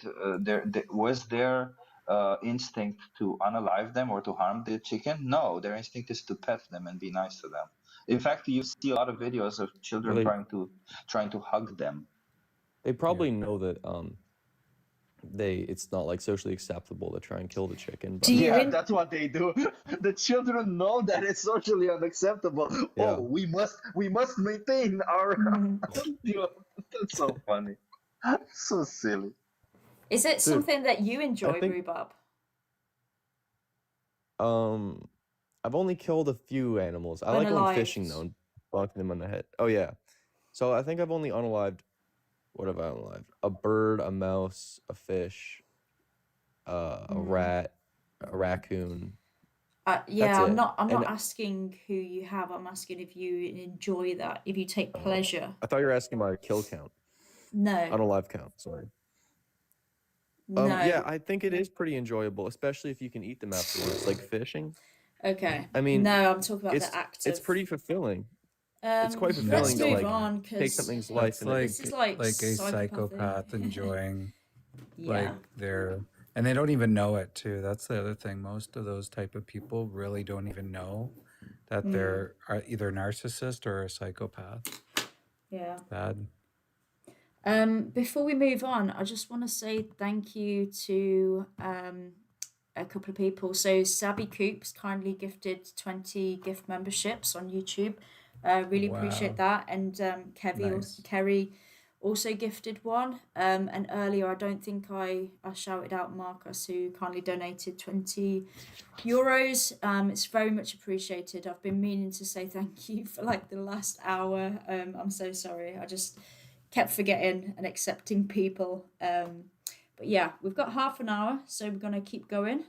was their instinct to unalive them or to harm the chicken? No, their instinct is to pet them and be nice to them. In fact, you see a lot of videos of well, children trying to hug them. they yeah. probably know that it's not like socially acceptable to try and kill the chicken, Do but you Yeah, in that's what they do. The children know that it's socially unacceptable. yeah. Oh, we must maintain our. Mhm. That's so funny. So silly. Is it Dude, something that you I enjoy, think Rhubarb? I've only killed a few animals. I like going fishing though, Unalived. and bonking them on the head. Oh yeah. So I think I've only unalived. What have I unalived? A bird, a mouse, a fish, a Mm. rat, a raccoon. That's Yeah, I'm it. not And asking who you have. I'm asking if you enjoy that, if you take pleasure. I thought you were asking my kill count, No, unalive count. Sorry. no. Yeah, I think it is pretty enjoyable, especially if you can eat them afterwards, like fishing. Okay. I mean, No, I'm talking about it's the act it's of. pretty fulfilling. It's quite Let's fulfilling to move like on take because something's life That's and this is like a psychopathy. psychopath enjoying Yeah. like and they don't even know it too. That's the other thing. Most of those type of people really don't even know that Mm, they're either narcissist or a psychopath. yeah. Bad. Before we move on, I just want to say thank you to a couple of people. So Sabby Coops kindly gifted 20 gift memberships on YouTube. Really appreciate Wow. that. And Nice. Kerry also gifted one. And earlier, I don't think I shouted out Marcus, who kindly donated 20 euros. It's very much appreciated. I've been meaning to say thank you for like the last hour. I'm so sorry. I just kept forgetting and accepting people. But yeah, we've got half an hour, so we're gonna keep going.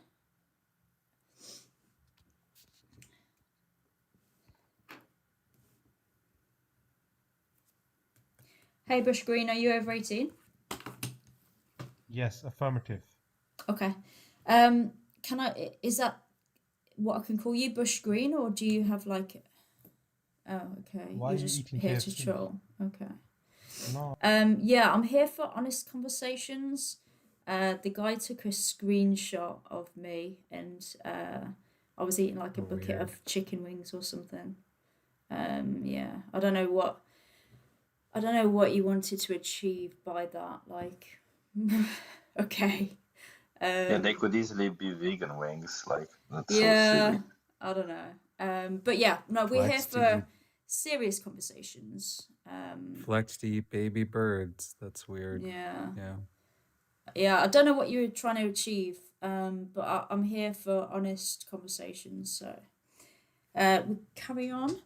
Hey, Bush Green, are you over 18? Yes, affirmative. Okay. Can I? Is that what I can call you, Bush Green, or do you have like? Oh, okay. Why You're are you just eating here to KFC? troll. Okay. No. Yeah, I'm here for honest conversations. The guy took a screenshot of me, and I was eating like a bucket Weird. of chicken wings or something. Yeah, I don't know what you wanted to achieve by that. Like, okay. Yeah, they could easily be vegan wings. Like that's so Yeah, silly. I don't know. But yeah, no, we're here Flex to eat, for serious conversations. flex to eat baby birds. That's weird. Yeah. Yeah. Yeah, I don't know what you're trying to achieve, but I'm here for honest conversations. So, we'll carry on.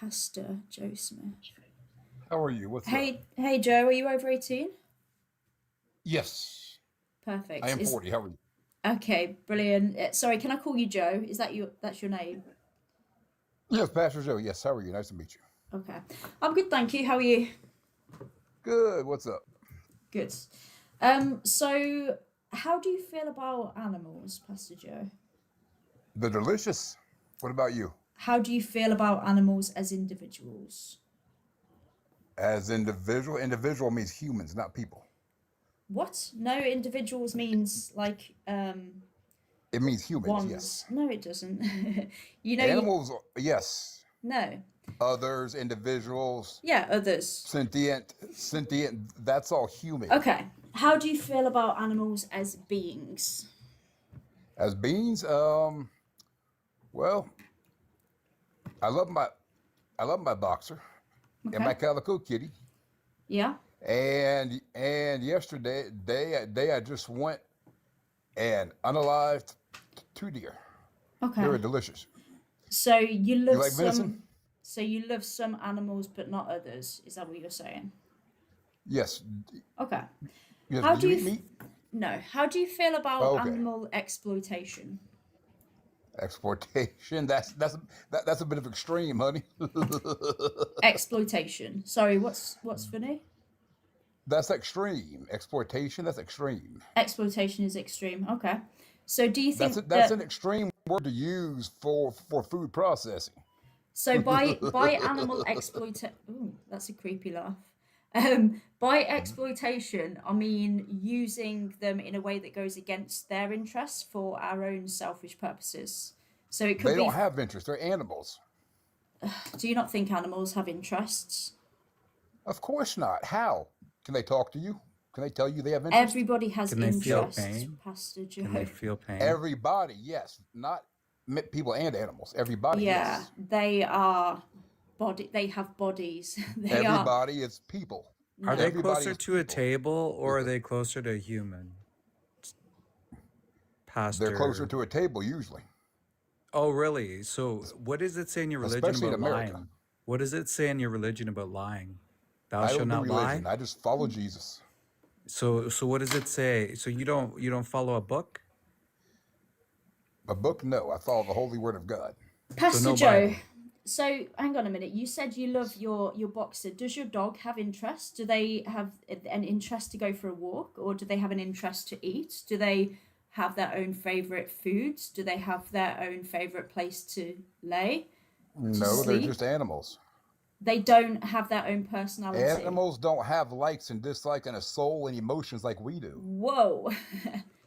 Pastor Joe Smith. How are you? What's up? Hey, Joe, are you over 18? Yes, Perfect. I am 40. How are you? Okay, brilliant. Sorry, can I call you Joe? Is that that's your name? Yes, Pastor Joe. Yes, how are you? Nice to meet you. Okay, I'm good, thank you. How are you? Good. What's up? Good. So how do you feel about animals, Pastor Joe? They're delicious. What about you? How do you feel about animals as individuals? As individual means humans, not people. What? No, individuals means like It means humans, ones. yes. No, it doesn't. You know, Animals, yes. no. Others, individuals, Yeah, others. sentient, that's all human. Okay. How do you feel about animals as beings? As beings, well, I love my boxer and my Okay. calico kitty. Yeah. And yesterday I just went and unalived 2 deer. They were Okay. delicious. So you You love like some. venison? So you love some animals, but not others. Is that what you're saying? Yes. Okay. Yes. How Do do you you? eat meat? No. How do you feel about Oh, okay. animal exploitation? Exploitation. That's a bit of extreme, honey. Exploitation. Sorry, what's funny? That's extreme. Exploitation. That's extreme. Exploitation is extreme. Okay. So do you That's think that's that an extreme word to use for food processing. so by animal exploitation? Ooh, that's a creepy laugh. By exploitation, I mean using them in a way that goes against their interests for our own selfish purposes. So it They could be. don't have interests. They're animals. Do you not think animals have interests? Of course not. How? Can they talk to you? Can they tell you they have interest? Everybody has Can they feel interests, pain? Pastor Can they Joe. feel pain? Everybody, yes. Not people and animals. Everybody, Yeah, yes. they are body. They have bodies. They are. Everybody is people. Are they No. Everybody closer is to a people. table or are they closer to a human? They're closer Pastor. to a table usually, Oh, really? So, what does it say in your religion especially in about America. lying? What does it say in your religion about lying? Thou I shalt don't do not religion. lie. I just follow Jesus. So what does it say? So you don't follow a book? A book, no. I follow the holy word of God. So Pastor no Joe. Bible. So hang on a minute. You said you love your boxer. Does your dog have interest? Do they have an interest to go for a walk, or do they have an interest to eat? Do they have their own favorite foods? Do they have their own favorite place to lay, to No, they're sleep? just animals. They don't have their own personality. Animals don't have likes and dislikes and a soul and emotions like we do. Whoa.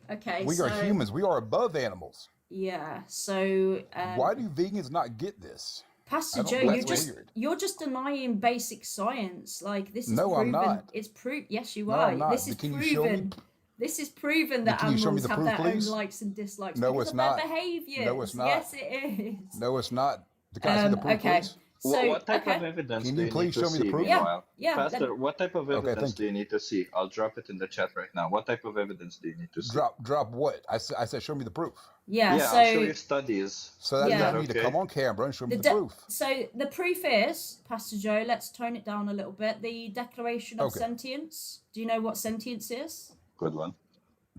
Okay, We are so humans. We are above animals. yeah, so Why do vegans not get this? Pastor I don't Joe, know. you're That's just weird. you're just denying basic science. Like this is No, I'm proven. not. It's proved. Yes, you No, are. I'm not. This is Can you show me? proven. This is proven that Can you show me animals the have proof, their own please? likes and dislikes No, because it's of their not. behaviors. No, it's not. Yes, it is. No, it's not. Can I see the proof, Okay. please? So What type of okay. evidence Can do you you need please to show me the see? proof? Yeah, Meanwhile, yeah. Pastor, what type of Okay, evidence thank do you. you need to see? I'll drop it in the chat right now. What type of evidence do you need to see? Drop what? I said show me the proof. Yeah. Yeah, I'll show So you studies. So that Is means yeah. that you need to okay? come on camera and show me The the proof. so the proof is, Pastor Joe. Let's tone it down a little bit. The Declaration of Okay. Sentience. Do you know what sentience is? Good one.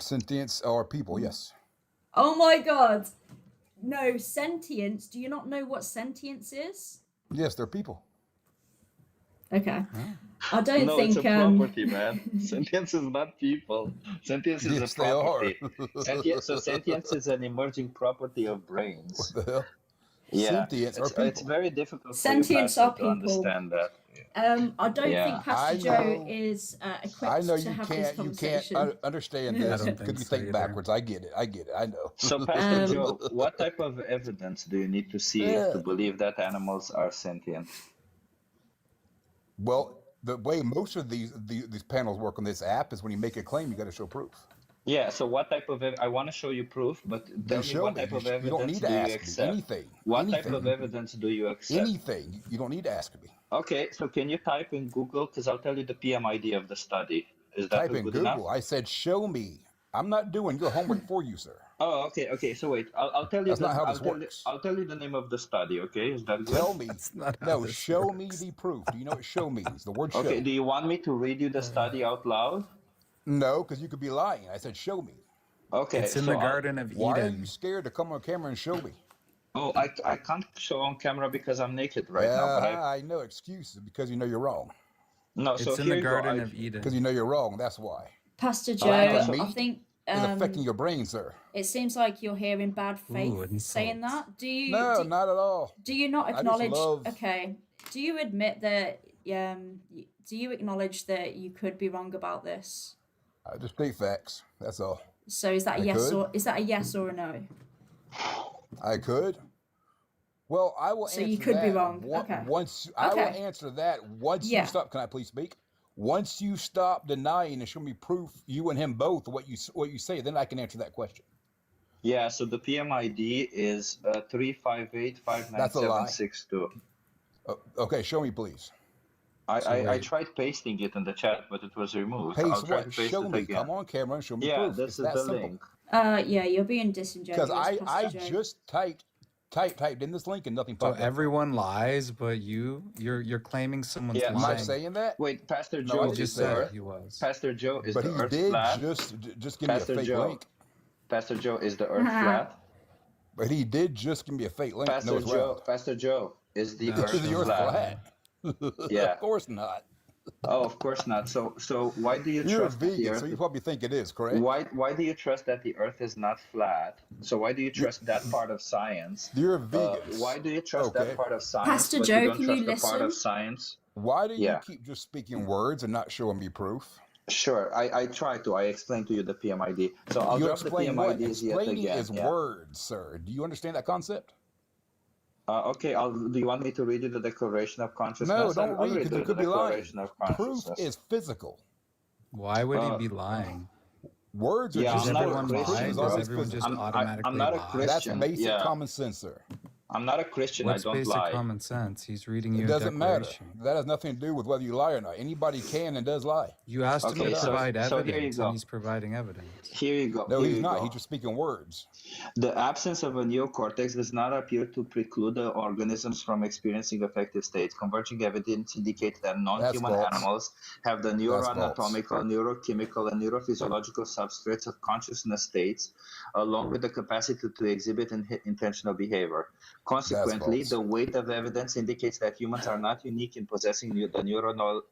Sentience or people, yes. Oh my God. No, sentience. Do you not know what sentience is? Yes, they're people. Okay. Huh? I don't No, it's a think property, man. Sentience is not people. Sentience is a Yes, they are. property. So sentience is an emerging property of What brains. the hell? Yeah, Sentients are it's people. very difficult for you, sentients Pastor, are to people. understand that. I don't Yeah. think Pastor I Joe know. is I equipped know to you have this can't conversation. understand I this don't because think you so think either. backwards. I get it. I know. So, Pastor Um, Joe, what type of evidence do you need to see to believe that animals are sentient? Well, the way most of these panels work on this app is when you make a claim, you got to show proof. Yeah, so what type of I want to show you proof, but Then tell me show what me. type of You don't evidence need to do you ask me accept? anything. What type of Anything. evidence do you accept? Anything. You don't need to ask me. Okay, so can you type in Google? Because I'll tell you the PMID of the study. Is that Type in good enough? Google. I said, show me. I'm not doing your homework for you, sir. Oh, okay. So wait, I'll tell you That's not how this I'll works. tell you the name of the study. Okay, is that good? Tell me. That's not how No, this show me works. the proof. Do you know what show means? The word Okay, show. do you want me to read you the study out loud? No, because you could be lying. I said, show me. Okay, It's in so the Garden of Why are you Eden. scared to come on camera and show me? I can't show on camera because I'm naked right now. But I know excuses because you know you're wrong. no. So It's in here the you go. Garden of Because Eden. you know you're wrong. That's why. Pastor Okay, Joe, Lying to so I me think is affecting your brain, sir. it seems like you're here in bad faith Ooh, saying insult. that. Do you No, not at all. do you not I just acknowledge? love. Okay. Do you admit that? Do you acknowledge that you could be wrong about this? I just state facts. That's all. So is that a I yes could. or is that a yes or a no? I could. Well, I will So you answer could be that wrong. Okay. once. I will Okay. answer that once you Yeah. stop. Can I please speak? Once you stop denying and show me proof, you and him both, what you say, then I can answer that question. yeah, so the PMID is 358 That's a lie. 59762. Okay, show me, please. So I wait. tried pasting it in the chat, but it was removed. I'll Paste try to what? paste Show it me. again. Come on camera and show me Yeah, proof. this It's is that the simple. link. Yeah, you're being Because disingenuous, I Pastor Joe. just typed in this link and nothing So popped up. everyone lies, but you're claiming someone's Yeah, Am I lying. saying that? Wait, Pastor No, I Joe, He didn't just is the say said that. Earth? he was. Pastor Joe, is But the he Earth did flat? just give me a Pastor fake Joe, link. Pastor Joe, is the Earth flat? But he did just give me a fake link. No, it's round. Pastor Joe, is the No, Earth Is the show Earth me. flat? flat? Yeah. Of course not. Oh, of course not. So why do you You're a trust that the vegan, Earth? so you probably think it is, correct? Why do you trust that the Earth is not flat? So why do you trust that part of science? You're a vegan. Why do you trust Okay. that part of science, Pastor but Joe, you don't can trust you the part of listen? science? Why do you Yeah. keep just speaking words and not showing me proof? Sure, I try to. I explain to you the PMID. So I'll You drop the explain what? PMIDs yet Explaining again. is Yeah. words, sir. Do you understand that concept? Okay. Do you want me to read you the Declaration of Consciousness? No, don't I'll read read because you you the could be lying. Declaration of Proof Consciousness. is physical. Why would he Uh, be lying? Words are Yeah, Does just I'm not a everyone words. Proof lie? Christian, is Does bro. always everyone just physical. automatically I'm not a lie? That's Christian. basic Yeah. common sense, sir. I'm not a Christian. What's I don't basic lie. common sense? He's reading you It a doesn't matter. declaration. That has nothing to do with whether you lie or not. Anybody can and does lie. You asked him Okay, to so provide so here you evidence, go. and he's providing evidence. Here you go. No, Here he's you not. go. He's just speaking words. The absence of a neocortex does not appear to preclude the organisms from experiencing affective states. Converging evidence indicates that That's non-human false. animals have the That's false. neuroanatomical, neurochemical, and neurophysiological substrates of consciousness states, along with the capacity to exhibit intentional behavior. Consequently, false. the weight of evidence indicates that humans are not unique in possessing the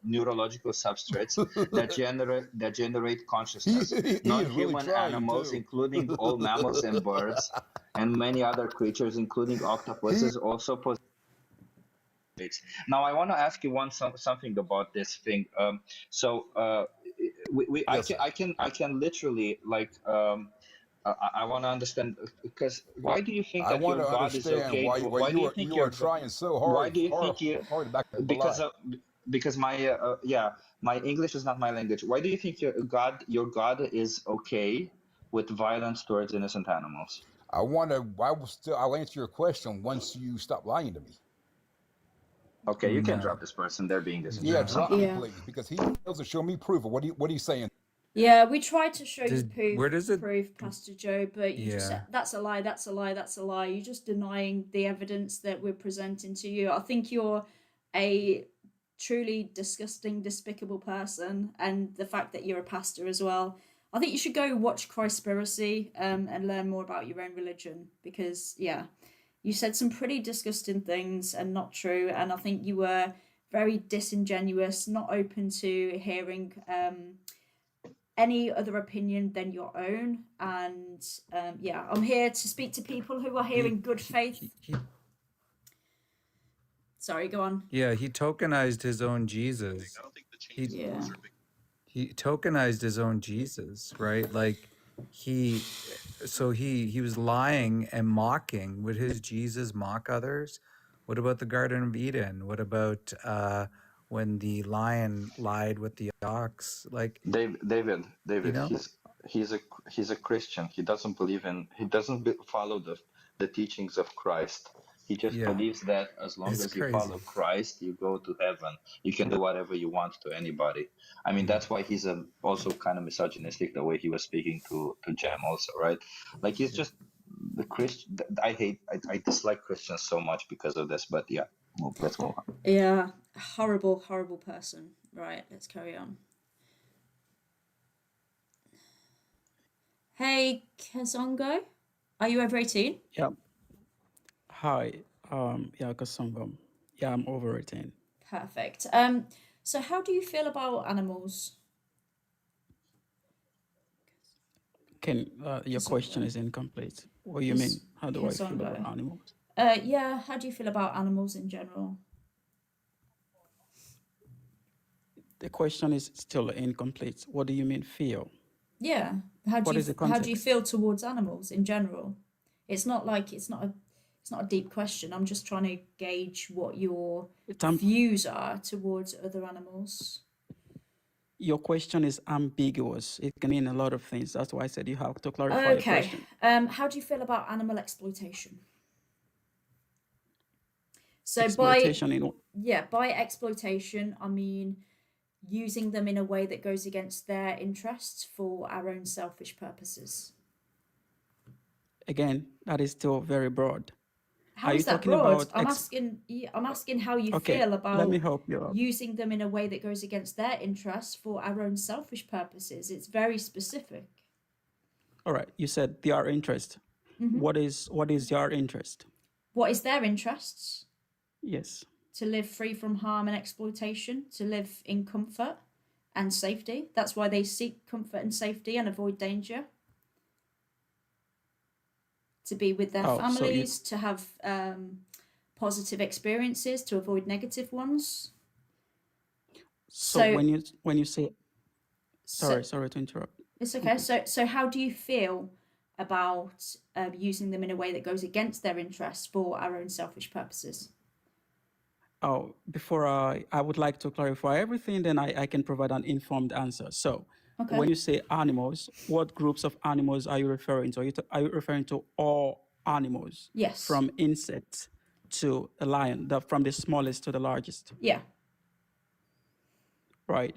neurological substrates that generate consciousness. He is really Non-human trying animals, to. including all mammals and birds, and many other creatures, including octopuses, also possess. Now, I want to ask you something about this thing. Yes, sir. I can literally like I want to understand because why do you think I that your want to God is understand okay? why do you you are think you your are trying so why hard do you think you hard to back up a because lie. because my English is not my language. Why do you think your God is okay with violence towards innocent animals? I'll answer your question once you stop lying to me. Okay, you can No. drop this person. They're being Yeah, disingenuous. drop me, Yeah. please, because he fails to show me proof of what he's saying. Yeah, we tried to show you Where does it? proof, Pastor Joe, but you just Yeah. said that's a lie, that's a lie, that's a lie. You're just denying the evidence that we're presenting to you. I think you're a truly disgusting, despicable person, and the fact that you're a pastor as well. I think you should go watch Christspiracy and learn more about your own religion because, yeah, you said some pretty disgusting things and not true, and I think you were very disingenuous, not open to hearing any other opinion than your own. And yeah, I'm here to speak to people who are here He in good faith. he Sorry, go on. yeah, he tokenized his own Jesus. He Yeah. he tokenized his own Jesus, right? Like he he was lying and mocking. Would his Jesus mock others? What about the Garden of Eden? What about when the lion lied with the ox? Like, David, you know, he's a Christian. He doesn't follow the teachings of Christ. He just yeah, believes that as long it's as you crazy. follow Christ, you go to heaven. You can do whatever you want to anybody. I mean, that's why he's also kind of misogynistic the way he was speaking to Jam also, right? Like he's just the Christian. I dislike Christians so much because of this. But yeah, let's move on. Yeah. Horrible, horrible person. Right, let's carry on. Hey, Kezongo, are you over 18? Yeah. Hi. Yeah, Kasongom. Yeah, I'm over 18. Perfect. So how do you feel about animals? Your question is incomplete. What do you mean? How do I feel about Kezongo. animals? Yeah, how do you feel about animals in general? The question is still incomplete. What do you mean feel? Yeah. How do What you is the how do you context? feel towards animals in general? It's not a deep question. I'm just trying to gauge what your Um, views are towards other animals. your question is ambiguous. It can mean a lot of things. That's why I said you have to clarify your Okay. question. How do you feel about animal exploitation? So Exploitation in by exploitation, I mean using them in a way that goes against their interests for our own selfish purposes. again, that is still very broad. How Are is you that talking broad? about I'm asking how you okay, feel let me about help you out. using them in a way that goes against their interests for our own selfish purposes. It's very specific. All right, you said their interest. Mhm. What is your interest? What is their interests? Yes. To live free from harm and exploitation, to live in comfort and safety. That's why they seek comfort and safety and avoid danger. To be with their Oh, so you families, to have positive experiences, to avoid negative ones. so So, when you say so sorry to interrupt. it's okay. So how do you feel about using them in a way that goes against their interests for our own selfish purposes? Oh, before I would like to clarify everything, then I can provide an informed answer. So Okay. when you say animals, what groups of animals are you referring to? Are you referring to all animals Yes. from insect to a lion, from the smallest to the largest? Yeah. Right.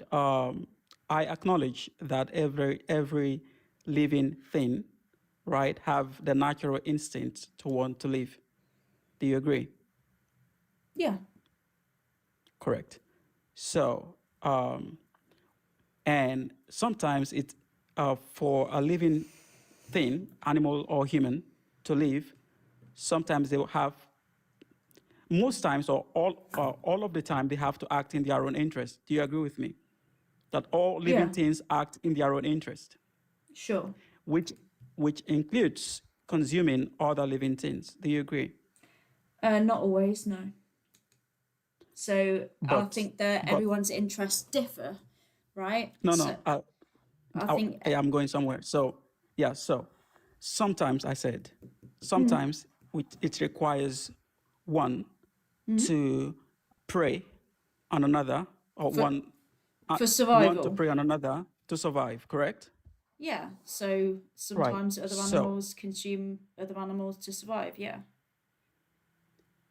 I acknowledge that every living thing, right, have the natural instinct to want to live. Do you agree? Yeah. Correct. So, and sometimes it for a living thing, animal or human, to live, sometimes they will have, most times or all of the time, they have to act in their own interest. Do you agree with me? That all living Yeah. things act in their own interest, Sure. which includes consuming other living things. Do you agree? Not always, no. So I But think that but everyone's interests differ, right? no, So no. I think I am going somewhere. So yeah. So sometimes I said, mm, sometimes it requires one mm, to prey on another, or for one to survival. prey on another to survive. Correct? Yeah. So Right. sometimes other So animals consume other animals to survive. Yeah.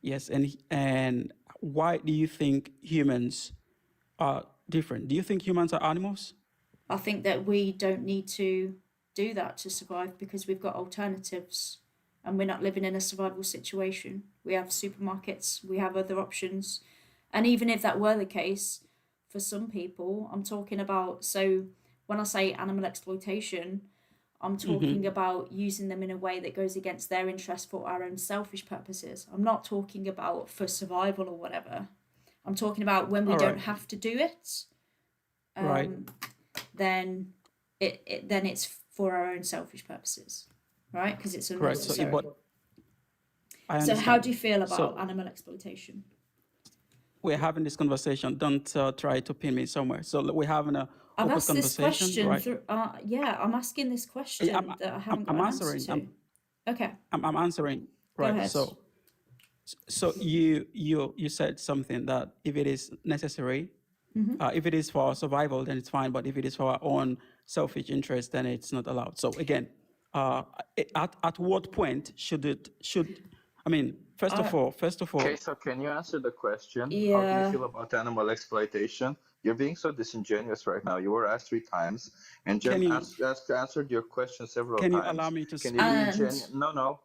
yes, and why do you think humans are different? Do you think humans are animals? I think that we don't need to do that to survive because we've got alternatives and we're not living in a survival situation. We have supermarkets, we have other options. And even if that were the case, for some people, I'm talking about, so when I say animal exploitation, I'm talking Mm-hmm. about using them in a way that goes against their interest for our own selfish purposes. I'm not talking about for survival or whatever. I'm talking about when we All don't right. have to do it. Right. Then then it's for our own selfish purposes, right? Because it's Correct. So, unnecessary. but I So how understand. do you feel about So animal exploitation? we're having this conversation. Don't try to pin me somewhere. So we're having a I've open asked this conversation, question right? through. Yeah, I'm asking this question I'm, that I haven't got I'm an answer answering. to. Okay, I'm answering. go Right. ahead. So you said something that if it is necessary, if it is for our survival, then it's fine. But if it is for our own selfish interest, then it's not allowed. So again, at what point I mean, first of all, Okay, so can you answer the question? How do you Yeah. feel about animal exploitation? You're being so disingenuous right now. You were asked 3 times, and Jem can you answered your question several can you times. allow me to Can you speak? be And genuine? No.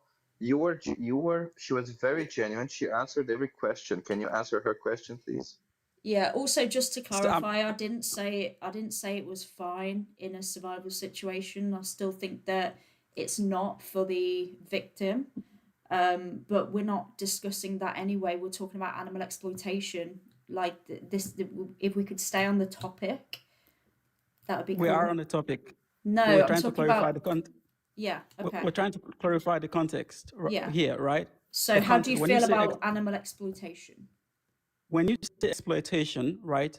She was very genuine. She answered every question. Can you answer her question, please? yeah, also just to So, clarify, I didn't say it was fine in a survival situation. I still think that it's not for the victim. But we're not discussing that anyway. We're talking about animal exploitation. Like if we could stay on the topic, that would be we are cool. on the topic. No, We're I'm trying to talking clarify about yeah. Okay. we're trying to clarify the context Yeah. here, right? So The how do you when you feel say about animal exploitation? when you say exploitation, right?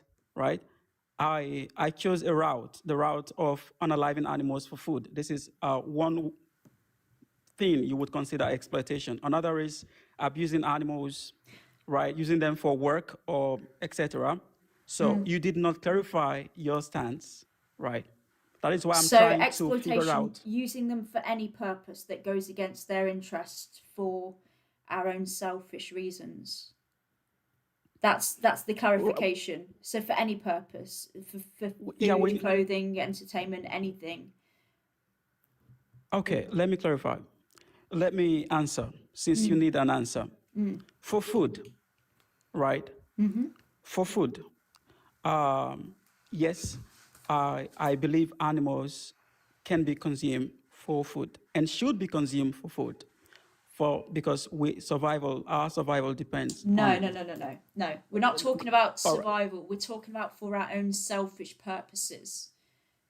I chose a route, the route of unaliving animals for food. This is one thing you would consider exploitation. Another is abusing animals, right? Using them for work or etc. So you did not clarify your stance, right? That is why I'm So trying to figure exploitation, out. using them for any purpose that goes against their interest for our own selfish reasons. That's the clarification. So for any purpose, for Yeah, food, clothing, entertainment, anything. Okay, let me clarify. Let me answer, since you need an answer. For food, right? For food, yes, I believe animals can be consumed for food and should be consumed for food, because our survival depends on No. it. No. We're not talking about All right. survival. We're talking about for our own selfish purposes.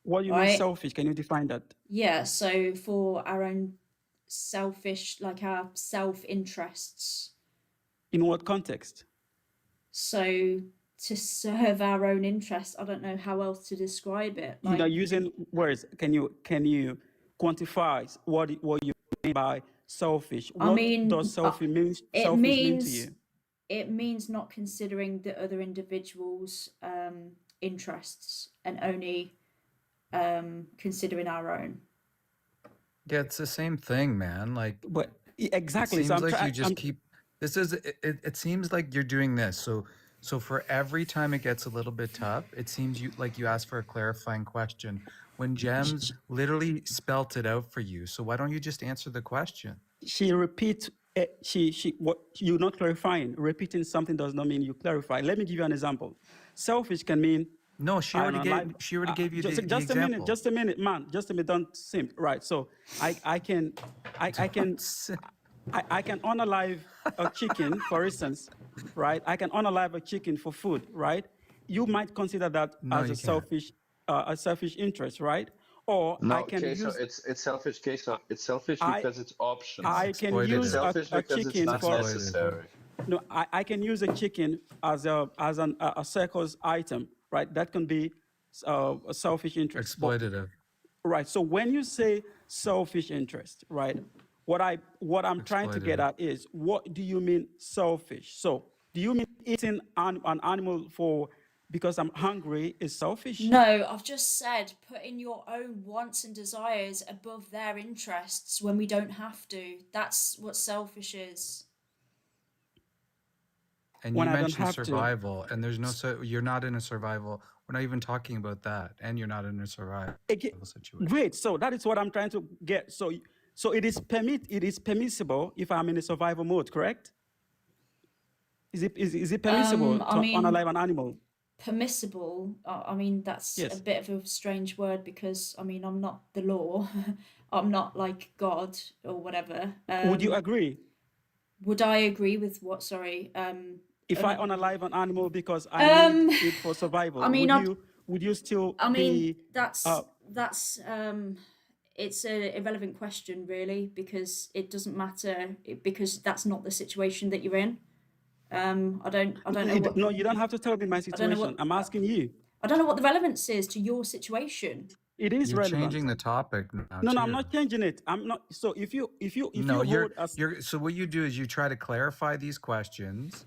What do you mean Right? selfish? Can you define that? Yeah, so for our own selfish, like our self-interests. In what context? So to serve our own interests, I don't know how else to describe it. You know, Like, using words, can you quantify what you mean by selfish? I What mean, does selfish mean to you? it means not considering the other individual's interests and only considering our own. Yeah, it's the same thing, man. Like But it exactly. So seems I'm like you trying. just keep. This is. It seems like you're doing this. So for every time it gets a little bit tough, it seems you ask for a clarifying question when Gems literally spelt it out for you. So why don't you just answer the question? She repeat. She what you're not clarifying. Repeating something does not mean you clarify. Let me give you an example. Selfish can mean. No, she I already don't know, gave. She already gave you the just a minute, example. just a minute, man. Just a minute. Don't simp. Right. So I can unalive a chicken, for instance, right? I can unalive a chicken for food, right? You might consider that No, as you can't. a selfish interest, right? Or No, I can Queso, use it's selfish, Queso. It's selfish I because it's options. I can use Exploitative. Selfish a because it's chicken not for necessary. no. I can use a chicken as a circus item, right? That can be a selfish interest. But Exploitative. right. So when you say selfish interest, right? What I'm trying to get Exploitative. at is, what do you mean selfish? So do you mean eating an animal because I'm hungry is selfish? No, I've just said putting your own wants and desires above their interests when we don't have to. That's what selfish is. And When you I don't mentioned have to. survival, and there's no. You're not in a survival. We're not even talking about that, and you're not in a survival situation. Great. So that is what I'm trying to get. So it is permissible if I'm in a survival mode, correct? Is it permissible to I mean, unalive an animal? permissible. I mean, that's Yes. a bit of a strange word because I mean, I'm not the law. I'm not like God or whatever. Would you agree? Would I agree with what? Sorry. If I unalive an animal because I need it for survival, I mean, would you still I mean, be? that's it's an irrelevant question, really, because it doesn't matter because that's not the situation that you're in. I don't know what. No, you don't have to tell me my I don't know situation. what. I'm asking you. I don't know what the relevance is to your situation. It is You're relevant. changing the topic now No, too. I'm not changing it. I'm not. So if you No, hold us, so what you do is you try to clarify these questions,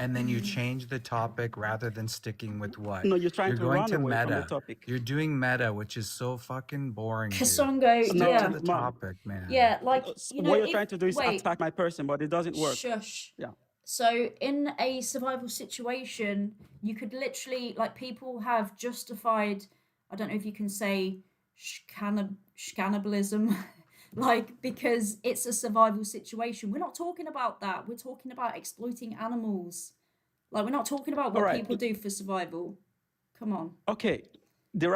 and then you change the topic rather than sticking with what no, you're trying you're to going run to away from the meta. topic. You're doing meta, which is so fucking boring, dude. Kasongo, Stick yeah, to the topic, man. yeah, like you know, What you're if, trying to do is wait, attack my person, but it doesn't work. shush. Yeah. So in a survival situation, you could literally like people have justified. I don't know if you can say cannibalism, like because it's a survival situation. We're not talking about that. We're talking about exploiting animals. Like we're not talking about what All right. people do for survival. Come on. Okay, there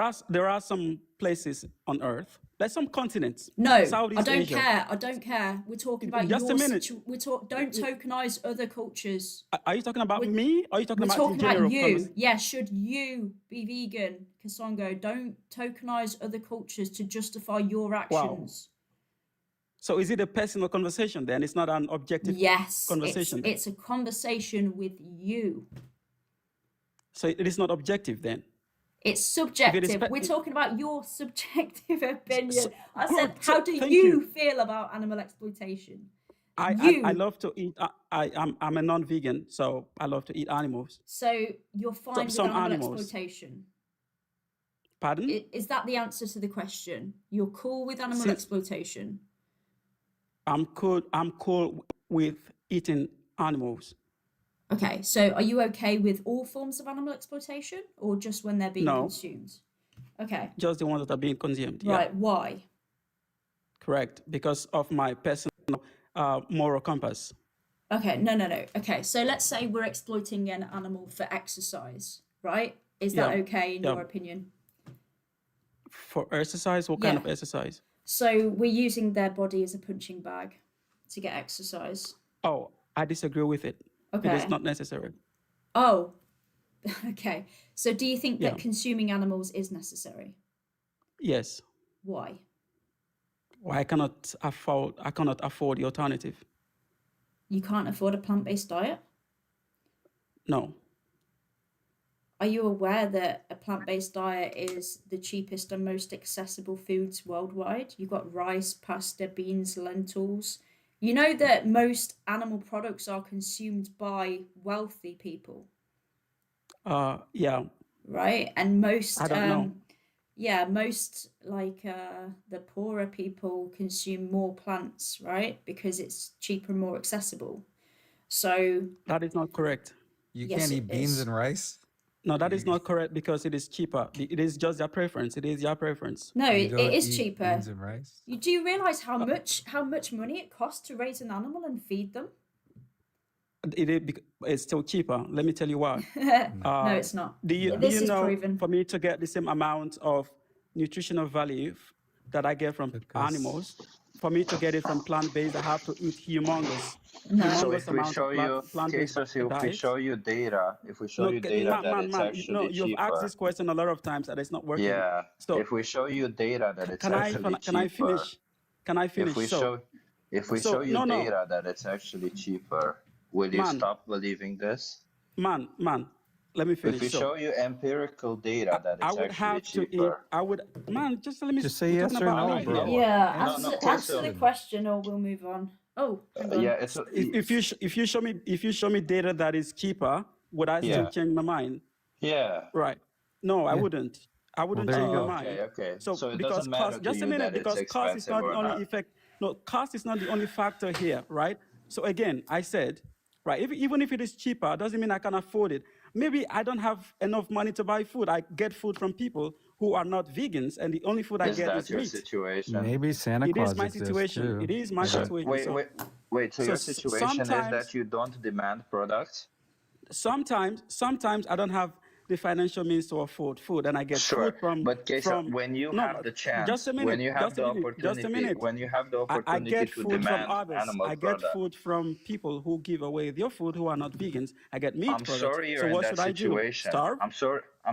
are some places on Earth. There's some continents. No, Southeast I don't Asia. care. I don't care. We're talking about Just your a minute. Don't tokenize other cultures. Are you talking about We're- me? Or are you talking We're about talking in general? about you. Yeah, should you be vegan, Kasongo? Don't tokenize other cultures to justify your actions. So is it a personal conversation then? It's not an objective Yes, conversation. it's a conversation with you. So it is not objective then. It's subjective. pe- We're talking about your subjective opinion. So- I said, good, so how do thank you you. feel about animal exploitation? I love to eat. I'm a non-vegan, so I love to eat animals. So you're fine with some animal animals. exploitation. Pardon? Is that the answer to the question? You're cool with animal Since- exploitation? I'm cool with eating animals. Okay, so are you okay with all forms of animal exploitation or just when they're being No. consumed? Okay, Just the ones that are being consumed. Yeah, right, why? correct. Because of my personal moral compass. Okay, no. Okay, so let's say we're exploiting an animal for exercise, right? Is that Yeah, okay in yeah. your opinion? For exercise, what kind Yeah. of exercise? So we're using their body as a punching bag to get exercise. Oh, I disagree with it. It Okay. is not necessary. Oh, okay. So do you think that Yeah. consuming animals is necessary? Yes. Why? Well, I cannot afford the alternative. You can't afford a plant-based diet? No. Are you aware that a plant-based diet is the cheapest and most accessible foods worldwide? You've got rice, pasta, beans, lentils. You know that most animal products are consumed by wealthy people, Yeah. right? And most I don't know. yeah, most like the poorer people consume more plants, right? Because it's cheaper and more accessible. So That is not correct. You Yes, can't it eat beans is. and rice. No, that is not correct because it is cheaper. It is just their preference. It is your preference. no, You it don't is eat cheaper. beans and rice. You do realize how much money it costs to raise an animal and feed them? It's still cheaper. Let me tell you why. No, it's not. Do you This is know proven. for me to get the same amount of nutritional value that I get from Because- animals, for me to get it from plant-based, I have to eat humongous No. So humongous if we amount show of you plant-based cases, if we diet. show you data, if we show you data that it's actually you've asked cheaper. this question a lot of times and it's not working. Yeah. So If we show you data that it's can I actually can I cheaper. finish? Can I finish? If we So, show you no. data that it's actually cheaper, will you Man. stop believing this? man, let me finish. If we So, show you empirical data that I it's would actually have to eat. cheaper. Just let me. Just say we're yes talking or about no, right bro. now. Yeah, No, no, answer the listen. question or we'll move on. Oh, hang on. Yeah, it's If you show me data that is cheaper, would I still Yeah. change my mind? yeah. Right. No, I wouldn't. I wouldn't there you change my go. mind. Okay. So, it because doesn't matter cost, to just a you minute, that it's because cost is expensive not the or only not. effect. No, cost is not the only factor here, right? So again, I said, right, even if it is cheaper, doesn't mean I can afford it. Maybe I don't have enough money to buy food. I get food from people who are not vegans, and the only food I Is get that is your meat. situation? Maybe Santa It Claus is my exists situation. too. It is my So, situation. wait. So so your situation is sometimes- that you don't demand products? Sometimes I don't have the financial means to afford food, and I get Sure, food from but Kesa, from when you no, have the just chance, a when minute, you have the just a opportunity, minute. when you have the I opportunity get to food from demand others. animal I get product, food from people who give away their food who are not vegans. I get meat I'm products. sorry So you're in what that should I do? situation. Starve? I'm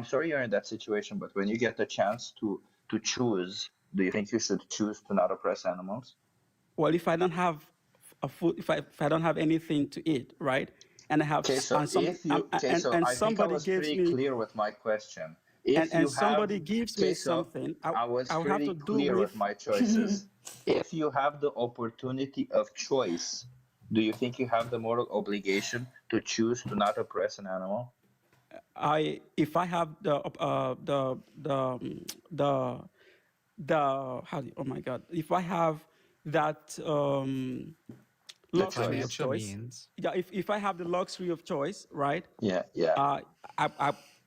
sorry you're in that situation, but when you get the chance to choose, do you think you should choose to not oppress animals? Well, if I don't have a food, if I don't have anything to eat, right, and I have Okay, so if you, okay, so and I think I somebody was gives pretty me clear with my question. and If you have, somebody gives me okay, so something, I was I'll have pretty to do clear with with. my choices. If you have the opportunity of choice, do you think you have the moral obligation to choose to not oppress an animal? If I have the how do you, oh my god, if I have that The luxury of choice. Financial choice, means. yeah, if I have the luxury of choice, right, Yeah, yeah. I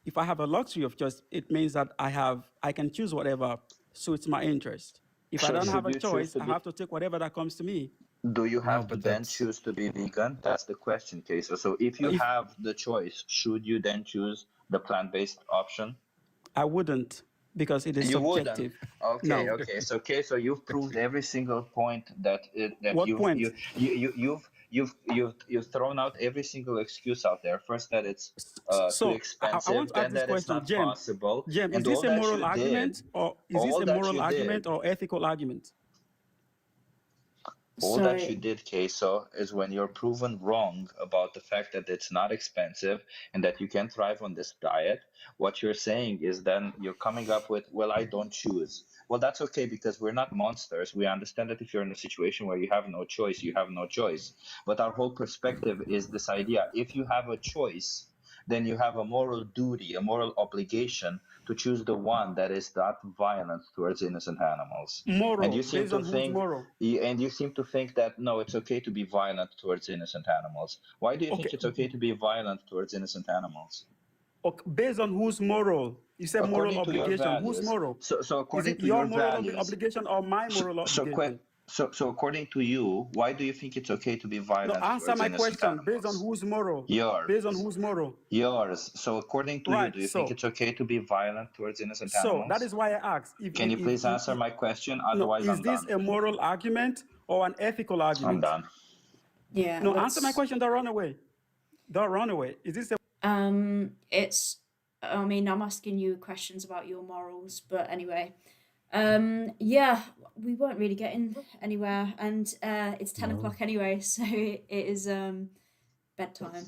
if I have a luxury of choice, it means that I can choose whatever suits my interest. If I So don't have should a you choose choice, to I be, have to take whatever that comes to me. do you No, have to but then that's choose to be vegan? That's the question, Kesa. So if you If have the choice, should you then choose the plant-based option? I wouldn't, because it is You wouldn't. subjective. Okay, No. okay. So okay, so you've proved every single point that that What point? you've thrown out every single excuse out there. First that it's too So I want expensive, to ask then this that it's question, not Jem. possible, Jem, is and this all a that moral you did, argument, or is this all a that moral you did argument or ethical argument? all that you So did, Queso, is when you're proven wrong about the fact that it's not expensive and that you can thrive on this diet, what you're saying is then you're coming up with, well, I don't choose. Well, that's okay because we're not monsters. We understand that if you're in a situation where you have no choice, you have no choice. But our whole perspective is this idea: if you have a choice, then you have a moral duty, a moral obligation to choose the one that is not violent towards innocent animals. And you Moral, seem based to on whose think moral? and you seem to think that no, it's okay to be violent towards innocent animals. Why do you Okay, think it's okay to be violent towards innocent animals? okay, based on whose moral? You said moral According to your obligation. Whose values. moral? So Is according it to your your moral values. obligation or my So moral so obligation? so according to you, why do you think it's okay to be No, violent answer towards my innocent question. Based on animals? whose moral? Yours. Based on whose moral? Yours. So according to you, Right. do you think it's okay to be violent towards innocent So that animals? is why I asked. Can you please answer my question? No, Otherwise, is I'm this done. a moral argument or an ethical I'm argument? done. yeah, No, answer my let's question. Don't run away. Don't run away. Is this a it's I mean, I'm asking you questions about your morals, but anyway. Yeah, we weren't really getting anywhere, and it's 10 no. o'clock anyway, so it is bedtime.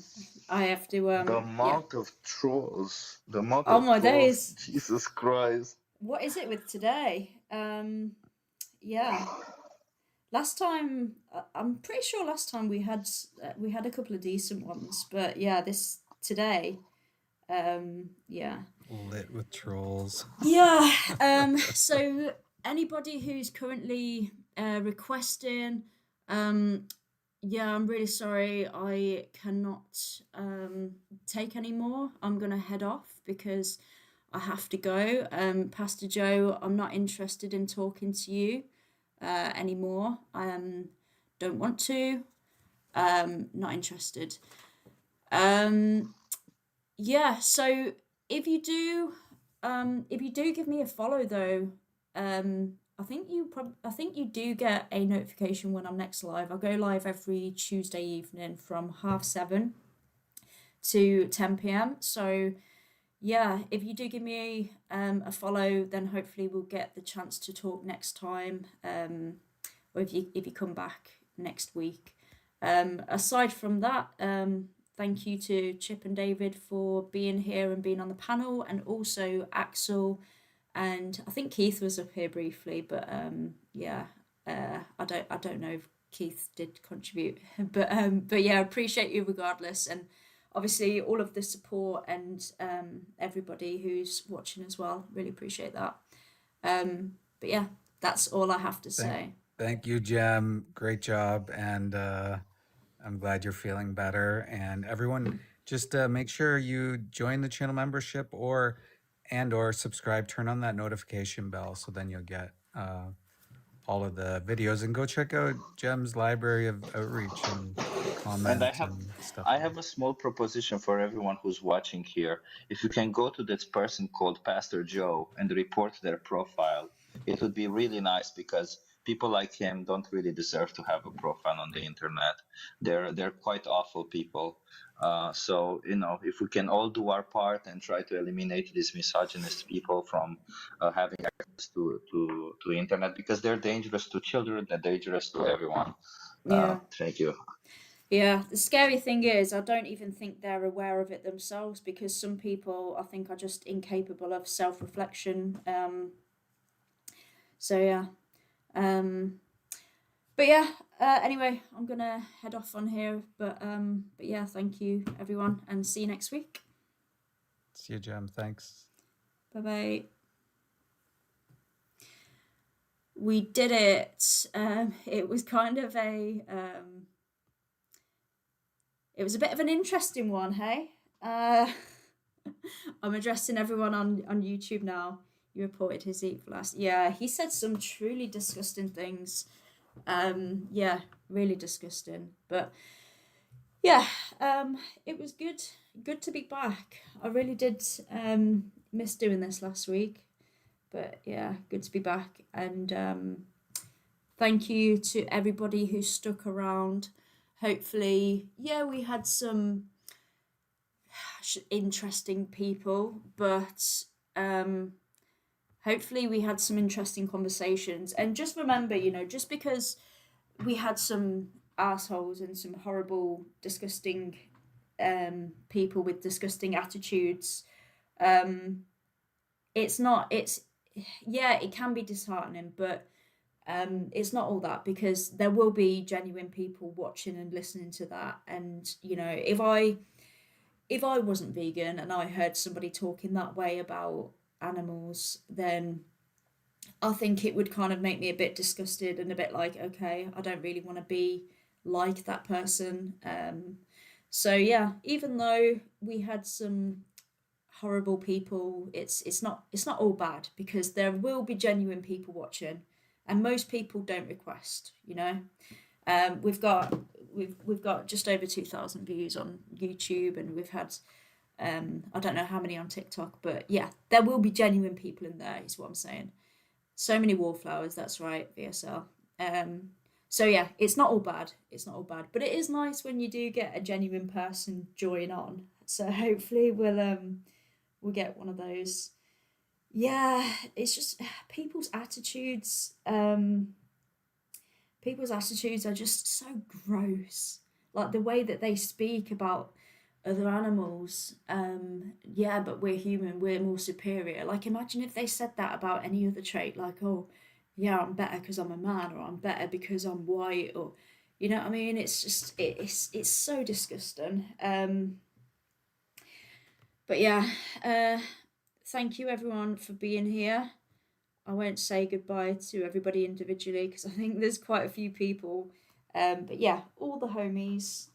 I have to The yeah. amount of trolls. The amount Oh of my trolls. days. Jesus Christ. What is it with today? Yeah. Last time, I'm pretty sure last time we had a couple of decent ones, but yeah, this today, yeah. Lit with trolls. Yeah. So anybody who's currently requesting, yeah, I'm really sorry. I cannot take any more. I'm gonna head off because I have to go. Pastor Joe, I'm not interested in talking to you anymore. Don't want to. Not interested. Yeah. So if you do give me a follow though, I think you do get a notification when I'm next live. I go live every Tuesday evening from 7:30 to 10 p.m. So yeah, if you do give me a follow, then hopefully we'll get the chance to talk next time. Or if you come back next week. Aside from that, thank you to Chip and David for being here and being on the panel, and also Axel, and I think Keith was up here briefly, but yeah, I don't know if Keith did contribute, but yeah, I appreciate you regardless, and obviously all of the support and everybody who's watching as well. Really appreciate that. But yeah, that's all I have to say. Thank you, Jem. Great job, and I'm glad you're feeling better. And everyone, just make sure you join the channel membership or subscribe. Turn on that notification bell so then you'll get all of the videos, and go check out Jem's library of outreach and And comment and stuff. I have a small proposition for everyone who's watching here. If you can go to this person called Pastor Joe and report their profile, it would be really nice, because people like him don't really deserve to have a profile on the internet. They're quite awful people. So if we can all do our part and try to eliminate these misogynist people from having access to internet, because they're dangerous to children, they're dangerous to everyone. Yeah. Thank you. Yeah, the scary thing is, I don't even think they're aware of it themselves, because some people, I think, are just incapable of self-reflection. So yeah, but yeah. Anyway, I'm gonna head off on here, but yeah, thank you everyone, and see you next week. See you, Jem. Thanks. Bye bye. We did it. It was kind of a it was a bit of an interesting one, hey? I'm addressing everyone on YouTube now. You reported his eat last. Yeah, he said some truly disgusting things. Yeah, really disgusting. But yeah, it was good to be back. I really did miss doing this last week. But yeah, good to be back. And thank you to everybody who stuck around. Hopefully, yeah, we had some interesting people, but hopefully we had some interesting conversations. And just remember, just because we had some assholes and some horrible, disgusting people with disgusting attitudes, it can be disheartening, but it's not all that, because there will be genuine people watching and listening to that. And if I wasn't vegan and I heard somebody talking that way about animals, then I think it would kind of make me a bit disgusted and a bit like, okay, I don't really want to be like that person. So yeah, even though we had some horrible people, it's not all bad, because there will be genuine people watching, and most people don't request. We've got just over 2,000 views on YouTube, and we've had I don't know how many on TikTok, but yeah, there will be genuine people in there, is what I'm saying. So many wallflowers, that's right, VSL. So yeah, it's not all bad. But it is nice when you do get a genuine person join on. So hopefully we'll get one of those. Yeah, it's just people's attitudes. People's attitudes are just so gross. Like the way that they speak about other animals. Yeah, but we're human, we're more superior. Like, imagine if they said that about any other trait, like, oh, yeah, I'm better because I'm a man, or I'm better because I'm white, or, you know what I mean? It's just, it's so disgusting. But yeah, thank you everyone for being here. I won't say goodbye to everybody individually, because I think there's quite a few people. But yeah, all the homies.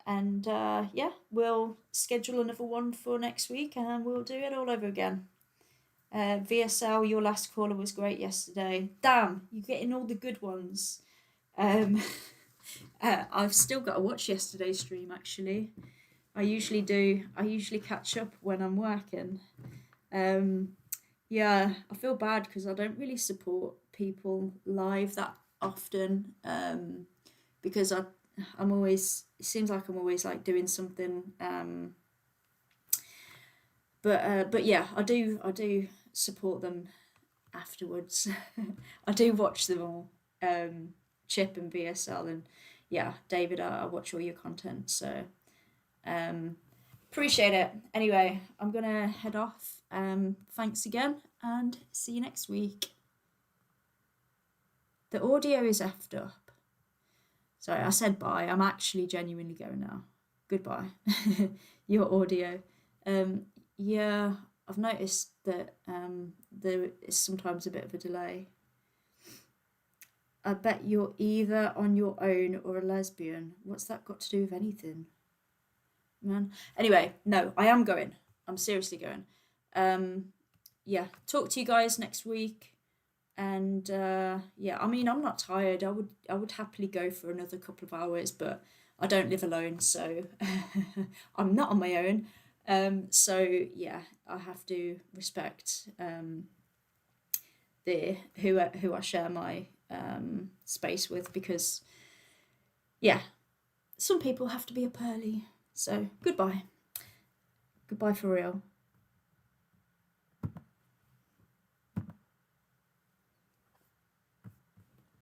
And yeah, we'll schedule another one for next week, and we'll do it all over again. VSL, your last caller was great yesterday. Damn, you're getting all the good ones. I've still got to watch yesterday's stream, actually. I usually do. I usually catch up when I'm working. Yeah, I feel bad because I don't really support people live that often, because I'm always, it seems like I'm always like doing something. But yeah, I do support them afterwards. I do watch them all. Chip and VSL, and yeah, David, I watch all your content, so appreciate it. Anyway, I'm gonna head off. Thanks again, and see you next week. The audio is effed up. Sorry, I said bye. I'm actually genuinely going now. Goodbye. Your audio. Yeah, I've noticed that there is sometimes a bit of a delay. I bet you're either on your own or a lesbian. What's that got to do with anything? Man. Anyway, no, I am going. I'm seriously going. Yeah, talk to you guys next week. And yeah, I mean, I'm not tired. I would happily go for another couple of hours, but I don't live alone, so I'm not on my own. So yeah, I have to respect the who I share my space with, because yeah, some people have to be up early. So goodbye for real.